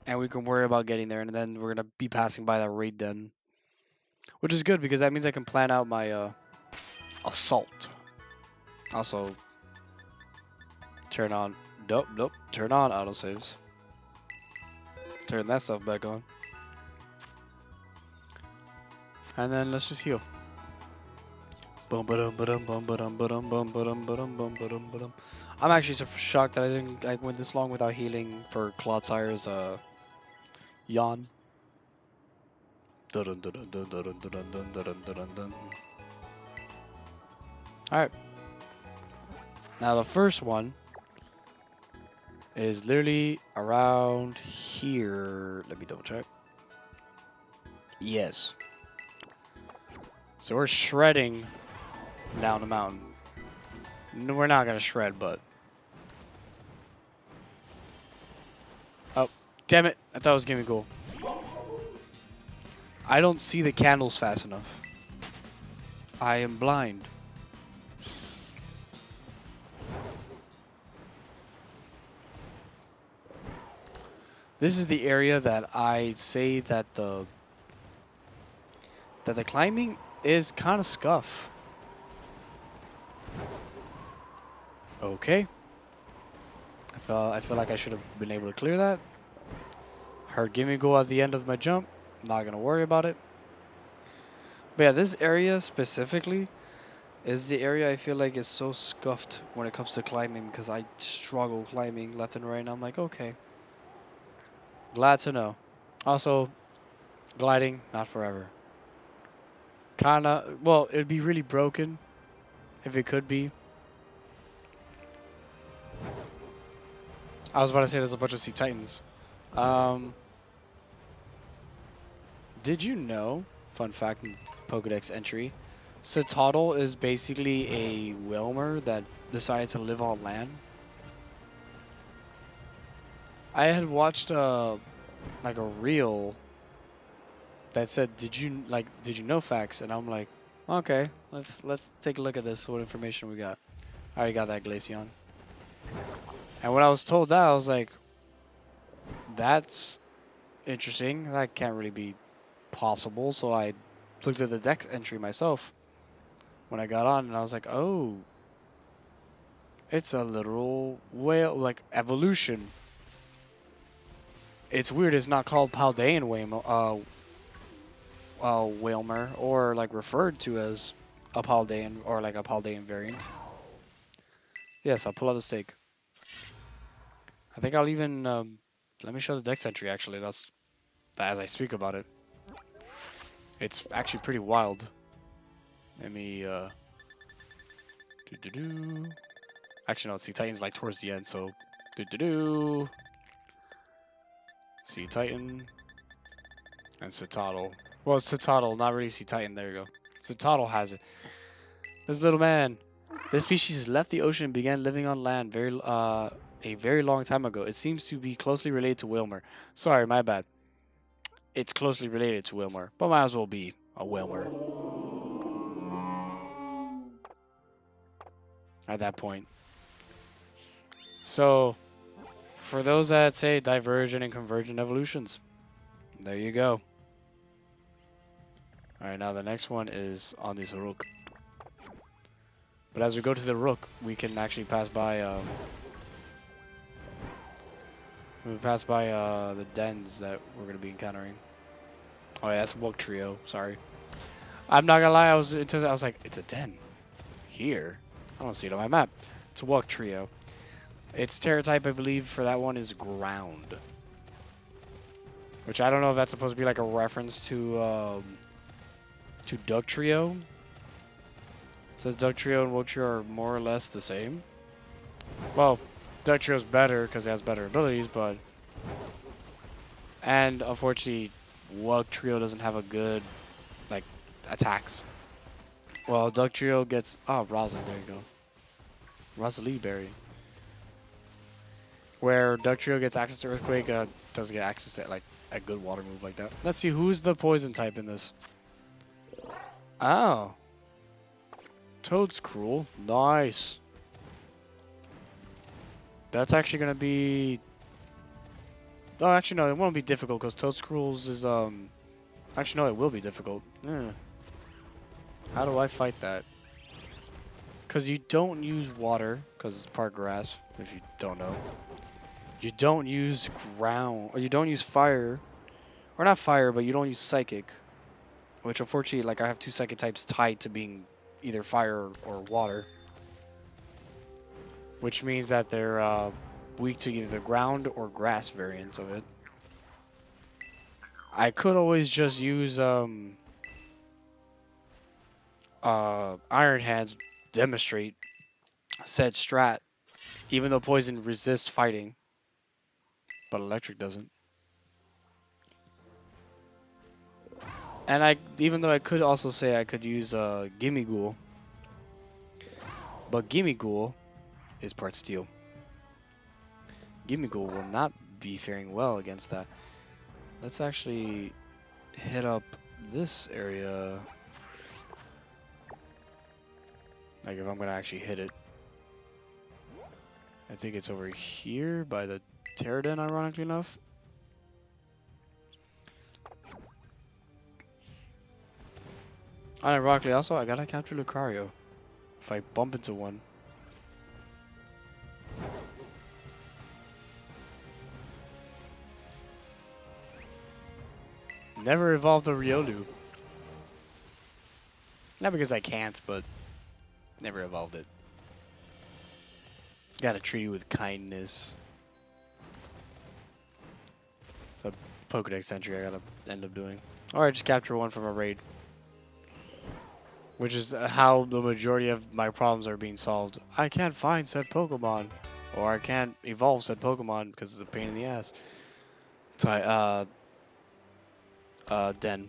Speaker 1: And we can worry about getting there, and then we're gonna be passing by that raid den. Which is good, because that means I can plan out my assault. Also, turn on... Nope. Turn on autosaves. Turn that stuff back on. And then let's just heal. I'm actually so shocked that I went this long without healing for Cloudsire's yawn. Alright. Now the first one is literally around here. Let me double check. Yes. So we're shredding down the mountain. No, we're not gonna shred, but... Oh, damn it. I thought it was gonna be cool. I don't see the candles fast enough. I am blind. This is the area that I say that the climbing is kind of scuff. Okay. I feel like I should have been able to clear that. Heard gimme go at the end of my jump. Not gonna worry about it. But yeah, this area specifically is the area I feel like is so scuffed when it comes to climbing, because I struggle climbing left and right, and I'm like, okay. Glad to know. Also, gliding, not forever. Kinda, well, it'd be really broken if it could be. I was about to say there's a bunch of Sea Titans. Did you know, fun fact, Pokedex entry, Citadel is basically a Wilmer that decided to live on land? I had watched like a reel that said, did you know facts? And I'm like, okay, let's take a look at this. What information we got? I already got that Glaceon. And when I was told that, I was like, that's interesting. That can't really be possible. So I looked at the dex entry myself when I got on, and I was like, oh, it's a literal whale, like evolution. It's weird. It's not called Paldean Whalmer, or like referred to as a Paldean, or like a Paldean variant. Yes, I'll pull out the stake. I think I'll even let me show the dex entry. Actually, that's as I speak about it. It's actually pretty wild. Let me Actually, no, Sea Titan's like towards the end, so Sea Titan and Citadel. Well, it's Citadel, not really Sea Titan. There you go. Citadel has it. This little man. This species left the ocean and began living on land a very long time ago. It seems to be closely related to Wilmer. Sorry, my bad. It's closely related to Wilmer, but might as well be a Wilmer at that point. So, for those that say divergent and convergent evolutions, there you go. Alright, now the next one is on this Rook. But as we go to the Rook, we can actually pass by the dens that we're going to be encountering. Oh yeah, that's Wook Trio, sorry. I'm not gonna lie, I was like, it's a den. Here? I don't see it on my map. It's a Wook Trio. Its Terra type, I believe, for that one is ground. Which I don't know if that's supposed to be like a reference to Duck Trio. It says Duck Trio and Woke Trio are more or less the same. Well, Duck Trio's better because it has better abilities, but... And unfortunately, Woke Trio doesn't have a good, like, attacks. Well, Duck Trio gets... Oh, Rosin, there you go. Rosalie Berry. Where Duck Trio gets access to Earthquake, doesn't get access to, like, a good water move like that. Let's see, who's the poison type in this? Oh. Toad's cruel. Nice. That's actually going to be... Oh, actually, no, it won't be difficult because Toadscruel's is, Actually, no, it will be difficult. How do I fight that? Because you don't use water, because it's part grass, if you don't know. You don't use ground, or you don't use fire. Or not fire, but you don't use psychic. Which, unfortunately, like, I have 2 psychic types tied to being either fire or water. Which means that they're, weak to either the ground or grass variant of it. I could always just use Iron Hands demonstrate said strat, even though poison resists fighting, but electric doesn't. And even though I could also say I could use Gimme Ghoul, but Gimme Ghoul is part steel. Gimme Ghoul will not be faring well against that. Let's actually hit up this area. Like, if I'm gonna actually hit it. I think it's over here by the Pterodon, ironically enough. Unironically, also, I gotta capture Lucario. If I bump into one. Never evolved a Riolu. Not because I can't, but never evolved it. Gotta treat you with kindness. It's a Pokedex entry I gotta end up doing. Or I just capture one from a raid. Which is how the majority of my problems are being solved. I can't find said Pokemon. Or I can't evolve said Pokemon because it's a pain in the ass. So Den.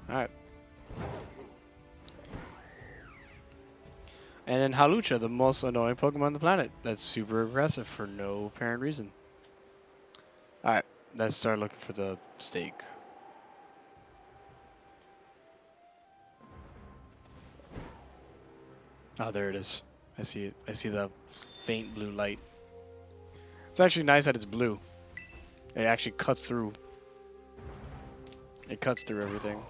Speaker 1: Alright. And then Hawlucha, the most annoying Pokemon on the planet. That's super aggressive for no apparent reason. Alright, let's start looking for the stake. Oh, there it is. I see it. I see the faint blue light. It's actually nice that it's blue. It actually cuts through. It cuts through everything.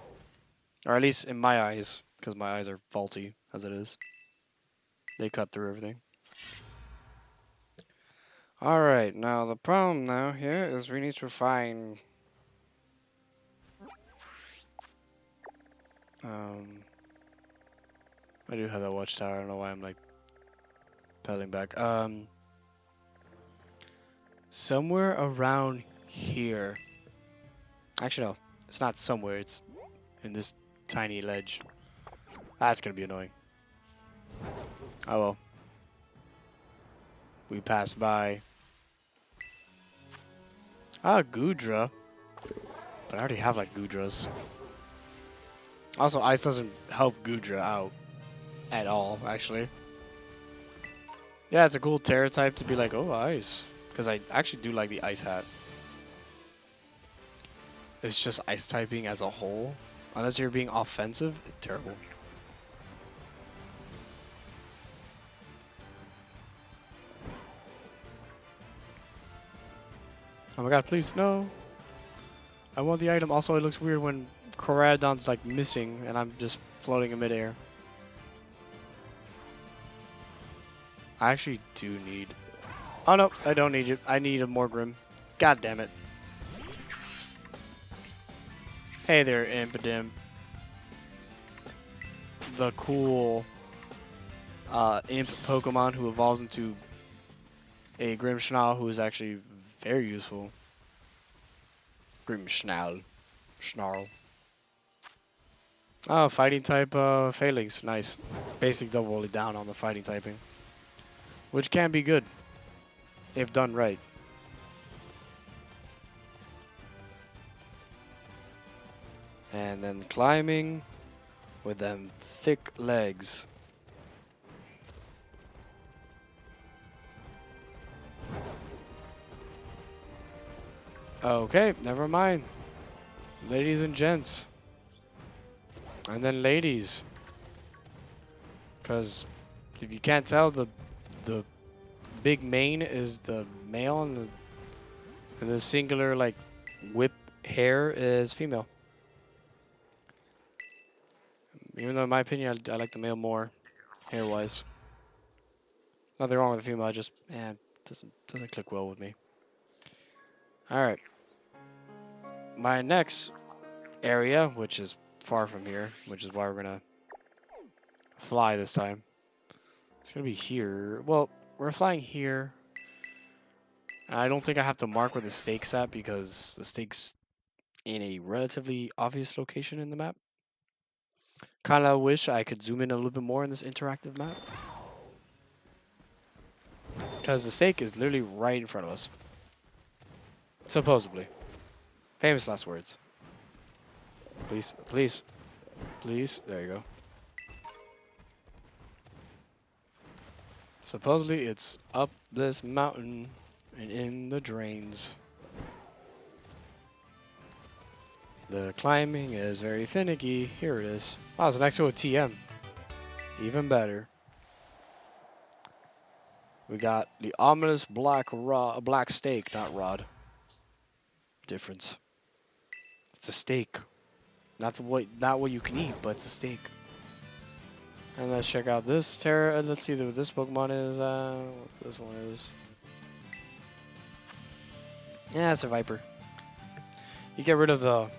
Speaker 1: Or at least in my eyes, because my eyes are faulty as it is. They cut through everything. Alright, now the problem now here is we need to find... I do have that watchtower, I don't know why I'm like pedaling back. Somewhere around here. Actually no, it's not somewhere, it's in this tiny ledge. That's gonna be annoying. Oh well. We passed by. Ah, Goodra. But I already have like Goodras. Also, ice doesn't help Goodra out at all, actually. Yeah, it's a cool Terra type to be like, oh, ice. Because I actually do like the ice hat. It's just ice typing as a whole. Unless you're being offensive, it's terrible. Oh my god, please, no. I want the item. Also, it looks weird when Koraidon's like missing and I'm just floating in midair. I actually do need... Oh no, I don't need it. I need a more Grim. God damn it. Hey there, Impodim. The cool Imp Pokemon who evolves into a Grimmsnarl who is actually very useful. Grimmsnarl. Snarl. Oh, fighting type Phalanx. Nice. Basically double it down on the fighting typing. Which can be good. If done right. And then climbing with them thick legs. Okay, never mind. Ladies and gents. And then ladies. Because if you can't tell, the big mane is the male and the singular like whip hair is female. Even though in my opinion I like the male more hair wise. Nothing wrong with the female, just doesn't click well with me. Alright. My next area, which is far from here, which is why we're gonna fly this time. It's gonna be here. Well, we're flying here. I don't think I have to mark where the stake's at because the stake's in a relatively obvious location in the map. Kinda wish I could zoom in a little bit more in this interactive map. Because the stake is literally right in front of us. Supposedly. Famous last words. Please, please, please. There you go. Supposedly it's up this mountain and in the drains. The climbing is very finicky. Here it is. Oh, it's next to a TM. Even better. We got the ominous black steak, not rod. Difference. It's a steak. Not what you can eat, but it's a steak. And let's check out this Terra. Let's see what this Pokemon is. What this one is. Yeah, it's a Viper. You get rid of the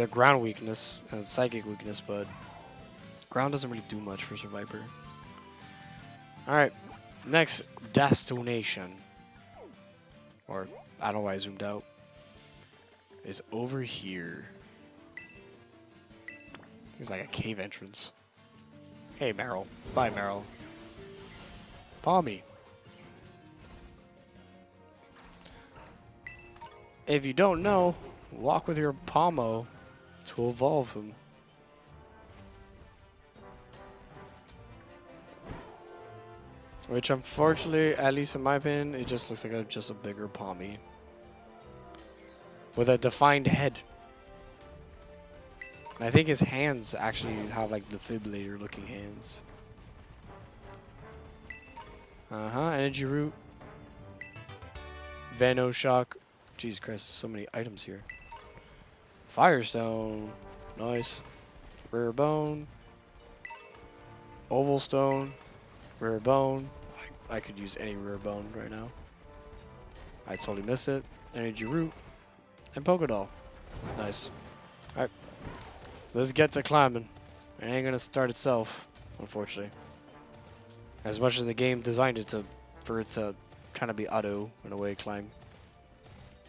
Speaker 1: ground weakness and psychic weakness, but ground doesn't really do much for Viper. Alright, next destination. Or, I don't know why I zoomed out. Is over here. It's like a cave entrance. Hey, Meryl. Bye, Meryl. Palmy. If you don't know, walk with your Palmo to evolve him. Which, unfortunately, at least in my opinion, it just looks like just a bigger Palmy. With a defined head. And I think his hands actually have like defibrillator-looking hands. Energy Root. Venoshock. Jesus Christ, there's so many items here. Firestone. Nice. Rare Bone. Oval Stone. Rare Bone. I could use any Rare Bone right now. I totally missed it. Energy Root. And Pokédoll. Nice. Alright. Let's get to climbing. It ain't gonna start itself, unfortunately. As much as the game designed it for it to kind of be auto, in a way, climb.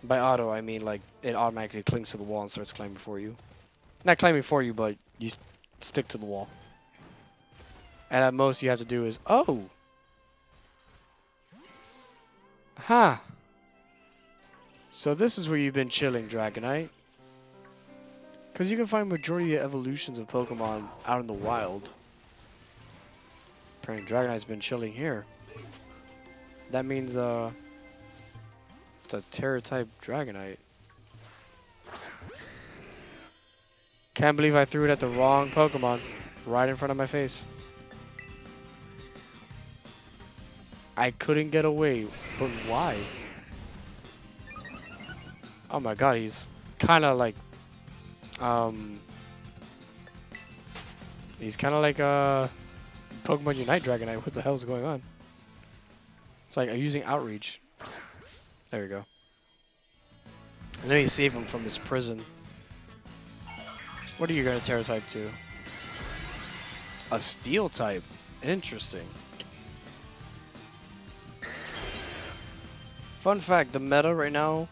Speaker 1: By auto, I mean like it automatically clings to the wall and starts climbing for you. Not climbing for you, but you stick to the wall. And at most you have to do is, oh! Huh. So this is where you've been chilling, Dragonite. Because you can find majority of evolutions of Pokemon out in the wild. Apparently Dragonite's been chilling here. That means, it's a Terra-type Dragonite. Can't believe I threw it at the wrong Pokemon. Right in front of my face. I couldn't get away, but why? Oh my god, he's kind of like, he's kind of like Pokemon Unite Dragonite. What the hell is going on? It's like I'm using Outreach. There we go. And then you save him from his prison. What are you gonna Terra type to? A Steel type. Interesting. Fun fact, the meta right now,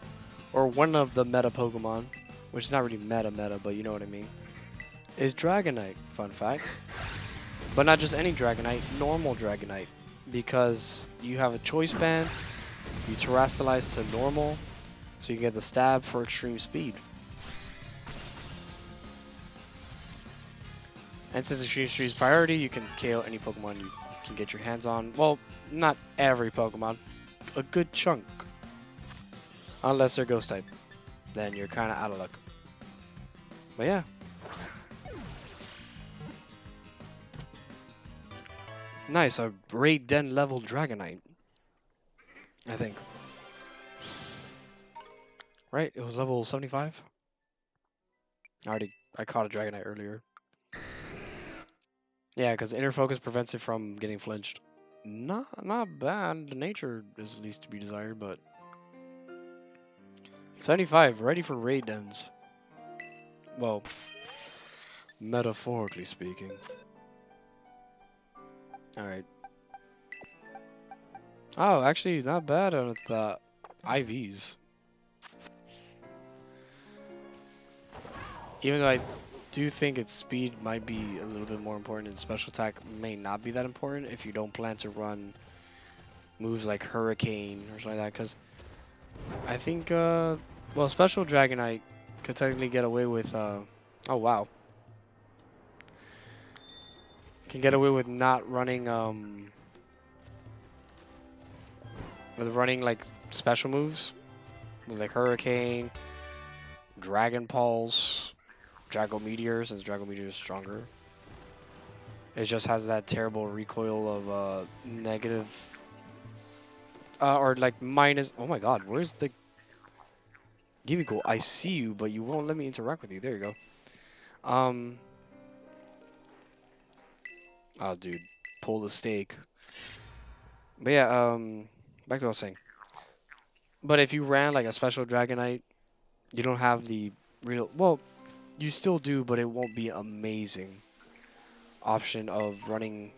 Speaker 1: or one of the meta Pokemon, which is not really meta, but you know what I mean, is Dragonite. Fun fact. But not just any Dragonite, normal Dragonite. Because you have a choice band, you terrestrialize to normal, so you get the stab for extreme speed. And since extreme speed is priority, you can KO any Pokemon you can get your hands on. Well, not every Pokemon, a good chunk. Unless they're Ghost type, then you're kind of out of luck. But yeah. Nice, a Raid Den level Dragonite. I think. Right, it was level 75? I caught a Dragonite earlier. Yeah, because inner focus prevents it from getting flinched. Not bad. The nature is least to be desired, but 75, ready for raid dens. Well, metaphorically speaking. Alright. Oh, actually not bad on its IVs. Even though I do think its speed might be a little bit more important, and special attack may not be that important if you don't plan to run moves like Hurricane or something like that. Because I think, well, Special Dragonite could technically get away with, oh wow. Can get away with not running, with running like special moves. With like Hurricane, Dragon Pulse, Drago Meteor, since Drago Meteor is stronger. It just has that terrible recoil of negative, or like minus. Oh my God, where's the? Gimiko, I see you, but you won't let me interact with you. There you go. Oh, dude, pull the stake. But yeah, back to what I was saying. But if you ran like a special Dragonite, you don't have the real. Well, you still do, but it won't be amazing option of running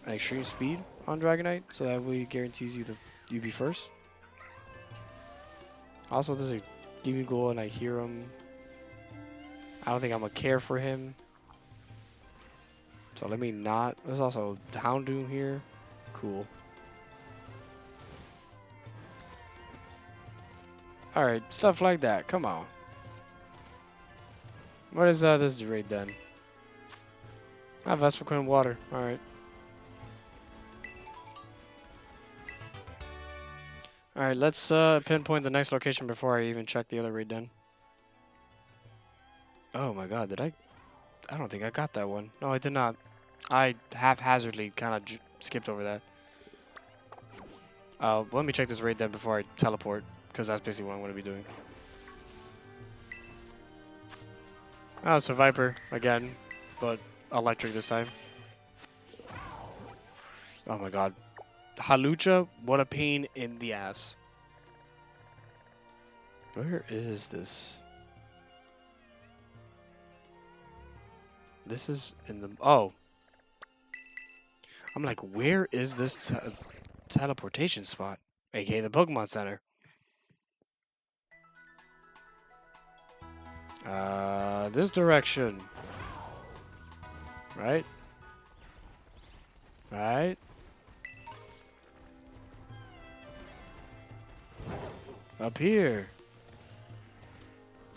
Speaker 1: an extreme speed on Dragonite, so that way it guarantees you the you be first. Also, there's a Gimmighoul and I hear him. I don't think I'm gonna care for him. So let me not. There's also Houndoom here. Cool. Alright, stuff like that. Come on. What is this raid done? Ah, Vespiquen water. Alright. Alright, let's pinpoint the next location before I even check the other raid den. Oh my God, did I don't think I got that one. No, I did not. I haphazardly kind of skipped over that. Let me check this raid den before I teleport, because that's basically what I'm going to be doing. Oh, it's a Viper again, but electric this time. Oh my God. Halucha, what a pain in the ass. Where is this? This is in the... Oh. I'm like, where is this teleportation spot? AKA the Pokemon Center. This direction. Right? Right? Up here.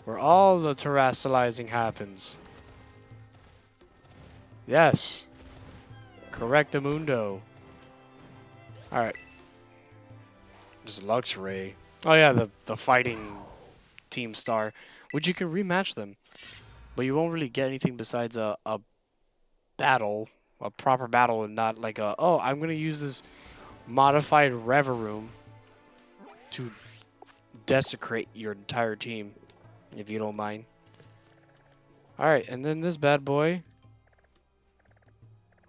Speaker 1: Where all the terrestrializing happens. Yes. Correctamundo. Alright. Just Luxray. Oh yeah, the fighting team star. Which you can rematch them. But you won't really get anything besides a battle. A proper battle, and not like a, oh, I'm gonna use this modified Reverum to desecrate your entire team, if you don't mind. Alright, and then this bad boy.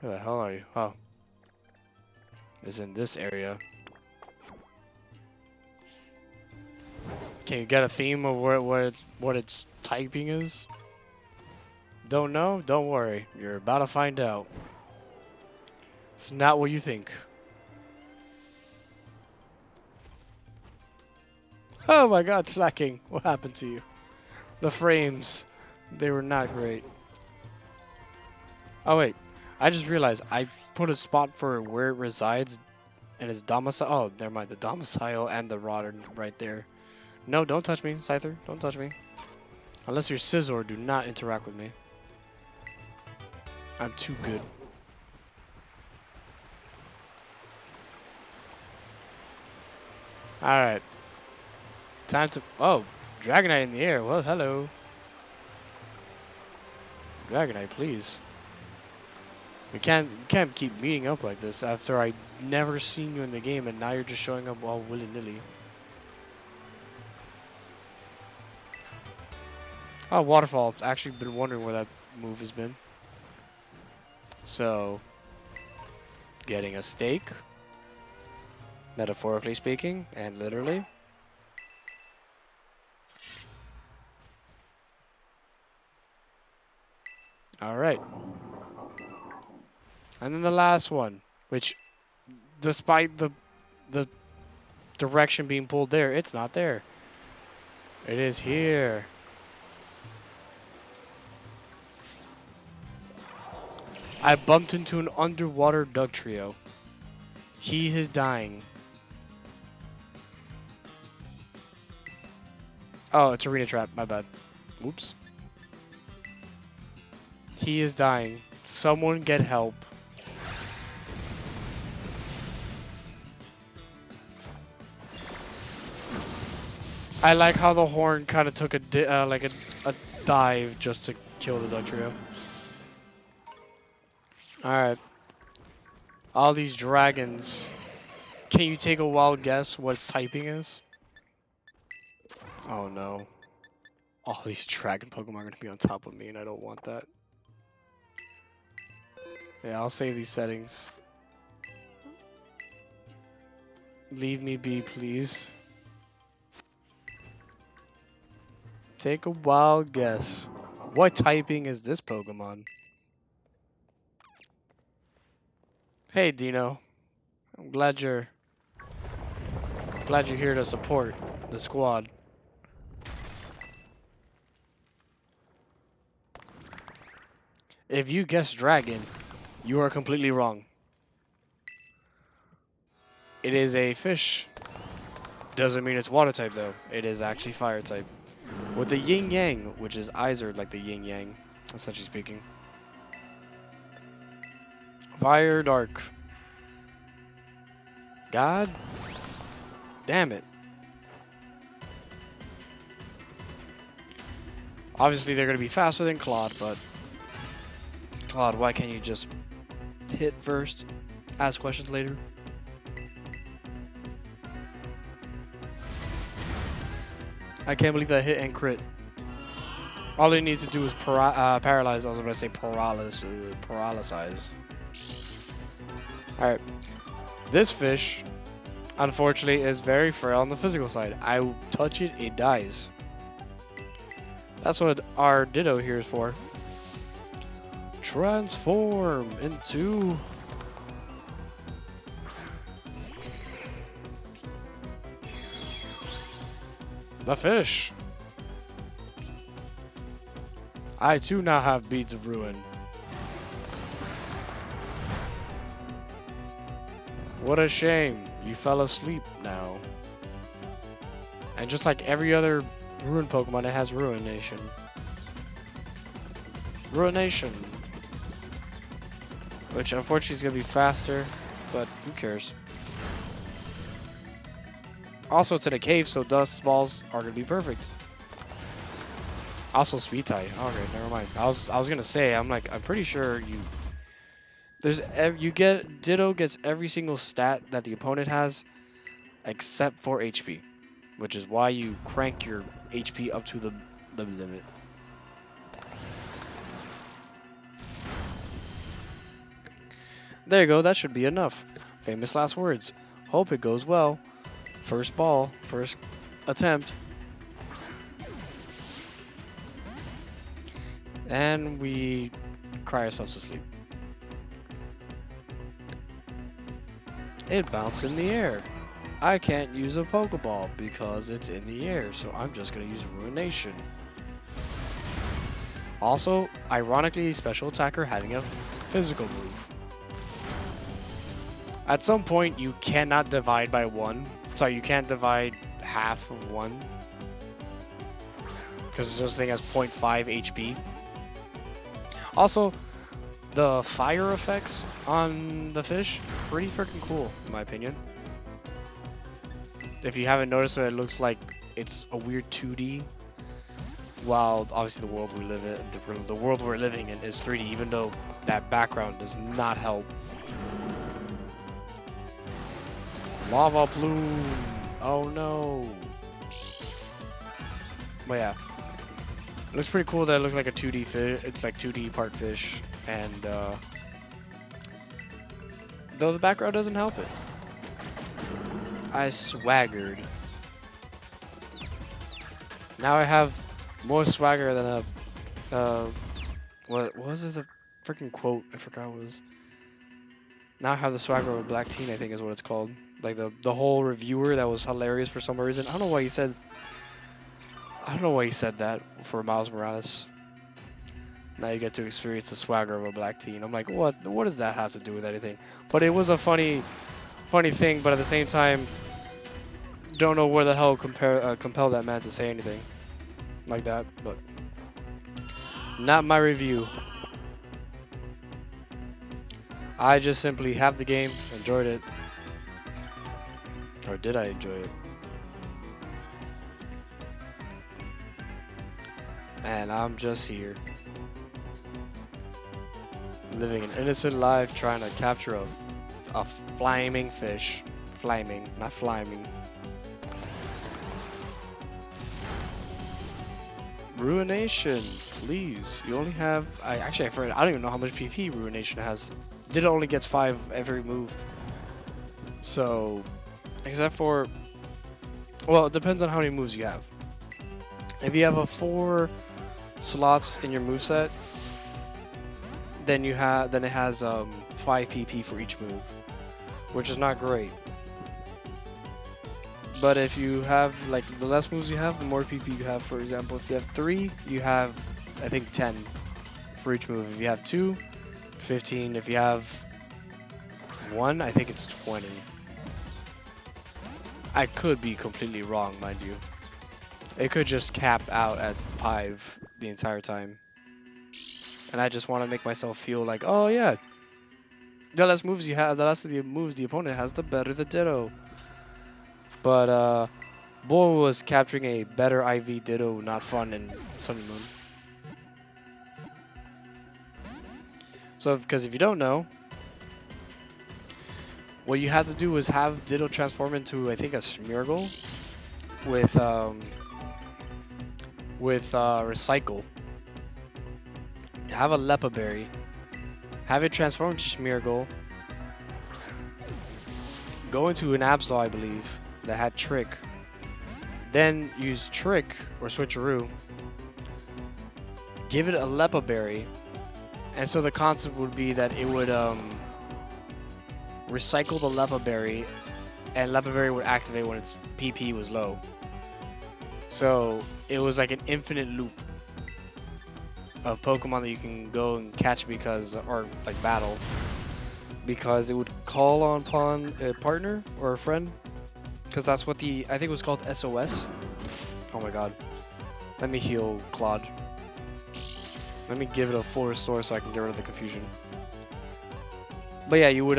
Speaker 1: Where the hell are you? Oh. Is in this area. Can you get a theme of what its typing is? Don't know? Don't worry. You're about to find out. It's not what you think. Oh my god, slacking. What happened to you? The frames. They were not great. Oh wait. I just realized I put a spot for where it resides and its domicile. Oh, never mind. The domicile and the rod are right there. No, don't touch me, Scyther. Don't touch me. Unless you're Scizor, do not interact with me. I'm too good. Alright. Time to... Oh, Dragonite in the air. Well, hello. Dragonite, please. We can't keep meeting up like this after I never seen you in the game and now you're just showing up all willy-nilly. Oh, Waterfall. I've actually been wondering where that move has been. So, getting a stake. Metaphorically speaking, and literally. Alright. And then the last one, which, despite the direction being pulled there, it's not there. It is here. I bumped into an underwater Dugtrio. He is dying. Oh, it's Arena Trap. My bad. Oops. He is dying. Someone get help. I like how the horn kind of took a dive just to kill the Dugtrio. Alright. All these dragons. Can you take a wild guess what its typing is? Oh no. All these dragon Pokemon are going to be on top of me and I don't want that. Yeah, I'll save these settings. Leave me be, please. Take a wild guess. What typing is this Pokemon? Hey, Dino. I'm glad you're here to support the squad. If you guess dragon, you are completely wrong. It is a fish. Doesn't mean it's water type though. It is actually fire type. With the yin yang, which is eyes are like the yin yang, essentially speaking. Fire dark. God damn it. Obviously they're gonna be faster than Claude, but Claude, why can't you just hit first, ask questions later? I can't believe that hit and crit. All it needs to do is paralyze. I was going to say paralyze. Alright. This fish, unfortunately, is very frail on the physical side. I touch it, it dies. That's what our Ditto here is for. Transform into... the fish. I too now have beads of ruin. What a shame. You fell asleep now. And just like every other ruin Pokemon, it has Ruination. Ruination. Which unfortunately is going to be faster, but who cares? Also, it's in a cave, so dust balls are going to be perfect. Also, speed type. Okay, never mind. I was gonna say, I'm pretty sure Ditto gets every single stat that the opponent has, except for HP, which is why you crank your HP up to the limit. There you go. That should be enough. Famous last words. Hope it goes well. First ball, first attempt. And we cry ourselves to sleep. It bounced in the air. I can't use a Pokeball because it's in the air, so I'm just gonna use Ruination. Also, ironically, special attacker having a physical move. At some point, you cannot divide by 1. Sorry, you can't divide half of 1. Because this thing has 0.5 HP. Also, the fire effects on the fish, pretty freaking cool, in my opinion. If you haven't noticed it, it looks like it's a weird 2D. While obviously the world we live in, the world we're living in is 3D, even though that background does not help. Lava plume. Oh no. But yeah, it looks pretty cool that it looks like a 2D fish. It's like 2D part fish, and though the background doesn't help it. I swaggered. Now I have more swagger than a what was this, a freaking quote? I forgot what it was. Now I have the swagger of a black teen, I think is what it's called. Like the whole reviewer that was hilarious for some reason. I don't know why he said that for Miles Morales. Now you get to experience the swagger of a black teen. I'm like, what does that have to do with anything? But it was a funny thing, but at the same time, don't know where the hell compel that man to say anything like that, but not my review. I just simply have the game, enjoyed it. Or did I enjoy it? And I'm just here. Living an innocent life trying to capture a flaming fish. Flaming, not flaming. Ruination, please. You only have... I forgot. I don't even know how much PP Ruination has. It only gets 5 every move. So, except for... Well, it depends on how many moves you have. If you have a 4 slots in your moveset, then it has 5 PP for each move, which is not great. But if you have, like, the less moves you have, the more PP you have. For example, if you have 3, you have, I think, 10 for each move. If you have 2, 15. If you have 1, I think it's 20. I could be completely wrong, mind you. It could just cap out at 5 the entire time. And I just want to make myself feel like, oh yeah, the less moves you have, the less of the moves the opponent has, the better the Ditto. But boy, was capturing a better IV Ditto not fun in Sun and Moon. So, because if you don't know, what you had to do was have Ditto transform into, I think, a Smeargle with Recycle. Have a Lepa Berry, have it transform to Smeargle, go into an Absol, I believe, that had Trick, then use Trick or Switcheroo, give it a Lepa Berry, and so the concept would be that it would recycle the Lepa Berry, and Lepa Berry would activate when its PP was low. So it was like an infinite loop of Pokemon that you can go and catch or like battle, because it would call upon a partner or a friend, because that's what I think it was called SOS. Oh my god. Let me heal Claude. Let me give it a full restore so I can get rid of the confusion. But yeah, you would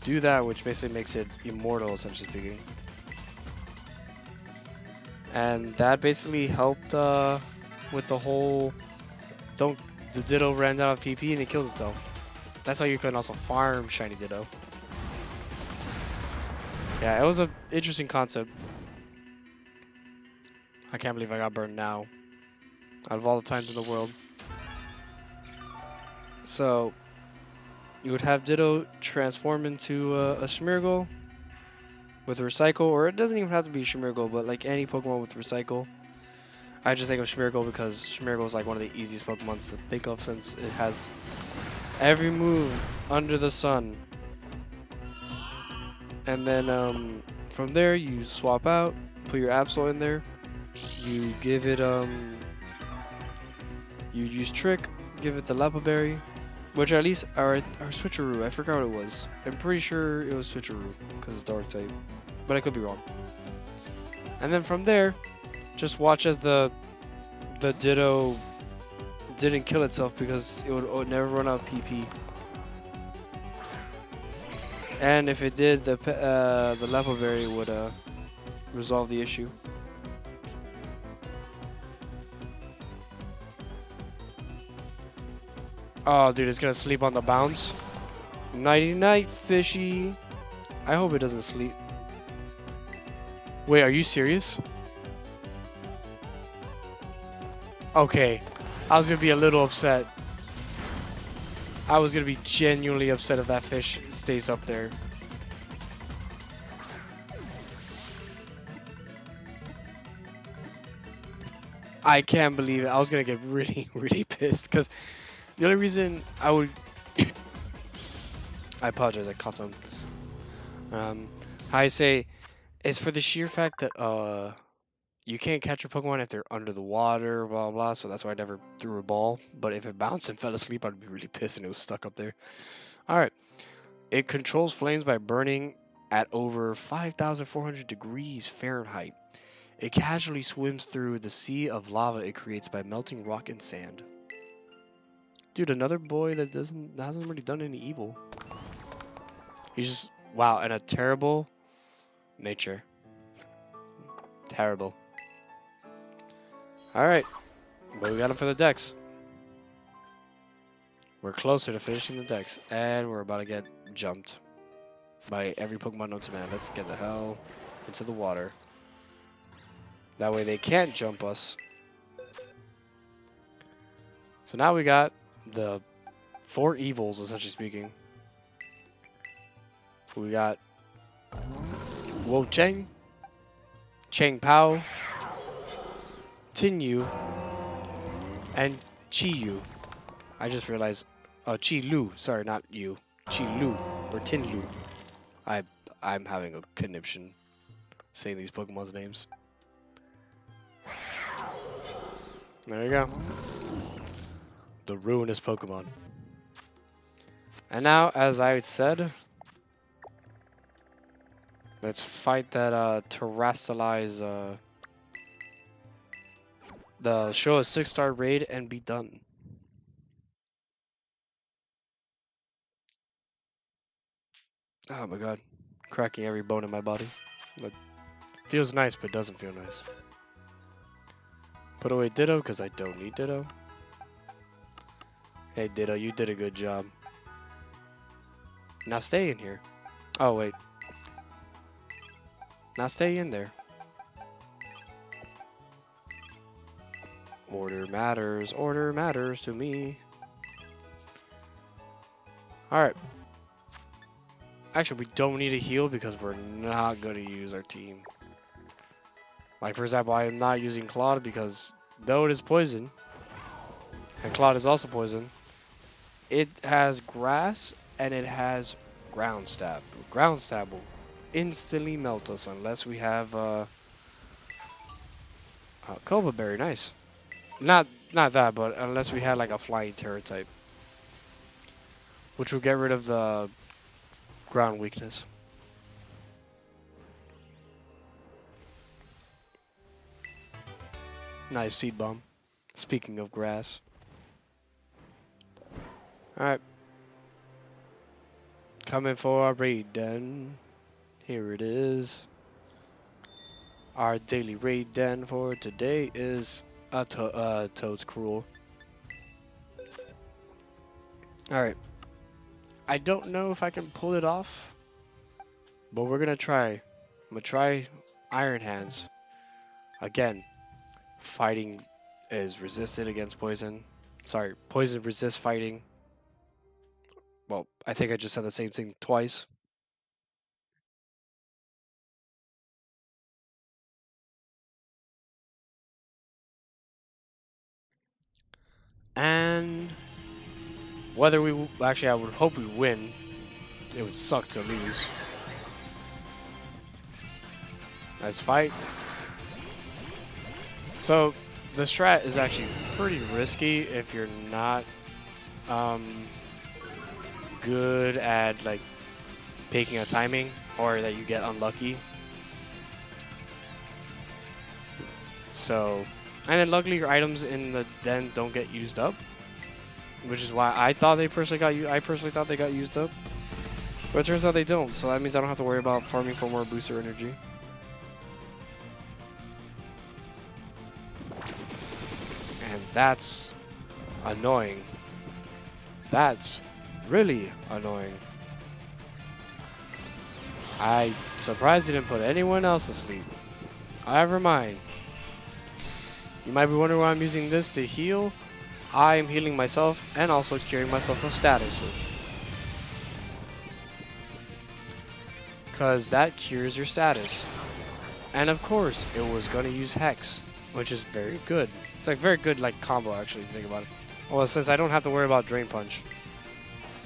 Speaker 1: do that, which basically makes it immortal, essentially speaking. And that basically helped with the whole the Ditto ran out of PP and it killed itself. That's how you can also farm shiny Ditto. Yeah, it was an interesting concept. I can't believe I got burned now. Out of all the times in the world. So, you would have Ditto transform into a Smeargle with Recycle, or it doesn't even have to be Smeargle, but like any Pokemon with Recycle. I just think of Smeargle because Smeargle is like one of the easiest Pokemons to think of, since it has Every move under the sun. And then from there you swap out, put your Absol in there. You give it you use Trick, give it the Lappa Berry, which at least our Switcheroo. I forgot what it was. I'm pretty sure it was Switcheroo because it's Dark type, but I could be wrong. And then from there, just watch as the Ditto didn't kill itself because it would never run out of PP. And if it did, the Lappa Berry would resolve the issue. Oh, dude, it's gonna sleep on the bounce. Nighty night, fishy. I hope it doesn't sleep. Wait, are you serious? Okay, I was gonna be a little upset. I was gonna be genuinely upset if that fish stays up there. I can't believe it. I was gonna get really, really pissed because the only reason I would... I apologize, I coughed on. I say is for the sheer fact that you can't catch your Pokemon if they're under the water, blah blah. So that's why I never threw a ball. But if it bounced and fell asleep, I'd be really pissed and it was stuck up there. All right. It controls flames by burning at over 5,400 degrees Fahrenheit. It casually swims through the sea of lava it creates by melting rock and sand. Dude, another boy that hasn't really done any evil. He's just wow, and a terrible nature. Terrible. All right, but we got him for the Dex. We're closer to finishing the Dex, and we're about to get jumped by every Pokemon known to man. Let's get the hell into the water. That way they can't jump us. So now we got the 4 evils, essentially speaking. We got Wo Cheng, Cheng Pao, Tin Yu, and Chi Yu. I just realized, Chi Lu. Sorry, not you. Chi Lu or Tin Lu. I'm having a conniption saying these Pokemon's names. There you go. The ruinous Pokemon. And now, as I said, let's fight that Terrasilize the show a 6-star raid and be done. Oh my god. Cracking every bone in my body. It feels nice, but doesn't feel nice. Put away Ditto, because I don't need Ditto. Hey Ditto, you did a good job. Now stay in here. Oh wait. Now stay in there. Order matters to me. Alright. Actually, we don't need a heal because we're not going to use our team. Like, for example, I am not using Claude because though it is poison, and Claude is also poison, it has grass and it has ground stab. Ground stab will instantly melt us unless we have Cova Berry. Nice. Not that, but unless we had like a flying terror type, which will get rid of the ground weakness. Nice seed bomb. Speaking of grass. Alright. Coming for our raid den. Here it is. Our daily raid den for today is a Toad's Cruel. Alright. I don't know if I can pull it off, but we're gonna try. I'm gonna try Iron Hands. Again, fighting is resisted against poison. Sorry, poison resists fighting. Well, I think I just said the same thing twice. And Whether we actually, I would hope we win. It would suck to lose. Let's fight. So the strat is actually pretty risky if you're not good at like picking a timing, or that you get unlucky. So, and then luckily your items in the den don't get used up, which is why I thought they personally got I personally thought they got used up, but it turns out they don't. So that means I don't have to worry about farming for more booster energy. And that's annoying. That's really annoying. I'm surprised he didn't put anyone else to sleep. Never mind. You might be wondering why I'm using this to heal. I am healing myself and also curing myself of statuses. Because that cures your status. And of course, it was going to use Hex, which is very good. It's like very good like combo actually, if you think about it. Well, since I don't have to worry about Drain Punch,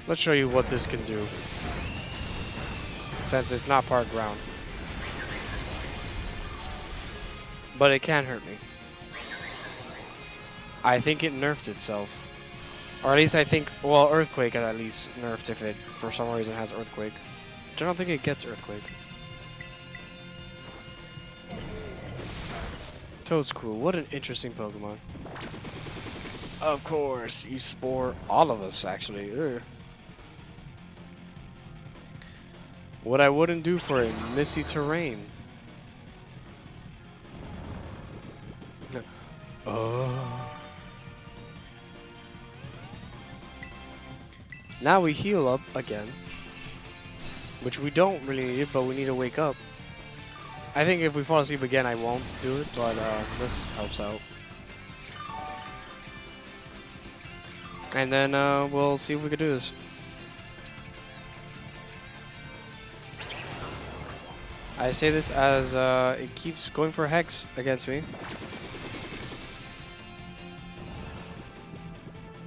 Speaker 1: let's show you what this can do. Since it's not part ground. But it can hurt me. I think it nerfed itself. Or at least I think, well, Earthquake at least nerfed if it, for some reason, has Earthquake. Which I don't think it gets Earthquake. Toadscruel, what an interesting Pokemon. Of course, you spore all of us, actually. Ugh. What I wouldn't do for a Misty Terrain. Oh. Now we heal up again. Which we don't really need, but we need to wake up. I think if we fall asleep again, I won't do it, but this helps out. And then we'll see if we can do this. I say this as it keeps going for Hex against me.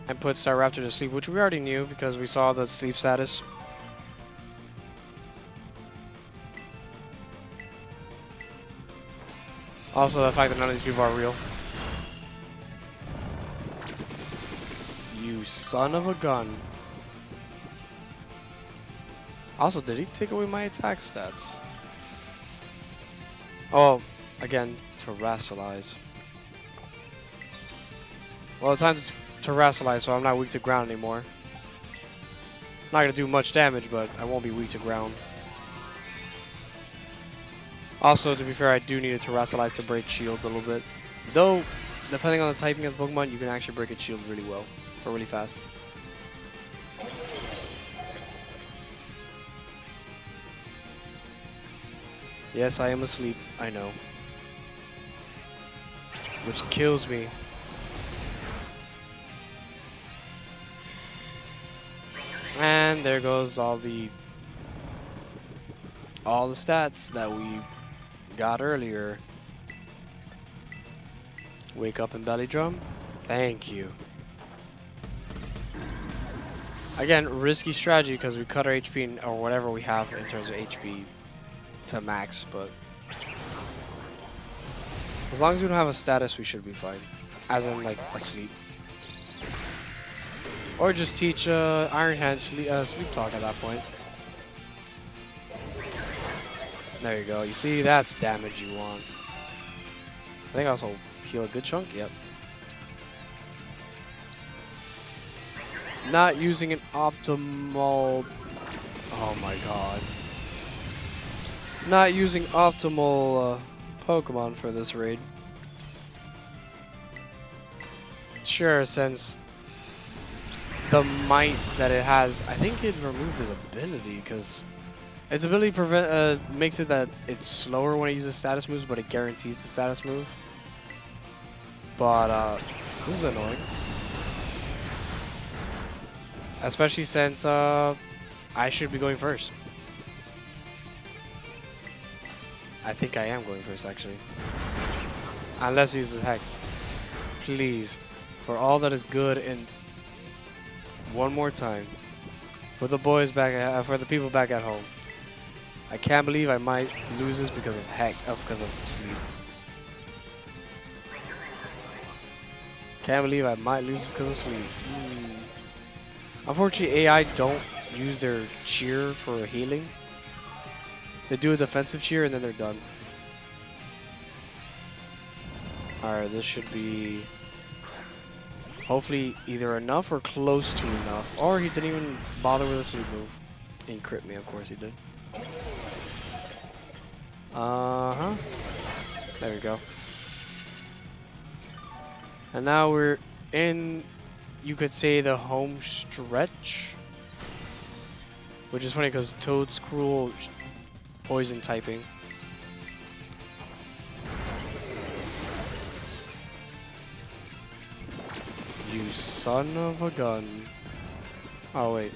Speaker 1: And put Staraptor to sleep, which we already knew because we saw the sleep status. Also, the fact that none of these people are real. You son of a gun. Also, did he take away my attack stats? Oh, again, Terrasilize. Well, it's time to Terrasilize, so I'm not weak to ground anymore. Not gonna do much damage, but I won't be weak to ground. Also, to be fair, I do need a Terrasilize to break shields a little bit. Though, depending on the typing of the Pokemon, you can actually break its shield really well, or really fast. Yes, I am asleep, I know. Which kills me. And there goes all the stats that we got earlier. Wake up and belly drum. Thank you. Again, risky strategy because we cut our HP or whatever we have in terms of HP to max, but as long as we don't have a status, we should be fine. As in, like, asleep. Or just teach Iron Hand sleep talk at that point. There you go. You see, that's damage you want. I think I also heal a good chunk. Yep. Not using an optimal. Oh my god. Not using optimal Pokemon for this raid. Sure, since the might that it has, I think it removed its ability because its ability makes it that it's slower when it uses status moves, but it guarantees the status move. But this is annoying, especially since I should be going first. I think I am going first, actually, unless he uses Hex. Please, for all that is good in one more time for the boys for the people back at home. I can't believe I might lose this because of sleep. Can't believe I might lose this because of sleep. Unfortunately, AI don't use their cheer for healing. They do a defensive cheer and then they're done. Alright, this should be hopefully either enough or close to enough. Or he didn't even bother with a sleep move. He crit me, of course he did. Uh-huh. There we go. And now we're in, you could say, the home stretch. Which is funny because Toad's cruel poison typing. You son of a gun. Oh wait.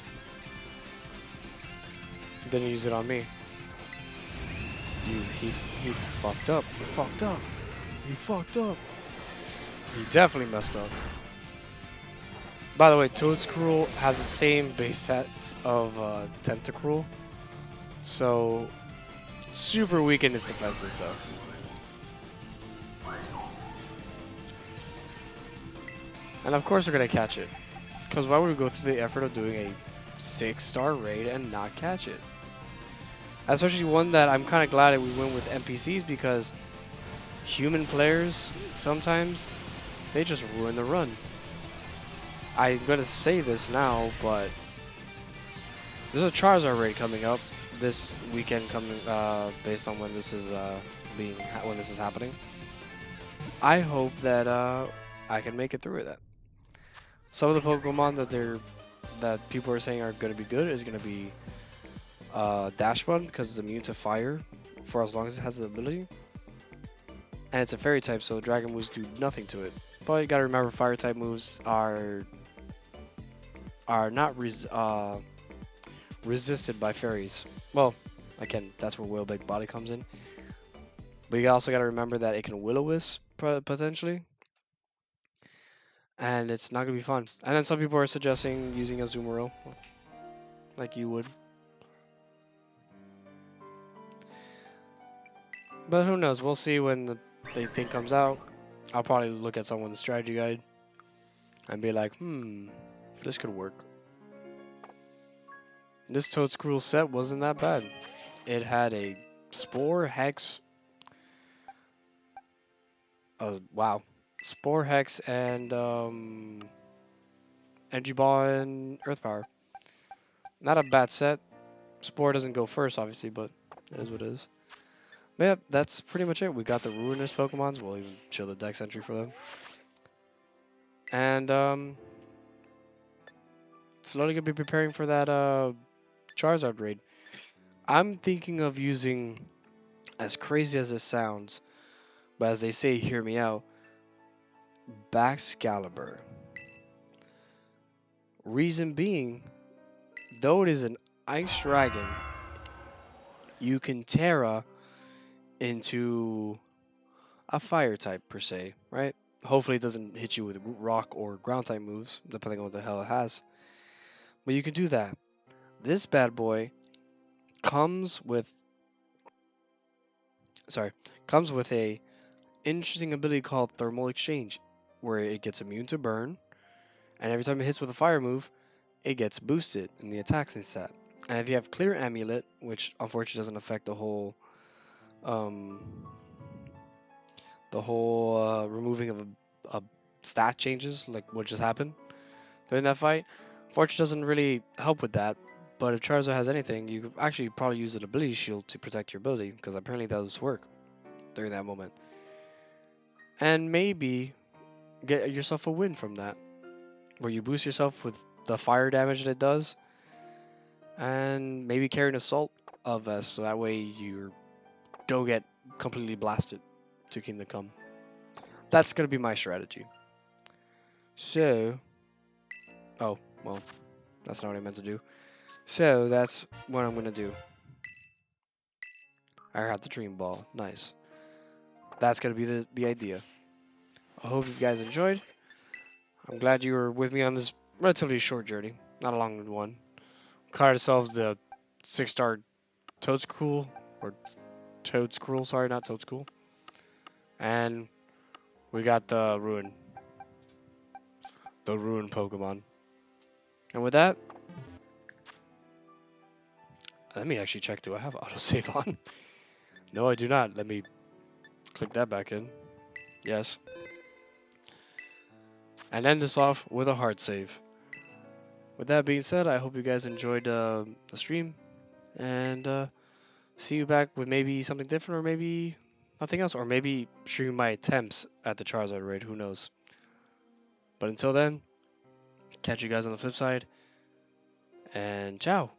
Speaker 1: Didn't use it on me. He fucked up. He fucked up. He fucked up. He definitely messed up. By the way, Toad's has the same base stats of Tentacruel. So super weak in its defenses though. And of course we're gonna catch it. Because why would we go through the effort of doing a 6-star raid and not catch it? Especially one that I'm kind of glad that we went with NPCs, because human players, sometimes, they just ruin the run. I'm gonna say this now, but there's a Charizard raid coming up this weekend, based on when this is when this is happening. I hope that I can make it through that. Some of the Pokemon that people are saying are gonna be good is gonna be Dash Run, because it's immune to fire for as long as it has the ability, and it's a fairy type, so dragon moves do nothing to it. But you gotta remember, fire type moves are not resisted by fairies. Well, again, that's where Whale-Big Body comes in. But you also gotta remember that it can Will-O-Wisp potentially, and it's not gonna be fun. And then some people are suggesting using Azumarill, like you would. But who knows? We'll see when the thing comes out. I'll probably look at someone's strategy guide and be like, this could work. This Toad's Cruel set wasn't that bad. It had a Spore, Hex. Wow. Spore, Hex, and Energy Ball and Earth Power. Not a bad set. Spore doesn't go first, obviously, but it is what it is. But yeah, that's pretty much it. We got the Ruinous Pokemons. We'll even chill the Dex entry for them. And slowly gonna be preparing for that Charizard raid. I'm thinking of using, as crazy as this sounds, but as they say, hear me out, Baxcalibur. Reason being, though it is an Ice Dragon, you can Terra into a Fire type per se, right? Hopefully it doesn't hit you with Rock or Ground type moves, depending on what the hell it has. But you can do that. This bad boy comes with a interesting ability called Thermal Exchange, where it gets immune to burn, and every time it hits with a fire move, it gets boosted in the attacking stat. And if you have Clear Amulet, which unfortunately doesn't affect the whole removing of a stat changes, like what just happened during that fight, unfortunately doesn't really help with that. But if Charizard has anything, you could actually probably use an ability shield to protect your ability, because apparently that does work during that moment. And maybe get yourself a win from that, where you boost yourself with the fire damage that it does, and maybe carry an Assault Vest, so that way you don't get completely blasted to Kingdom Come. That's going to be my strategy. So, oh, well, that's not what I meant to do. So, that's what I'm going to do. I got the Dream Ball. Nice. That's going to be the idea. I hope you guys enjoyed. I'm glad you were with me on this relatively short journey. Not a long one. Caught ourselves the 6-star Toadscruel, or Toadscruel, sorry, not Toadscruel. And we got the Ruin Pokemon. And with that, let me actually check, do I have autosave on? No, I do not. Let me click that back in. Yes. And end this off with a hard save. With that being said, I hope you guys enjoyed the stream. And see you back with maybe something different, or maybe nothing else. Or maybe stream my attempts at the Charizard raid. Who knows? But until then, catch you guys on the flip side. And ciao.